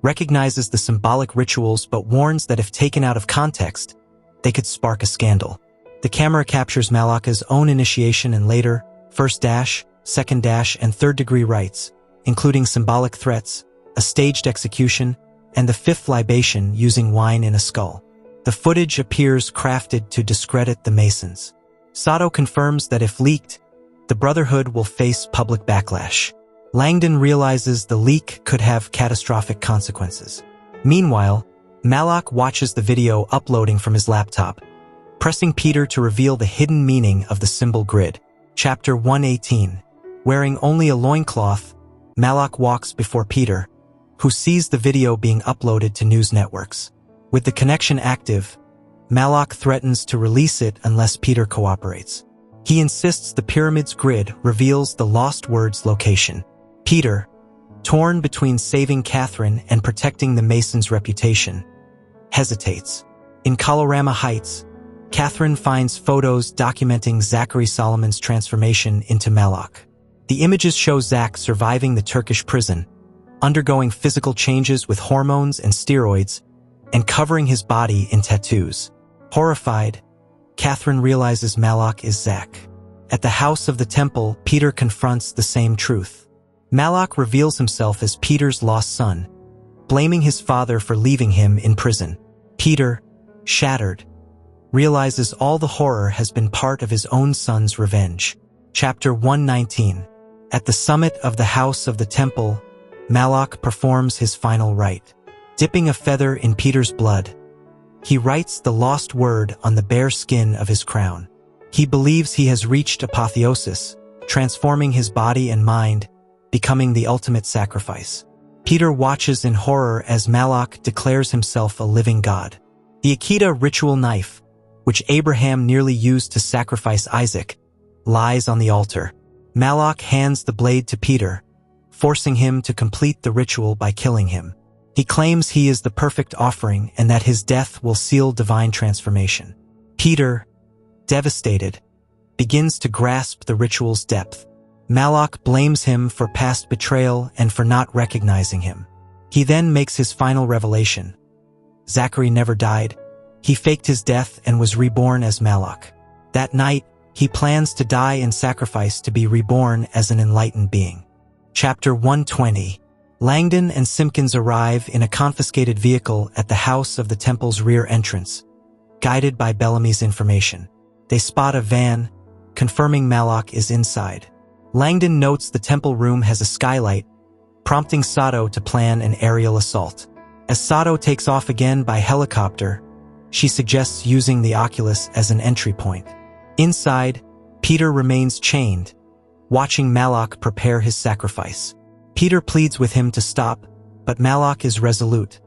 recognizes the symbolic rituals but warns that if taken out of context, they could spark a scandal. The camera captures Malaka's own initiation and later, first dash, second dash, and third-degree rites, including symbolic threats, a staged execution, and the fifth libation using wine in a skull. The footage appears crafted to discredit the Masons. Sato confirms that if leaked, the Brotherhood will face public backlash. Langdon realizes the leak could have catastrophic consequences. Meanwhile, Malak watches the video uploading from his laptop, pressing Peter to reveal the hidden meaning of the symbol grid. Chapter 118. Wearing only a loincloth, Malak walks before Peter, who sees the video being uploaded to news networks. With the connection active, Malak threatens to release it unless Peter cooperates. He insists the pyramid's grid reveals the lost word's location. Peter, torn between saving Catherine and protecting the Masons' reputation, hesitates. In Colorama Heights, Catherine finds photos documenting Zachary Solomon's transformation into Malak. The images show Zach surviving the Turkish prison, undergoing physical changes with hormones and steroids, and covering his body in tattoos. Horrified, Catherine realizes Malak is Zach. At the house of the temple, Peter confronts the same truth. Malak reveals himself as Peter's lost son, blaming his father for leaving him in prison. Peter, shattered, realizes all the horror has been part of his own son's revenge. Chapter 119. At the summit of the house of the temple, Malak performs his final rite. Dipping a feather in Peter's blood, he writes the lost word on the bare skin of his crown. He believes he has reached apotheosis, transforming his body and mind, becoming the ultimate sacrifice. Peter watches in horror as Malak declares himself a living god. The Akita ritual knife, which Abraham nearly used to sacrifice Isaac, lies on the altar. Malak hands the blade to Peter, forcing him to complete the ritual by killing him. He claims he is the perfect offering and that his death will seal divine transformation. Peter, devastated, begins to grasp the ritual's depth. Malak blames him for past betrayal and for not recognizing him. He then makes his final revelation. Zachary never died. He faked his death and was reborn as Malak. That night, he plans to die in sacrifice to be reborn as an enlightened being. Chapter 120. Langdon and Simpkins arrive in a confiscated vehicle at the house of the temple's rear entrance, guided by Bellamy's information. They spot a van, confirming Malak is inside. Langdon notes the temple room has a skylight, prompting Sato to plan an aerial assault. As Sato takes off again by helicopter, she suggests using the Oculus as an entry point. Inside, Peter remains chained, watching Malak prepare his sacrifice. Peter pleads with him to stop, but Malak is resolute,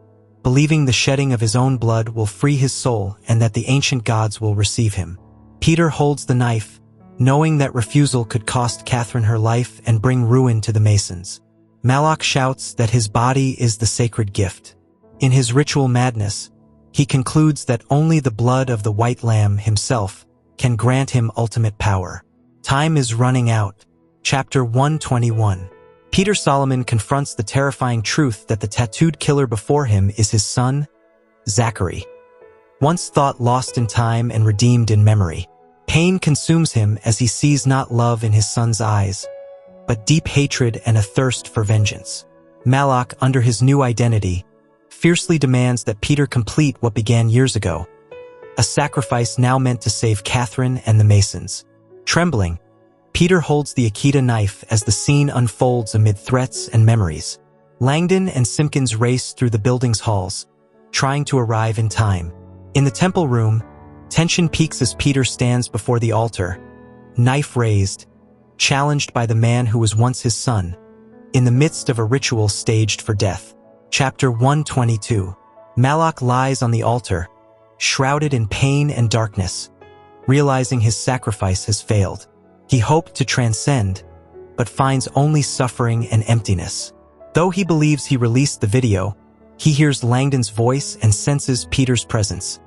believing the shedding of his own blood will free his soul and that the ancient gods will receive him. Peter holds the knife, knowing that refusal could cost Catherine her life and bring ruin to the Masons. Malak shouts that his body is the sacred gift. In his ritual madness, he concludes that only the blood of the White Lamb himself can grant him ultimate power. Time is running out. Chapter 121. Peter Solomon confronts the terrifying truth that the tattooed killer before him is his son, Zachary. Once thought lost in time and redeemed in memory, pain consumes him as he sees not love in his son's eyes, but deep hatred and a thirst for vengeance. Malak, under his new identity, fiercely demands that Peter complete what began years ago, a sacrifice now meant to save Catherine and the Masons. Trembling, Peter holds the Akita knife as the scene unfolds amid threats and memories. Langdon and Simpkins race through the building's halls, trying to arrive in time. In the temple room, tension peaks as Peter stands before the altar, knife raised, challenged by the man who was once his son. in the midst of a ritual staged for death. Chapter 122. Malak lies on the altar, shrouded in pain and darkness, realizing his sacrifice has failed. He hoped to transcend, but finds only suffering and emptiness. Though he believes he released the video, he hears Langdon's voice and senses Peter's presence,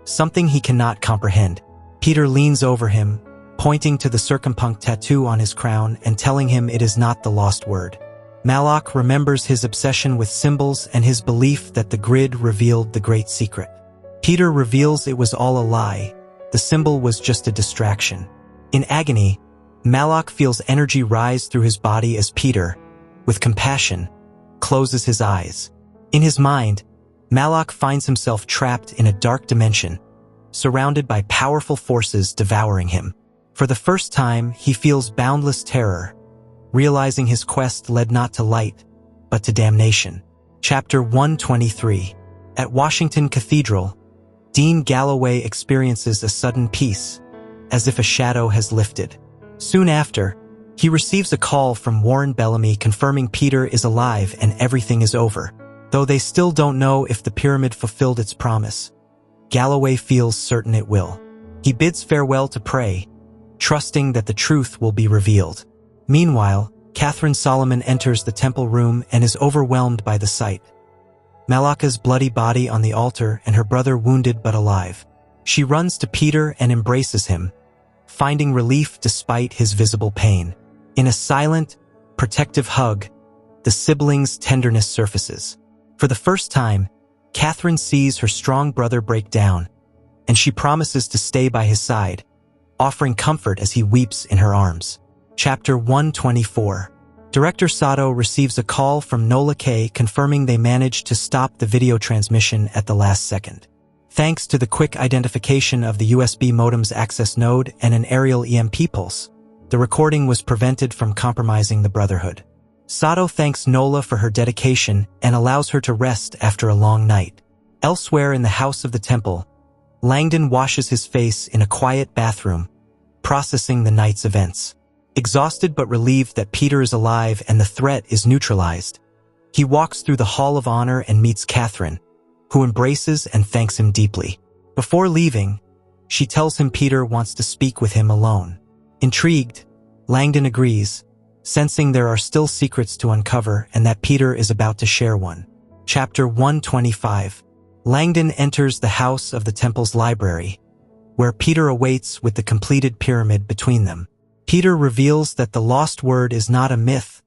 something he cannot comprehend. Peter leans over him, pointing to the circumpunct tattoo on his crown and telling him it is not the lost word. Malak remembers his obsession with symbols and his belief that the grid revealed the great secret. Peter reveals it was all a lie. The symbol was just a distraction. In agony, Malak feels energy rise through his body as Peter, with compassion, closes his eyes. In his mind, Malak finds himself trapped in a dark dimension, surrounded by powerful forces devouring him. For the first time, he feels boundless terror, realizing his quest led not to light, but to damnation. Chapter 123. At Washington Cathedral, Dean Galloway experiences a sudden peace, as if a shadow has lifted. Soon after, he receives a call from Warren Bellamy confirming Peter is alive and everything is over. Though they still don't know if the pyramid fulfilled its promise, Galloway feels certain it will. He bids farewell to prey, trusting that the truth will be revealed. Meanwhile, Catherine Solomon enters the temple room and is overwhelmed by the sight. Malaka's bloody body on the altar and her brother wounded but alive. She runs to Peter and embraces him, finding relief despite his visible pain. In a silent, protective hug, the siblings' tenderness surfaces. For the first time, Catherine sees her strong brother break down, and she promises to stay by his side, offering comfort as he weeps in her arms. Chapter 124. Director Sato receives a call from Noetic confirming they managed to stop the video transmission at the last second. Thanks to the quick identification of the USB modem's access node and an aerial EMP pulse, the recording was prevented from compromising the Brotherhood. Sato thanks Nola for her dedication and allows her to rest after a long night. Elsewhere in the house of the temple, Langdon washes his face in a quiet bathroom, processing the night's events. Exhausted but relieved that Peter is alive and the threat is neutralized, he walks through the Hall of Honor and meets Catherine, who embraces and thanks him deeply. Before leaving, she tells him Peter wants to speak with him alone. Intrigued, Langdon agrees, sensing there are still secrets to uncover and that Peter is about to share one. Chapter 125. Langdon enters the house of the temple's library, where Peter awaits with the completed pyramid between them. Peter reveals that the lost word is not a myth,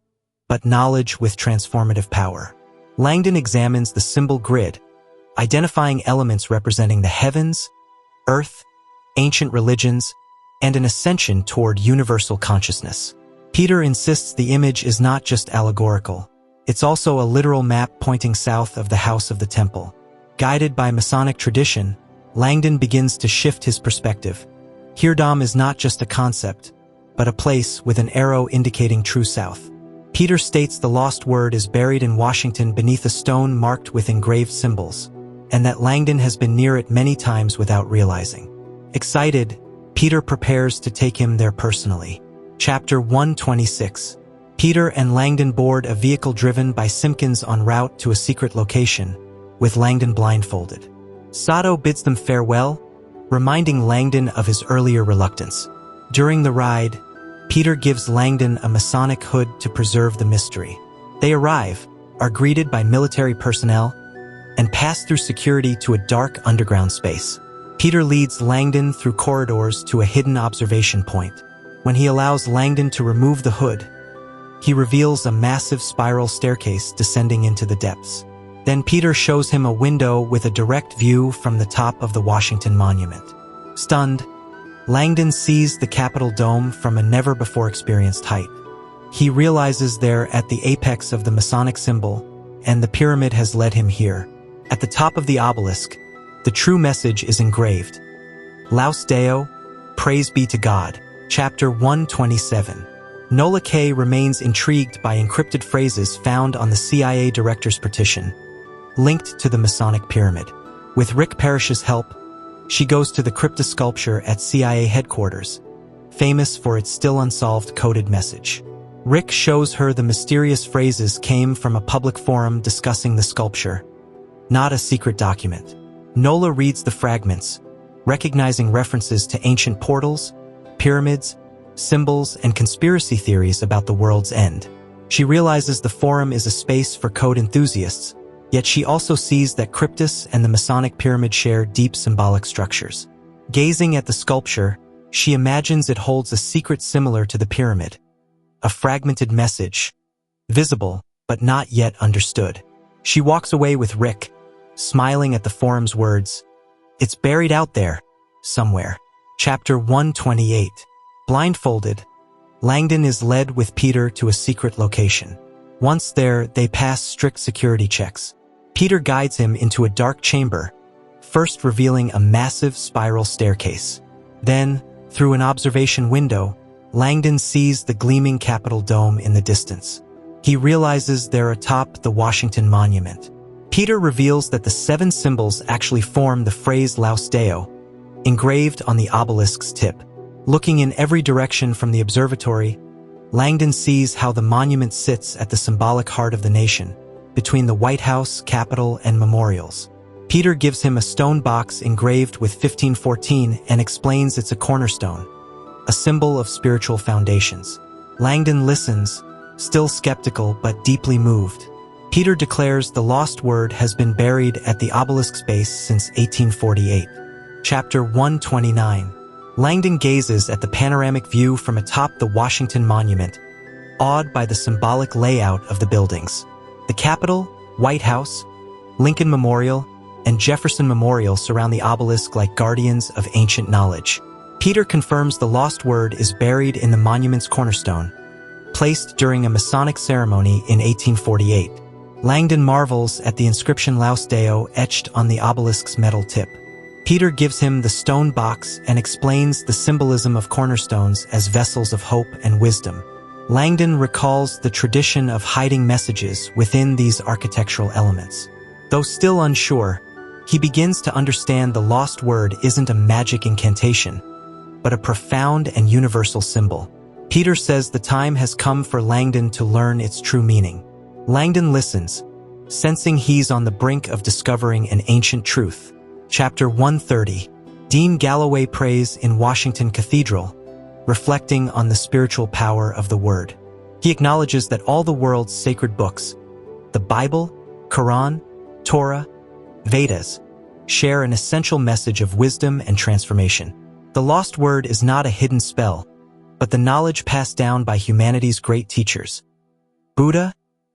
but knowledge with transformative power. Langdon examines the symbol grid, identifying elements representing the heavens, earth, ancient religions, and an ascension toward universal consciousness. Peter insists the image is not just allegorical, it's also a literal map pointing south of the house of the temple. Guided by Masonic tradition, Langdon begins to shift his perspective. Hirdam is not just a concept, but a place with an arrow indicating true south. Peter states the lost word is buried in Washington beneath a stone marked with engraved symbols, and that Langdon has been near it many times without realizing. Excited, Peter prepares to take him there personally. Chapter 126. Peter and Langdon board a vehicle driven by Simpkins en route to a secret location, with Langdon blindfolded. Sato bids them farewell, reminding Langdon of his earlier reluctance. During the ride, Peter gives Langdon a Masonic hood to preserve the mystery. They arrive, are greeted by military personnel, and pass through security to a dark underground space. Peter leads Langdon through corridors to a hidden observation point. When he allows Langdon to remove the hood, he reveals a massive spiral staircase descending into the depths. Then Peter shows him a window with a direct view from the top of the Washington Monument. Stunned, Langdon sees the Capitol dome from a never-before-experienced height. He realizes they're at the apex of the Masonic symbol, and the pyramid has led him here. At the top of the obelisk, the true message is engraved. Laus Deo, praise be to God. Chapter 127. Noetic remains intrigued by encrypted phrases found on the CIA director's petition, linked to the Masonic pyramid. With Rick Parrish's help, she goes to the cryptosculpture at CIA headquarters, famous for its still unsolved coded message. Rick shows her the mysterious phrases came from a public forum discussing the sculpture, not a secret document. Nola reads the fragments, recognizing references to ancient portals, pyramids, symbols, and conspiracy theories about the world's end. She realizes the forum is a space for code enthusiasts, yet she also sees that Cryptus and the Masonic pyramid share deep symbolic structures. Gazing at the sculpture, she imagines it holds a secret similar to the pyramid, a fragmented message, visible but not yet understood. She walks away with Rick, smiling at the forum's words, "It's buried out there, somewhere." Chapter 128. Blindfolded, Langdon is led with Peter to a secret location. Once there, they pass strict security checks. Peter guides him into a dark chamber, first revealing a massive spiral staircase. Then, through an observation window, Langdon sees the gleaming Capitol dome in the distance. He realizes they're atop the Washington Monument. Peter reveals that the 7 symbols actually form the phrase Laus Deo, engraved on the obelisk's tip. Looking in every direction from the observatory, Langdon sees how the monument sits at the symbolic heart of the nation, between the White House, Capitol, and memorials. Peter gives him a stone box engraved with 1514 and explains it's a cornerstone, a symbol of spiritual foundations. Langdon listens, still skeptical but deeply moved. Peter declares the lost word has been buried at the obelisk's base since 1848. Chapter 129. Langdon gazes at the panoramic view from atop the Washington Monument, awed by the symbolic layout of the buildings. The Capitol, White House, Lincoln Memorial, and Jefferson Memorial surround the obelisk like guardians of ancient knowledge. Peter confirms the lost word is buried in the monument's cornerstone, placed during a Masonic ceremony in 1848. Langdon marvels at the inscription Laus Deo etched on the obelisk's metal tip. Peter gives him the stone box and explains the symbolism of cornerstones as vessels of hope and wisdom. Langdon recalls the tradition of hiding messages within these architectural elements. Though still unsure, he begins to understand the lost word isn't a magic incantation, but a profound and universal symbol. Peter says the time has come for Langdon to learn its true meaning. Langdon listens, sensing he's on the brink of discovering an ancient truth. Chapter 130. Dean Galloway prays in Washington Cathedral, reflecting on the spiritual power of the Word. He acknowledges that all the world's sacred books, the Bible, Quran, Torah, Vedas, share an essential message of wisdom and transformation. The lost word is not a hidden spell, but the knowledge passed down by humanity's great teachers: Buddha,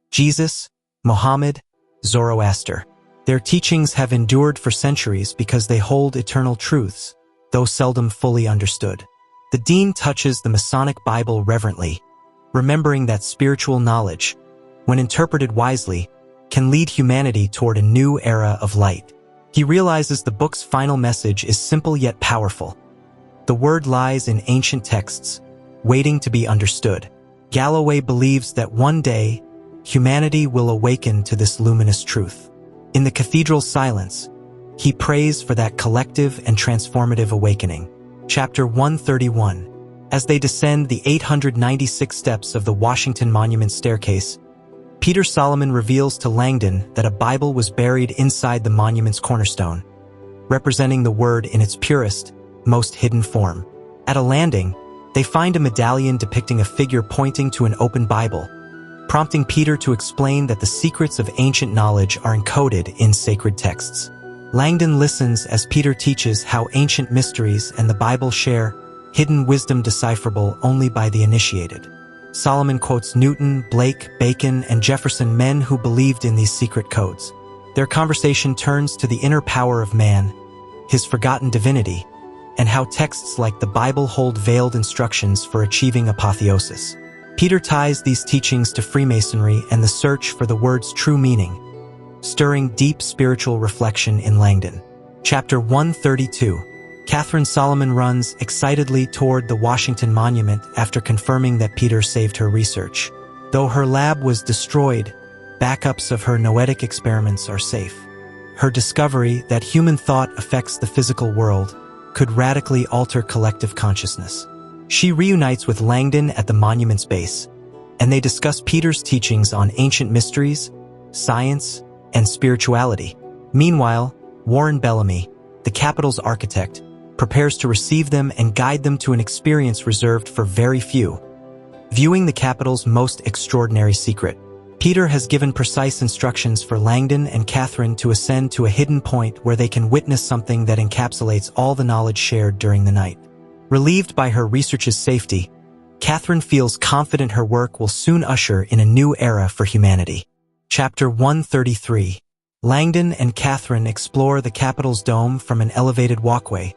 Jesus, Muhammad, Zoroaster. Their teachings have endured for centuries because they hold eternal truths, though seldom fully understood. The dean touches the Masonic Bible reverently, remembering that spiritual knowledge, when interpreted wisely, can lead humanity toward a new era of light. He realizes the book's final message is simple yet powerful. The word lies in ancient texts, waiting to be understood. Galloway believes that one day, humanity will awaken to this luminous truth. In the cathedral's silence, he prays for that collective and transformative awakening. Chapter 131. As they descend the 896 steps of the Washington Monument staircase, Peter Solomon reveals to Langdon that a Bible was buried inside the monument's cornerstone, representing the word in its purest, most hidden form. At a landing, they find a medallion depicting a figure pointing to an open Bible, prompting Peter to explain that the secrets of ancient knowledge are encoded in sacred texts. Langdon listens as Peter teaches how ancient mysteries and the Bible share hidden wisdom decipherable only by the initiated. Solomon quotes Newton, Blake, Bacon, and Jefferson, men who believed in these secret codes. Their conversation turns to the inner power of man, his forgotten divinity, and how texts like the Bible hold veiled instructions for achieving apotheosis. Peter ties these teachings to Freemasonry and the search for the word's true meaning, stirring deep spiritual reflection in Langdon. Chapter 132. Catherine Solomon runs excitedly toward the Washington Monument after confirming that Peter saved her research. Though her lab was destroyed, backups of her Noetic experiments are safe. Her discovery that human thought affects the physical world could radically alter collective consciousness. She reunites with Langdon at the monument's base, and they discuss Peter's teachings on ancient mysteries, science, and spirituality. Meanwhile, Warren Bellamy, the Capitol's architect, prepares to receive them and guide them to an experience reserved for very few. Viewing the Capitol's most extraordinary secret, Peter has given precise instructions for Langdon and Catherine to ascend to a hidden point where they can witness something that encapsulates all the knowledge shared during the night. Relieved by her research's safety, Catherine feels confident her work will soon usher in a new era for humanity. Chapter 133. Langdon and Catherine explore the Capitol's dome from an elevated walkway,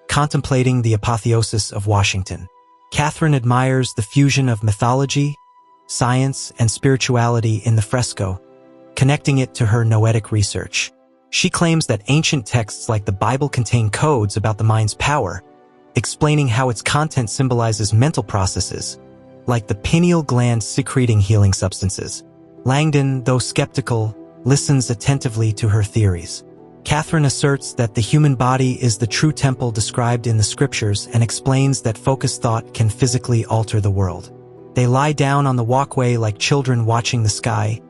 contemplating the apotheosis of Washington. Catherine admires the fusion of mythology, science, and spirituality in the fresco, connecting it to her Noetic research. She claims that ancient texts like the Bible contain codes about the mind's power, explaining how its content symbolizes mental processes, like the pineal gland secreting healing substances. Langdon, though skeptical, listens attentively to her theories. Catherine asserts that the human body is the true temple described in the scriptures and explains that focused thought can physically alter the world. They lie down on the walkway like children watching the sky,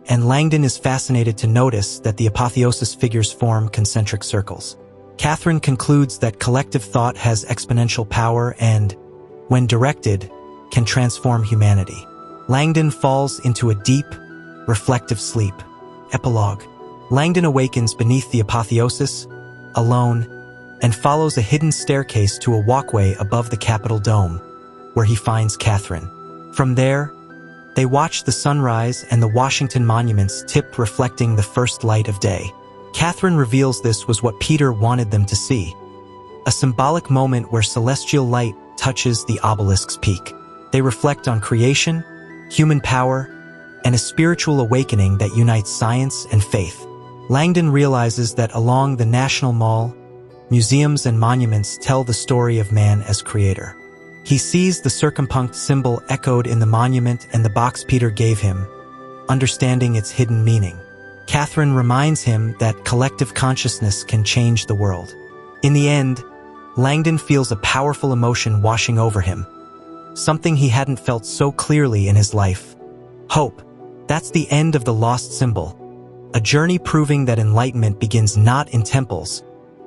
and Langdon is fascinated to notice that the apotheosis figures form concentric circles. Catherine concludes that collective thought has exponential power and, when directed, can transform humanity. Langdon falls into a deep, reflective sleep. Epilogue. Langdon awakens beneath the apotheosis, alone, and follows a hidden staircase to a walkway above the Capitol dome, where he finds Catherine. From there, they watch the sunrise and the Washington monuments tip reflecting the first light of day. Catherine reveals this was what Peter wanted them to see, a symbolic moment where celestial light touches the obelisk's peak. They reflect on creation, human power, and a spiritual awakening that unites science and faith. Langdon realizes that along the National Mall, museums and monuments tell the story of man as creator. He sees the circumpunct symbol echoed in the monument and the box Peter gave him, understanding its hidden meaning. Catherine reminds him that collective consciousness can change the world. In the end, Langdon feels a powerful emotion washing over him, something he hadn't felt so clearly in his life. Hope. That's the end of the lost symbol, a journey proving that enlightenment begins not in temples,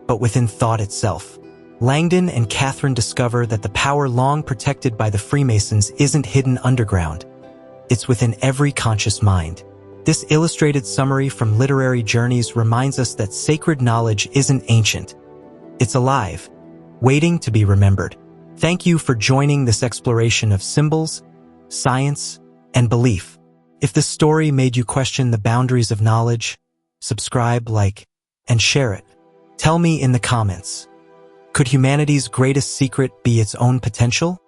but within thought itself. Langdon and Catherine discover that the power long protected by the Freemasons isn't hidden underground. It's within every conscious mind. This illustrated summary from Literary Journeys reminds us that sacred knowledge isn't ancient. It's alive, waiting to be remembered. Thank you for joining this exploration of symbols, science, and belief. If this story made you question the boundaries of knowledge, subscribe, like, and share it. Tell me in the comments. Could humanity's greatest secret be its own potential?